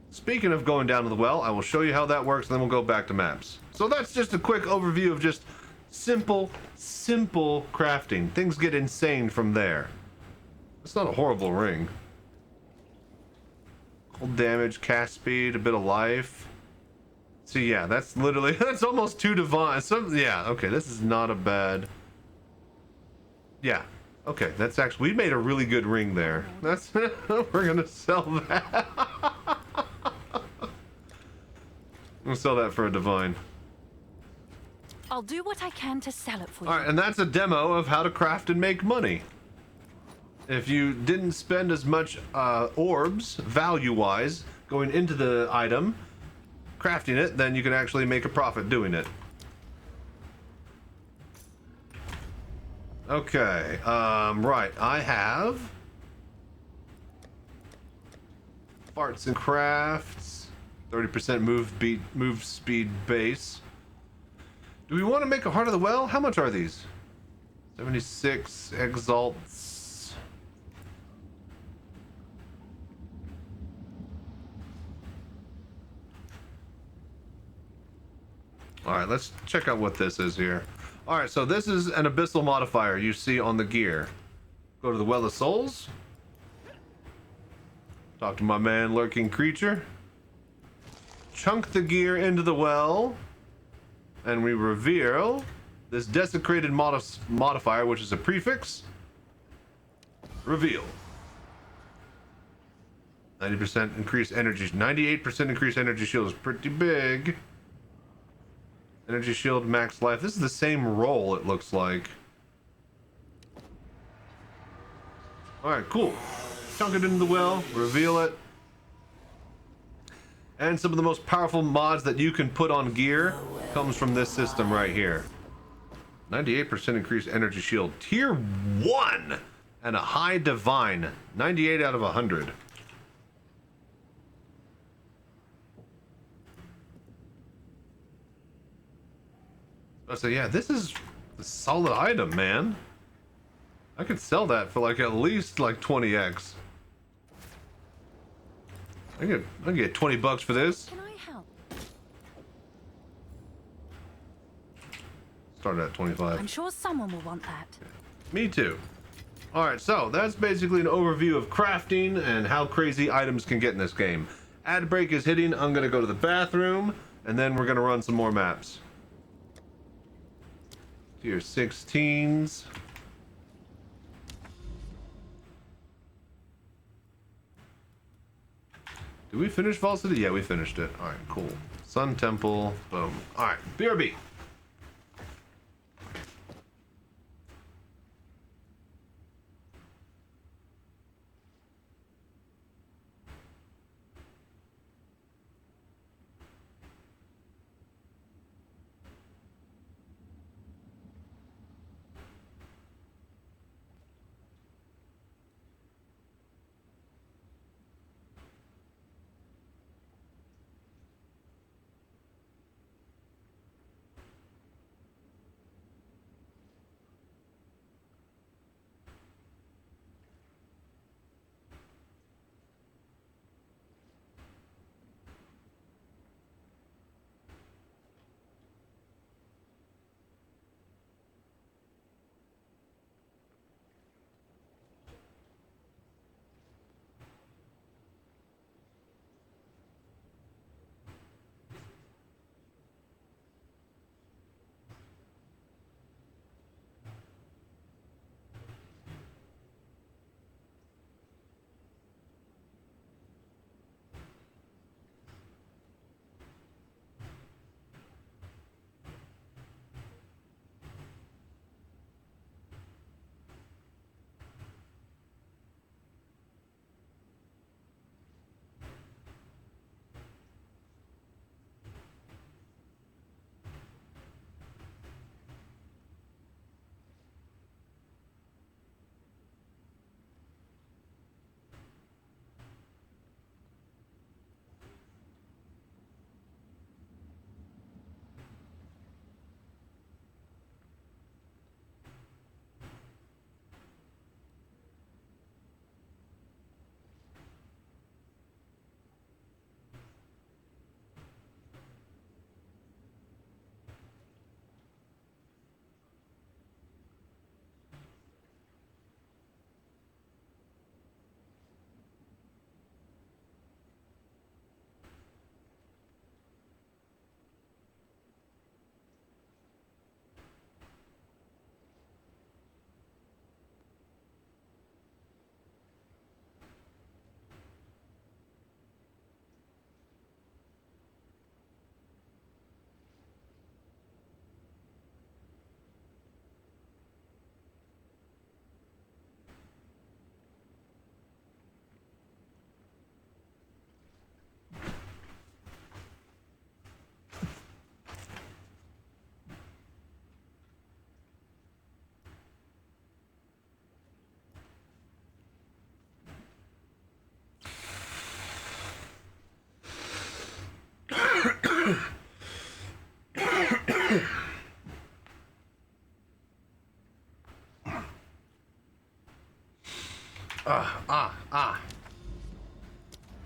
Speaking of going down to the well, I will show you how that works and then we'll go back to maps. So that's just a quick overview of just simple crafting. Things get insane from there. It's not a horrible ring. Cold damage, cast speed, a bit of life. So yeah, that's literally, that's almost 2 divine. Yeah, okay, this is not a bad... Yeah, okay, that's actually, we made a really good ring there. That's, we're gonna sell that. We'll sell that for a divine. I'll do what I can to sell it for you. Alright, and that's a demo of how to craft and make money. If you didn't spend as much orbs, value-wise, going into the item, crafting it, then you can actually make a profit doing it. Okay, right, I have farts and crafts, 30% move speed base. Do we want to make a Heart of the Well? How much are these? 76 exalts. Alright, let's check out what this is here. Alright, so this is an abyssal modifier you see on the gear. Go to the Well of Souls. Talk to my man, Lurking Creature. Chunk the gear into the well. And we reveal this desecrated modifier, which is a prefix. Reveal. 90% increased energy. 98% increased energy shield is pretty big. Energy shield, max life. This is the same roll, it looks like. Alright, cool. Chunk it into the well, reveal it. And some of the most powerful mods that you can put on gear comes from this system right here. 98% increased energy shield. Tier 1! And a high divine. 98 out of 100. So yeah, this is a solid item, man. I could sell that for like at least like 20x. I can get 20 bucks for this. Can I help? Started at 25. I'm sure someone will want that. Me too. Alright, so that's basically an overview of crafting and how crazy items can get in this game. Ad break is hitting. I'm going to go to the bathroom, and then we're going to run some more maps. Tier 16s. Did we finish Vault City? Yeah, we finished it. Alright, cool. Sun Temple. Boom. Alright, BRB.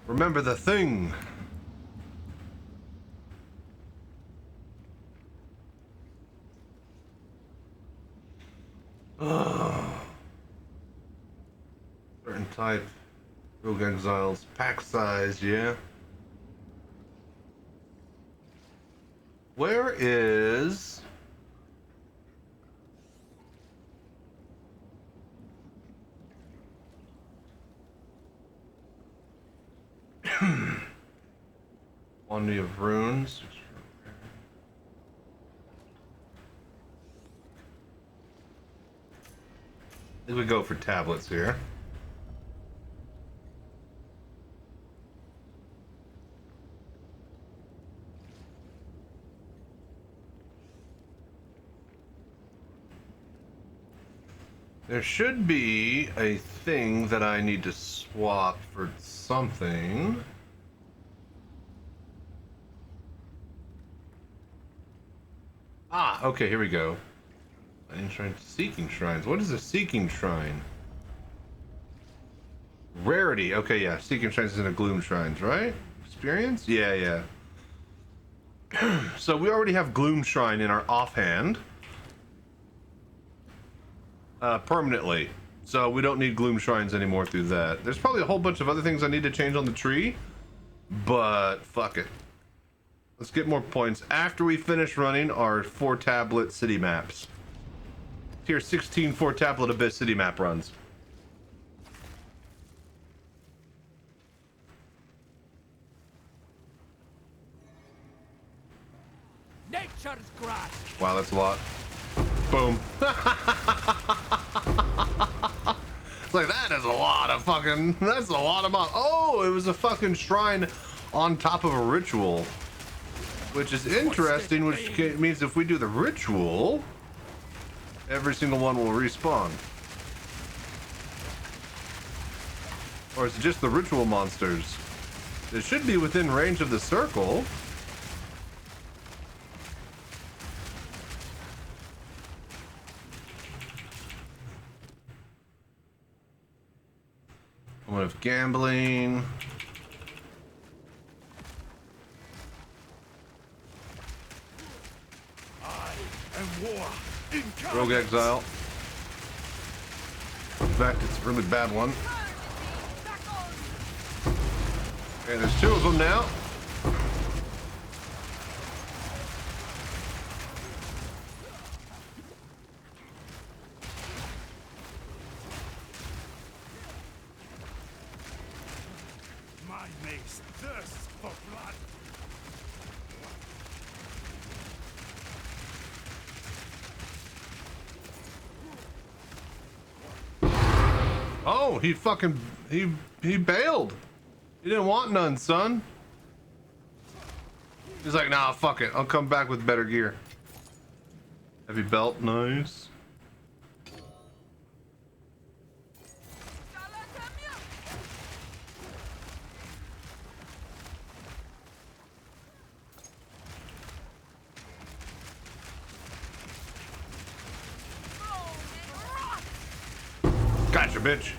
Remember the thing. Certain type. Rogue Exiles. Pack size, yeah. Where is... Quantity of runes. I think we go for tablets here. There should be a thing that I need to swap for something. Ah, okay, here we go. Seeking shrines. What is a seeking shrine? Rarity. Okay, yeah. Seeking shrines is in a gloom shrines, right? Experience? Yeah, yeah. So we already have gloom shrine in our offhand. Permanently. So we don't need gloom shrines anymore through that. There's probably a whole bunch of other things I need to change on the tree, but fuck it. Let's get more points after we finish running our 4-tablet city maps. Tier 16 4-tablet Abyss city map runs. Nature's grass. Wow, that's a lot. Boom. It's like, that is a lot of fucking, that's a lot of mod. Oh, it was a fucking shrine on top of a ritual, which is interesting, which means if we do the ritual, every single one will respawn. Or is it just the ritual monsters? It should be within range of the circle. One of gambling. Rogue Exile. In fact, it's a really bad one. Okay, there's 2 of them now. My mace thirsts for blood. Oh, he fucking, he bailed. He didn't want none, son. He's like, nah, fuck it. I'll come back with better gear. Heavy belt, nice. Gotcha, bitch.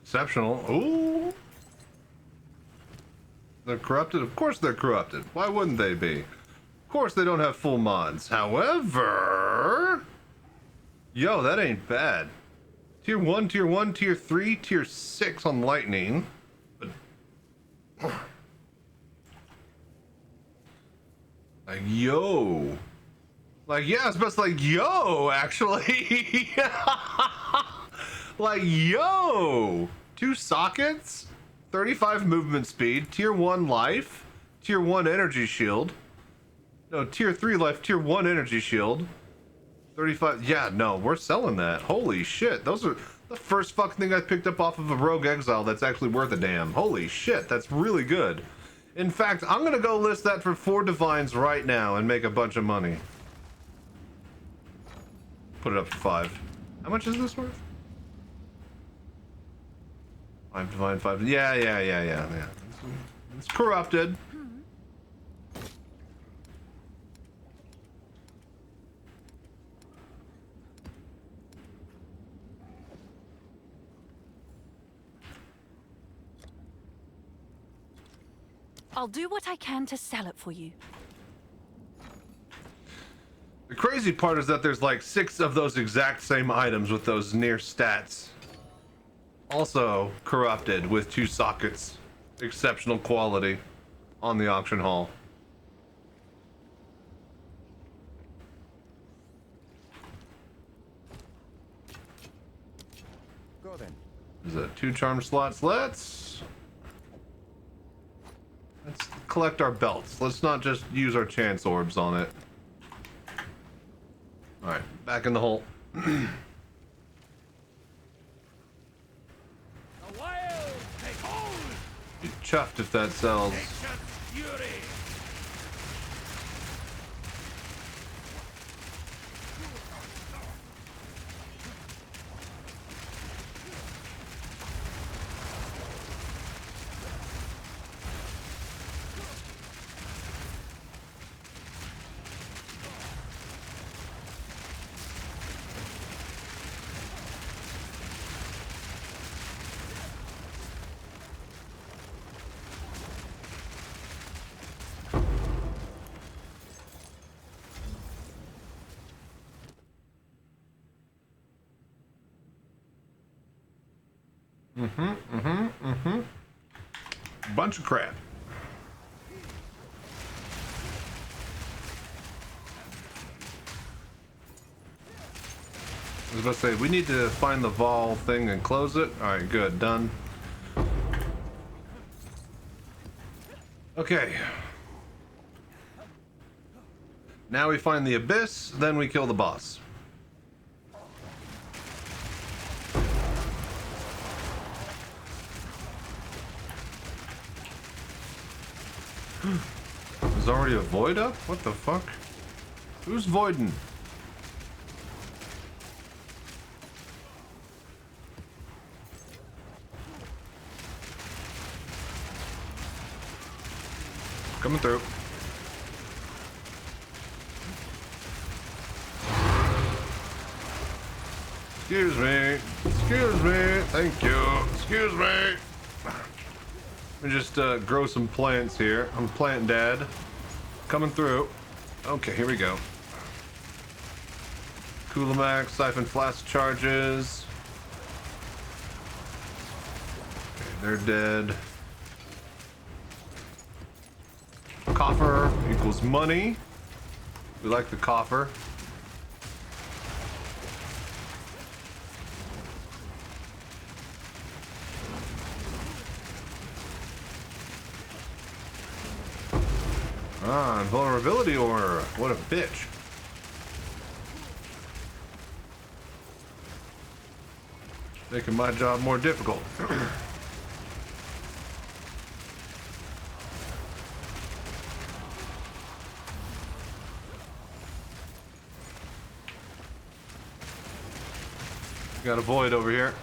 Exceptional. Ooh. They're corrupted? Of course they're corrupted. Why wouldn't they be? Of course they don't have full mods. However... Yo, that ain't bad. Tier 1, Tier 1, Tier 3, Tier 6 on Lightning. But... Like, yo. Like, yeah, it's best like, yo, actually. Like, yo. 2 sockets, 35 movement speed, Tier 1 life, Tier 1 energy shield. No, Tier 3 life, Tier 1 energy shield. 35, yeah, no, we're selling that. Holy shit, those are the first fucking thing I picked up off of a Rogue Exile that's actually worth a damn. Holy shit, that's really good. In fact, I'm gonna go list that for 4 divines right now and make a bunch of money. Put it up to 5. How much is this worth? 5 divine, 5. Yeah. It's corrupted. I'll do what I can to sell it for you. The crazy part is that there's like 6 of those exact same items with those near stats. Also corrupted with 2 sockets. Exceptional quality on the auction hall. Go then. Is that 2 charm slots? Let's collect our belts. Let's not just use our chance orbs on it. Alright, back in the hole. Be chuffed if that sells. Bunch of crap. I was about to say, we need to find the Vol thing and close it. Alright, good. Done. Okay. Now we find the Abyss, then we kill the boss. There's already a void up? What the fuck? Who's voiding? Coming through. Excuse me. Excuse me. Thank you. Excuse me. Let me just grow some plants here. I'm plant dad. Coming through. Okay, here we go. Coolamax, siphon flask charges. Okay, they're dead. Coffer equals money. We like the coffer. Ah, vulnerability ore. What a bitch. Making my job more difficult. Got a void over here.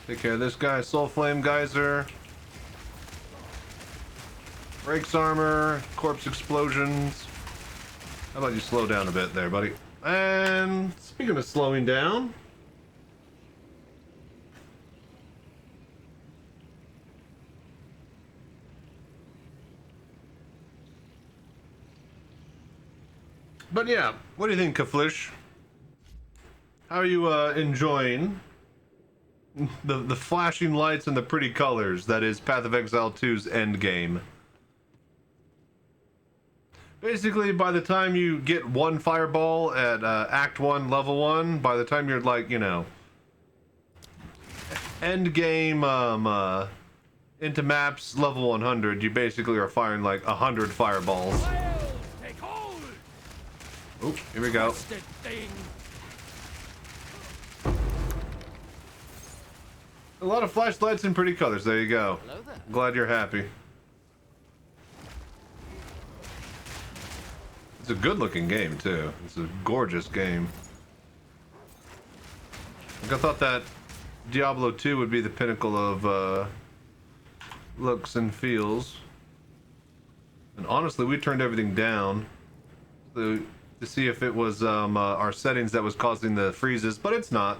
Take care of this guy. Soul Flame Geyser. Brakes armor. Corpse explosions. How about you slow down a bit there, buddy? And speaking of slowing down. But yeah, what do you think, Kaflish? How are you enjoying the flashing lights and the pretty colors that is Path of Exile 2's endgame? Basically, by the time you get one fireball at Act 1, Level 1, by the time you're like, you know, endgame into maps level 100, you basically are firing like 100 fireballs. Take hold! Oop, here we go. Twisted thing! A lot of flashlights and pretty colors. There you go. Hello there. Glad you're happy. It's a good looking game too. It's a gorgeous game. Like, I thought that Diablo 2 would be the pinnacle of looks and feels. And honestly, we turned everything down to see if it was our settings that was causing the freezes, but it's not.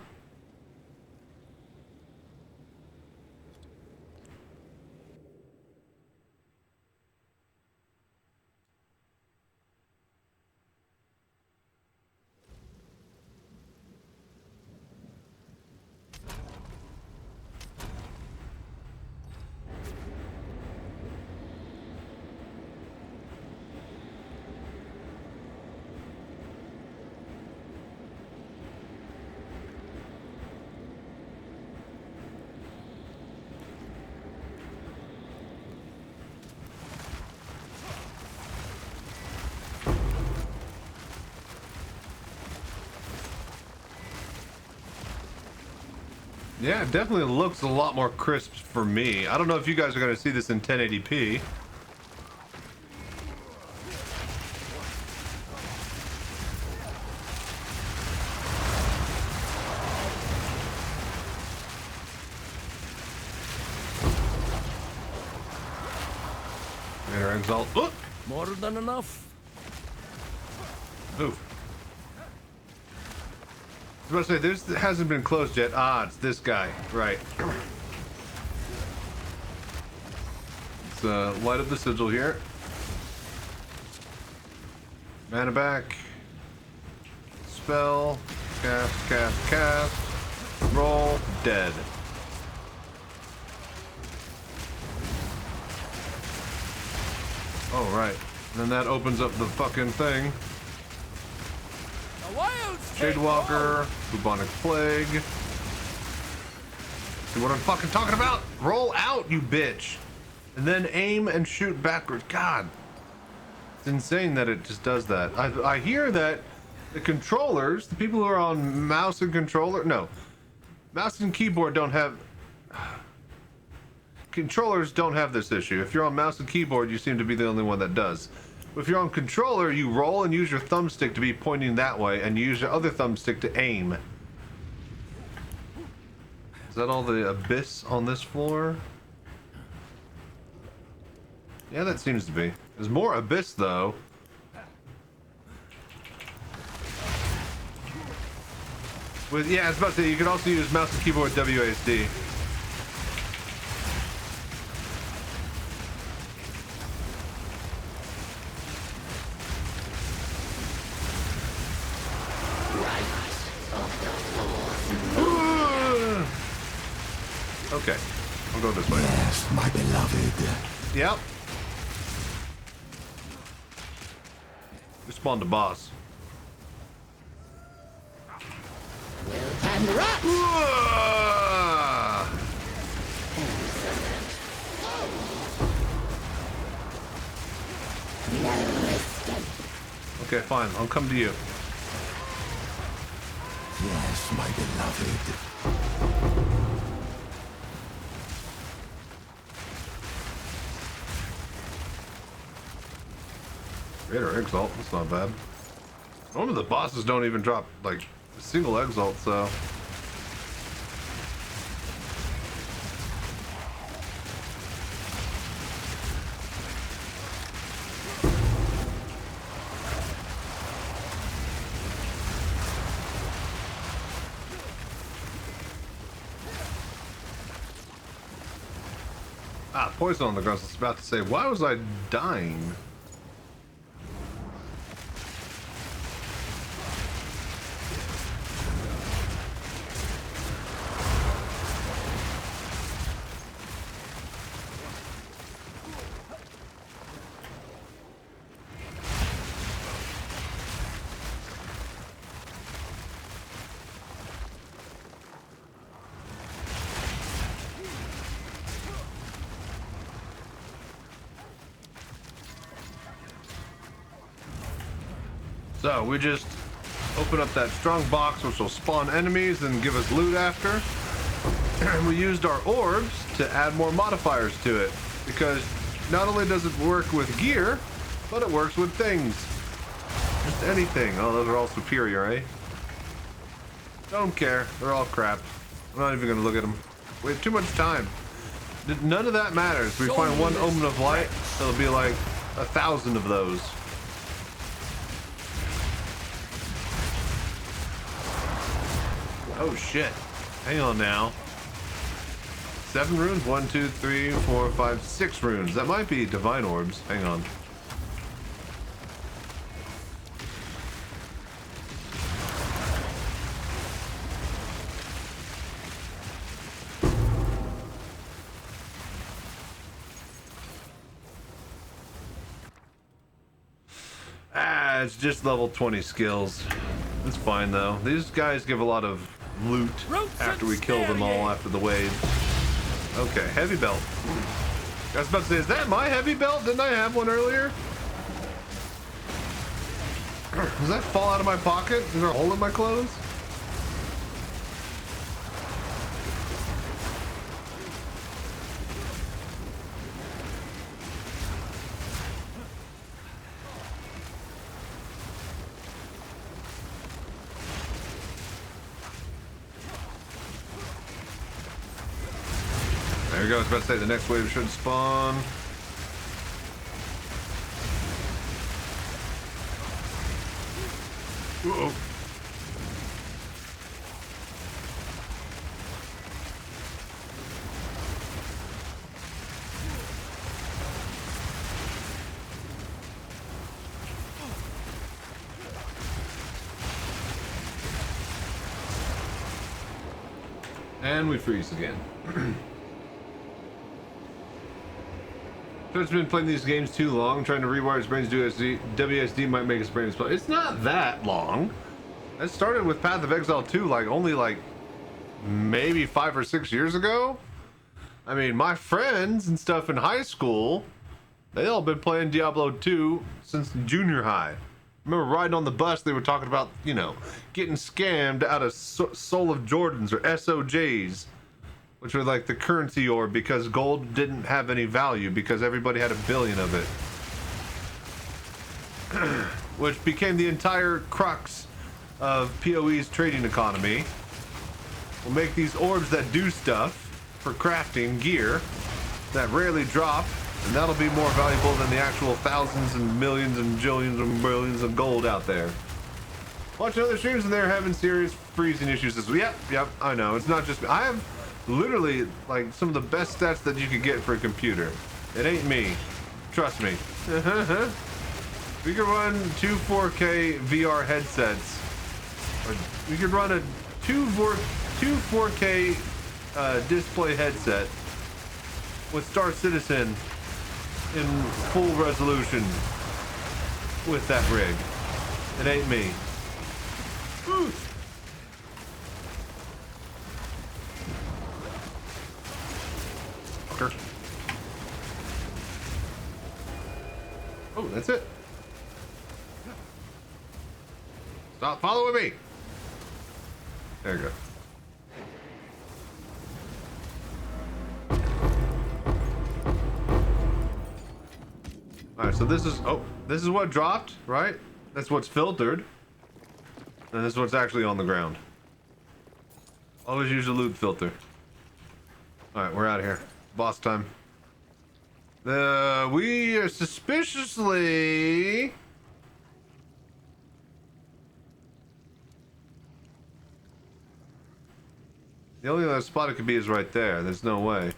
Yeah, it definitely looks a lot more crisp for me. I don't know if you guys are going to see this in 1080p. Inner exalt. Oh! More than enough. Oof. I was about to say, this hasn't been closed yet. Ah, it's this guy. Right. Let's light up the sigil here. Mana back. Spell. Cast. Roll. Dead. Oh, right. And then that opens up the fucking thing. The wilds take Shadewalker, bubonic plague. See what I'm fucking talking about? Roll out, you bitch. And then aim and shoot backwards. God. It's insane that it just does that. I hear that the controllers, the people who are on mouse and controller, no. Mouse and keyboard don't have... Controllers don't have this issue. If you're on mouse and keyboard, you seem to be the only one that does. If you're on controller, you roll and use your thumbstick to be pointing that way, and you use your other thumbstick to aim. Is that all the abyss on this floor? Yeah, that seems to be. There's more abyss, though. Yeah, I was about to say, you could also use mouse and keyboard WASD. Okay, I'll go this way. Yes, my beloved. Yep. We spawned a boss. And rot! Okay, fine. I'll come to you. Yes, my beloved. Greater exalt. That's not bad. Normally the bosses don't even drop like a single exalt, so. Ah, poison on the ground. I was about to say, why was I dying? So we just open up that strong box, which will spawn enemies and give us loot after. And we used our orbs to add more modifiers to it, because not only does it work with gear, but it works with things. Just anything. Oh, those are all superior, eh? Don't care. They're all crap. I'm not even gonna look at them. We have too much time. None of that matters. We find one omen of light, there'll be like 1,000 of those. Oh shit. Hang on now. 7 runes? 1, 2, 3, 4, 5, 6 runes. That might be divine orbs. Hang on. Ah, it's just level 20 skills. It's fine though. These guys give a lot of loot after we kill them all after the wave. Okay, heavy belt. I was about to say, is that my heavy belt? Didn't I have one earlier? Does that fall out of my pocket? Is there a hole in my clothes? There we go. I was about to say the next wave should spawn. Uh-oh. And we freeze again. Toad's been playing these games too long, trying to rewire his brains to WSD might make his brain explode. It's not that long. I started with Path of Exile 2 only maybe 5 or 6 years ago. I mean, my friends and stuff in high school, they all been playing Diablo 2 since junior high. Remember riding on the bus, they were talking about, you know, getting scammed out of Soul of Jordans or SOJs, which were like the currency orb because gold didn't have any value because everybody had 1 billion of it. Which became the entire crux of PoE's trading economy. We'll make these orbs that do stuff for crafting gear that rarely drop, and that'll be more valuable than the actual thousands and millions and jillions and billions of gold out there. Watching other streams and they're having serious freezing issues this week. Yep, I know. It's not just me. I have literally like some of the best stats that you could get for a computer. It ain't me. Trust me. We could run 2 4K VR headsets. Or we could run a 2 4K display headset with Star Citizen in full resolution with that rig. It ain't me. Woo. Fucker. Oh, that's it. Stop following me. There you go. Alright, so this is what dropped, right? That's what's filtered. And this is what's actually on the ground. Always use a loot filter. Alright, we're out of here. Boss time. We are suspiciously... The only other spot it could be is right there. There's no way.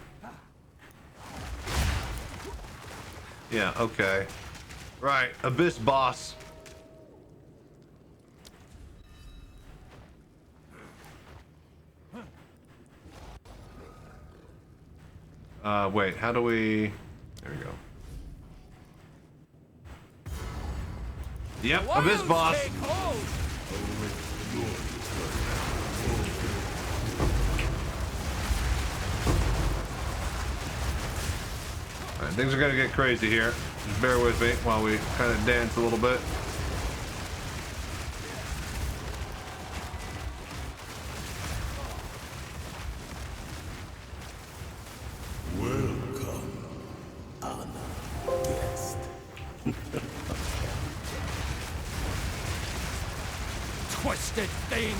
Yeah, okay. Right, Abyss boss. Wait, how do we... There we go. Yep, Abyss boss. Alright, things are gonna get crazy here. Just bear with me while we kind of dance a little bit. Welcome, Anna guest. Twisted thing!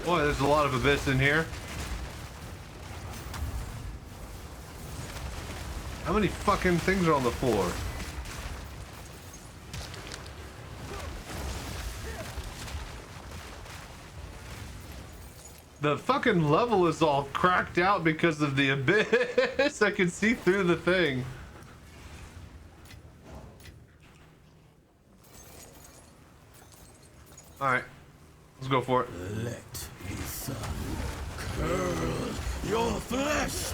Boy, there's a lot of Abyss in here. How many fucking things are on the floor? The fucking level is all cracked out because of the Abyss. I can see through the thing. Alright. Let's go for it. Let the sun curl your flesh.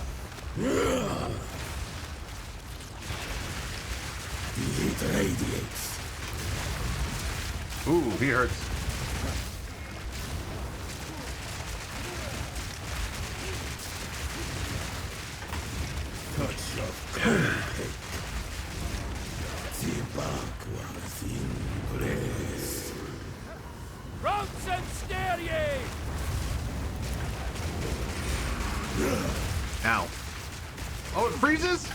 It radiates. Ooh, he hurts. Touch of cold. The bark was impressed. Routes and scare ye! Ow. Oh, it freezes?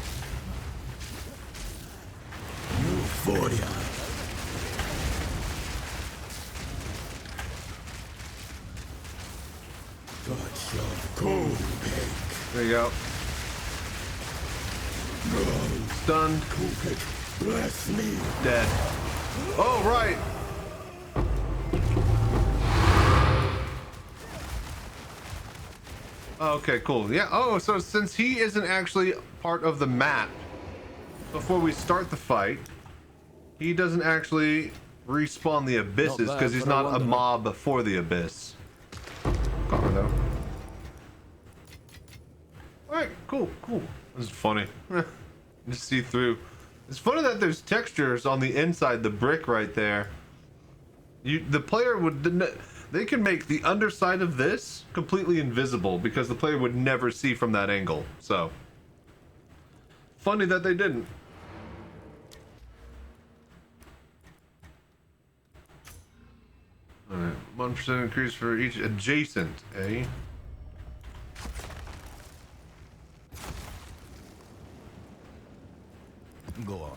Euphoria. Touch of cold cake. There you go. Stunned. Bless me. Dead. Oh, right. Okay, cool. Yeah. Oh, so since he isn't actually part of the map before we start the fight, he doesn't actually respawn the abysses because he's not a mob for the abyss. Cover though. Alright, cool, cool. This is funny. Just see through. It's funny that there's textures on the inside, the brick right there. The player would, they can make the underside of this completely invisible because the player would never see from that angle. So, funny that they didn't. Alright, 1% increase for each adjacent, eh? Go on.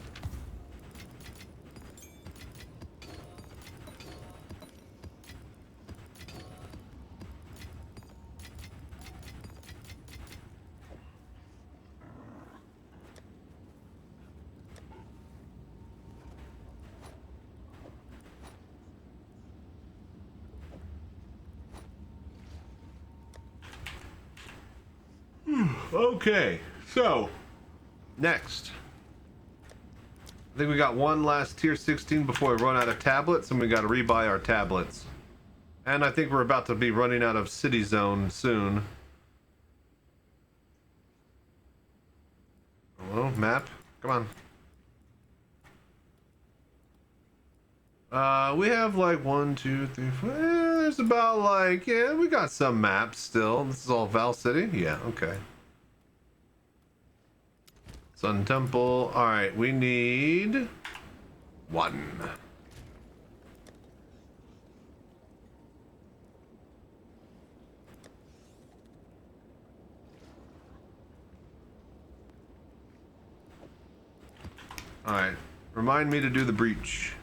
Okay, so next, I think we got one last tier 16 before we run out of tablets, and we got to rebuy our tablets. And I think we're about to be running out of City Zone soon. Hello, map? Come on. We have like 1, 2, 3, 4. There's about like, yeah, we got some maps still. This is all Val City? Yeah, okay. Sun Temple. Alright, we need 1. Alright, remind me to do the breach.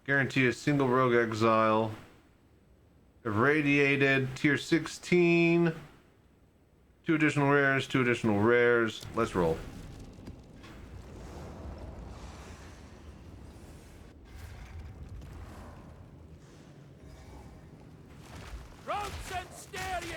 Guarantee a single rogue exile. Irradiated, tier 16. 2 additional rares, 2 additional rares. Let's roll. Rogues and stare ye!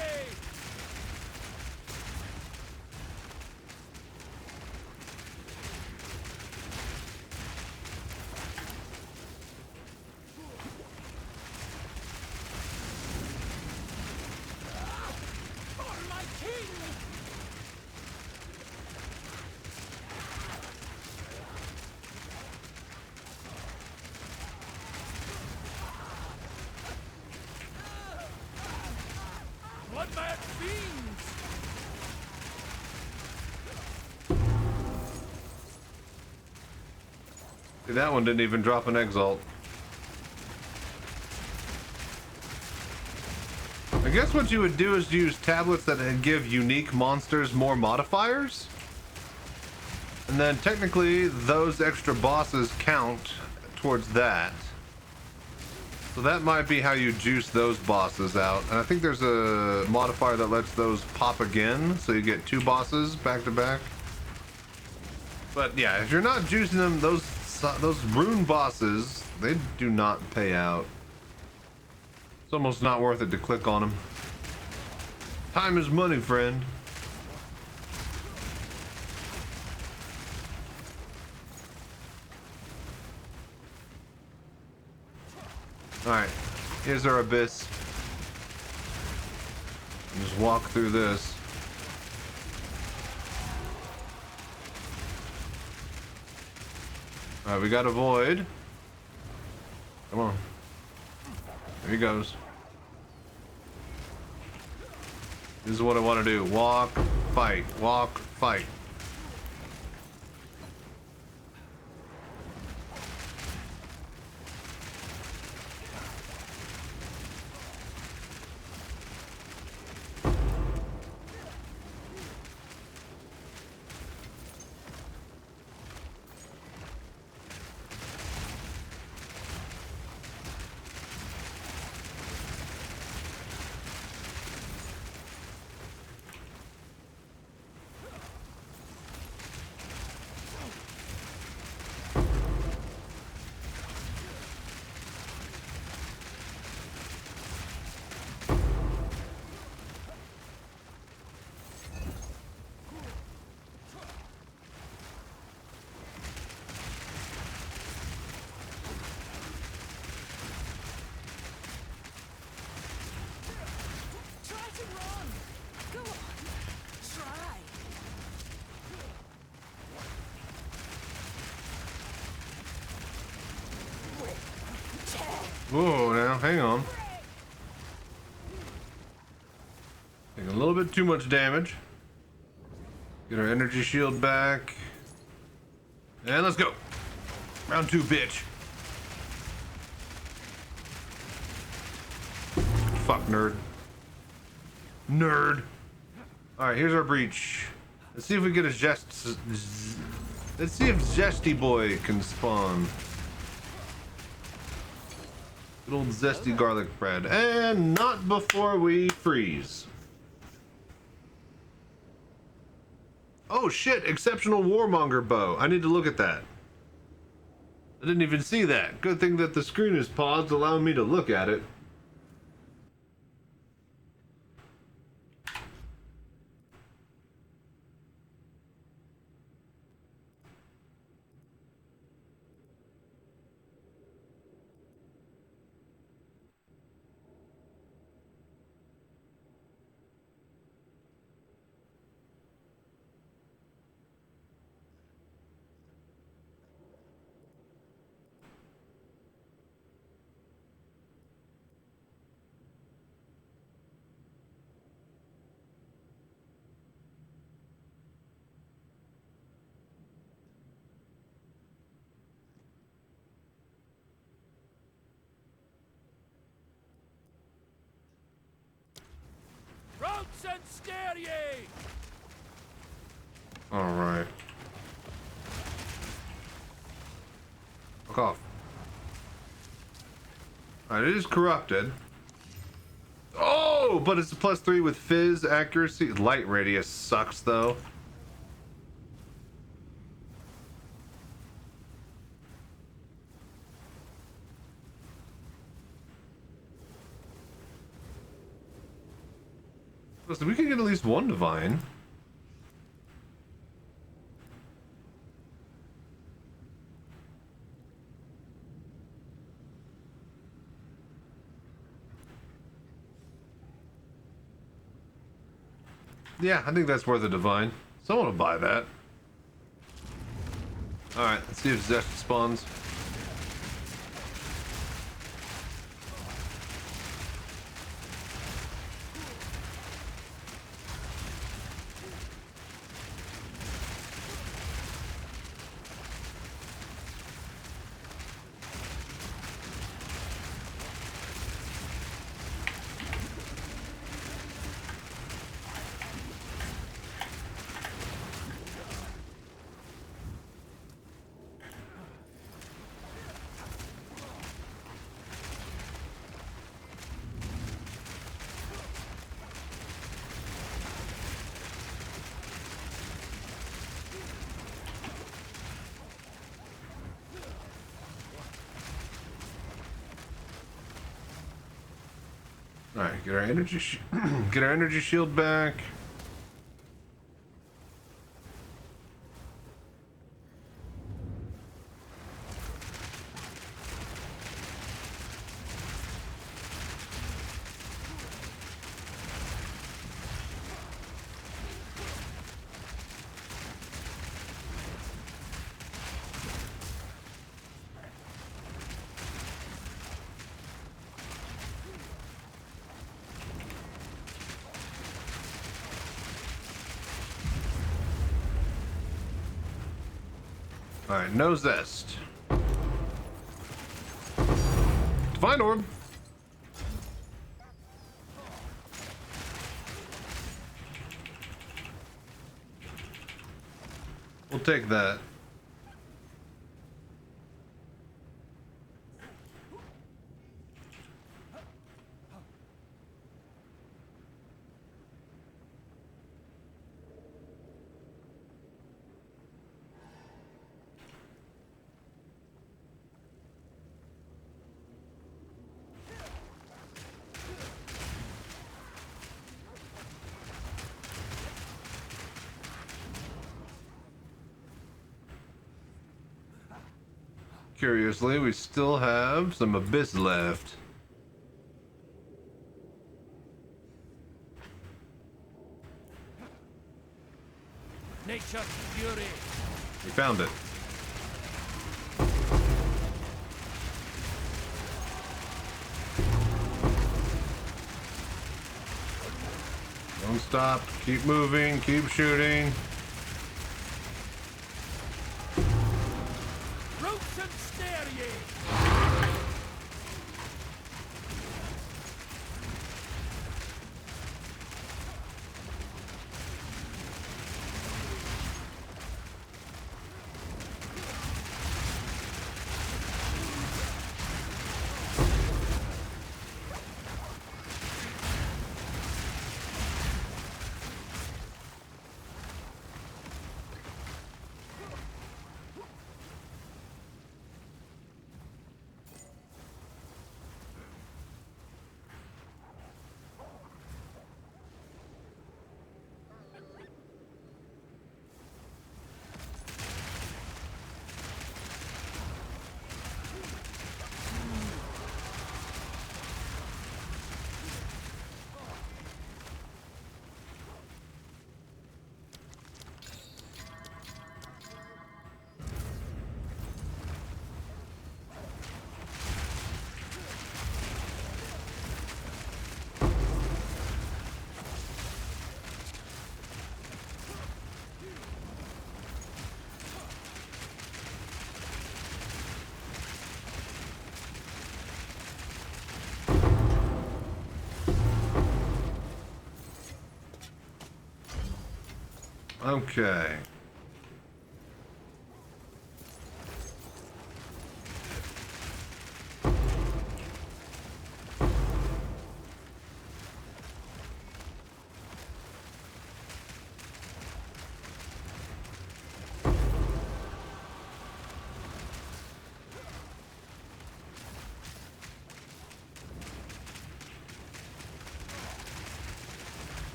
For my king! Blood-mad fiends! See, that one didn't even drop an exalt. I guess what you would do is use tablets that give unique monsters more modifiers. And then technically those extra bosses count towards that. So that might be how you juice those bosses out. And I think there's a modifier that lets those pop again, so you get 2 bosses back to back. But yeah, if you're not juicing them, those rune bosses, they do not pay out. It's almost not worth it to click on them. Time is money, friend. Alright, here's our abyss. Just walk through this. Alright, we got a void. Come on. There he goes. This is what I want to do. Walk, fight, walk, fight. Whoa, now hang on. Taking a little bit too much damage. Get our energy shield back. And let's go. Round 2, bitch. Fuck, nerd. Nerd. Alright, here's our breach. Let's see if we get a let's see if Zesty Boy can spawn. Good old zesty garlic bread. And not before we freeze. Oh shit, exceptional warmonger bow. I need to look at that. I didn't even see that. Good thing that the screen is paused, allowing me to look at it. Routes and scare ye! Alright. Fuck off. Alright, it is corrupted. Oh, but it's a +3 with fizz accuracy. Light radius sucks though. Listen, we can get at least one divine. Yeah, I think that's worth a divine. Someone will buy that. Alright, let's see if Zest spawns. Alright, get our get our energy shield back. Alright, no zest. Divine orb. We'll take that. Curiously, we still have some abyss left. Nature's fury. We found it. stop. Keep moving. Keep shooting. Roots and stare ye! Okay.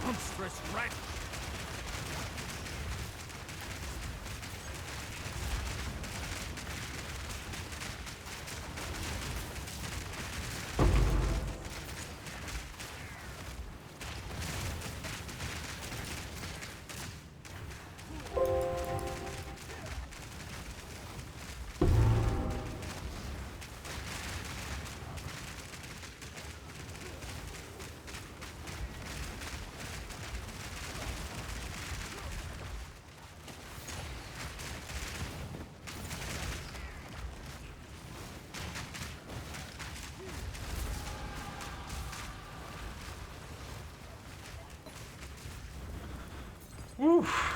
Monstrous wretch! Oof.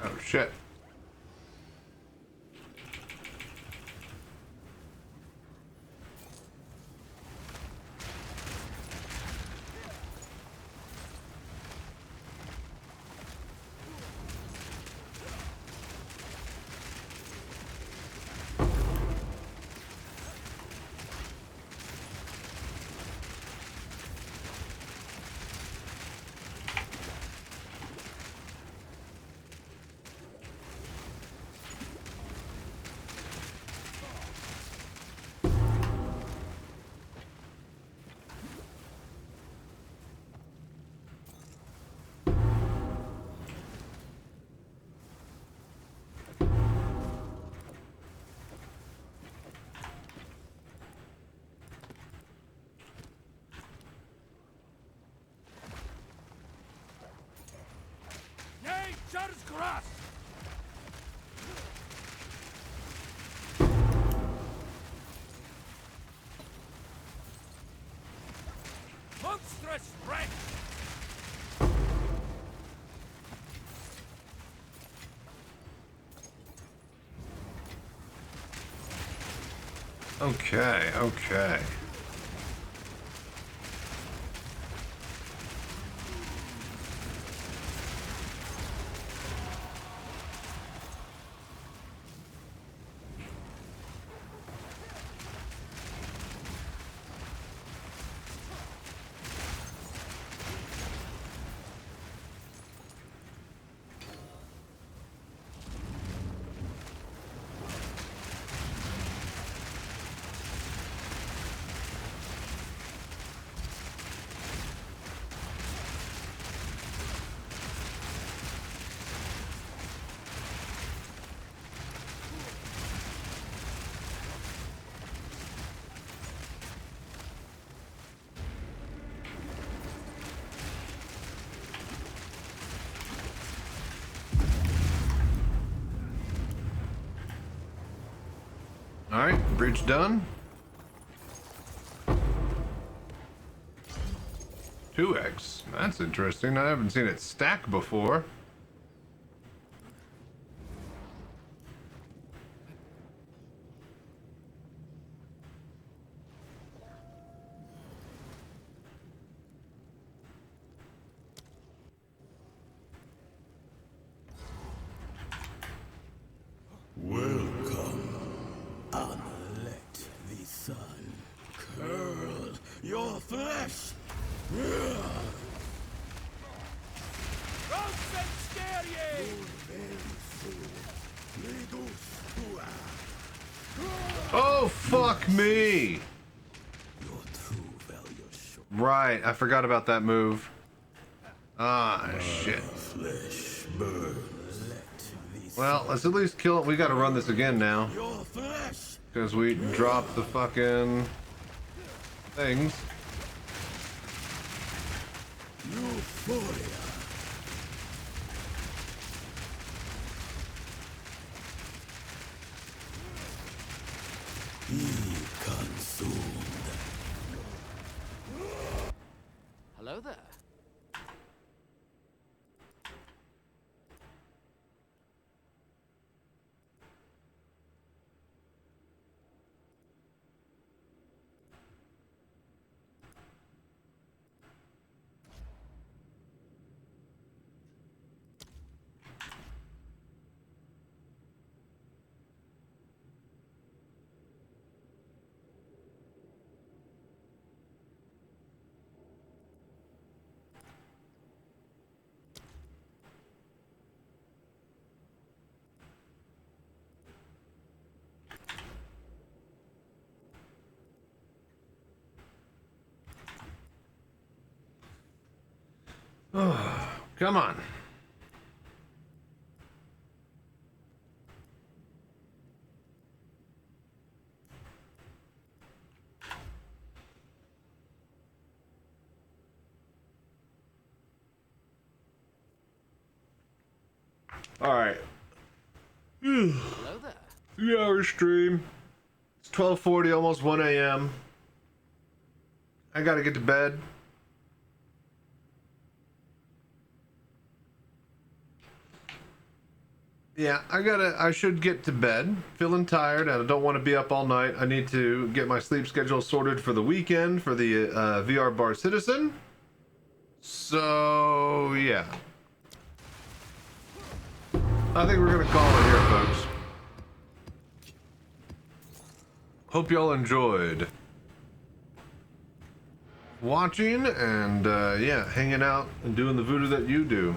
Oh shit. Nature's grass! Monstrous wretch! Okay, okay. All right, bridge done. 2x. That's interesting. I haven't seen it stack before. Welcome. Unlet the sun. Curl your flesh. Roast and scare ye! Oh, fuck me! Right, I forgot about that move. Ah, shit. Well, let's at least kill it. We gotta run this again now. Because we dropped the fucking things. Hello there. Come on. All right. Hello there. 3-hour stream. It's 12:40, almost 1 a.m. I gotta get to bed. Yeah, I should get to bed. Feeling tired and I don't want to be up all night. I need to get my sleep schedule sorted for the weekend for the VR Bar Citizen. So, yeah. I think we're gonna call it here, folks. Hope y'all enjoyed watching and yeah, hanging out and doing the voodoo that you do.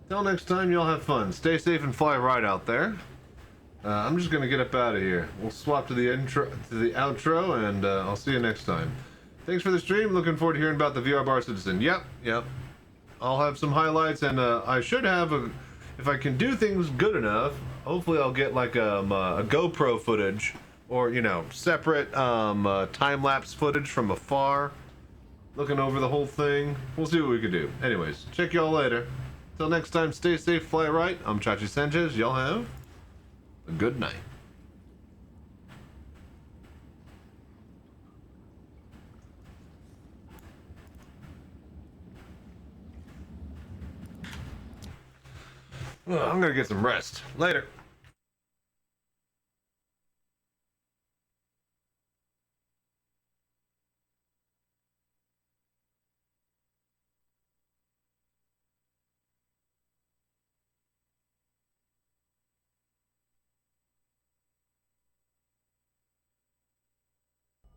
Till next time, y'all have fun. Stay safe and fly right out there. I'm just gonna get up out of here. We'll swap to the intro, to the outro, and I'll see you next time. Thanks for the stream. Looking forward to hearing about the VR Bar Citizen. Yep. I'll have some highlights, and I should have a. If I can do things good enough, hopefully I'll get like a GoPro footage, or separate time-lapse footage from afar, looking over the whole thing. We'll see what we can do. Anyways, check y'all later. Till next time, stay safe, fly right. I'm Chachi Sanchez. Y'all have a good night. Well, I'm gonna get some rest. Later.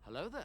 Hello there.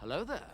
Hello there.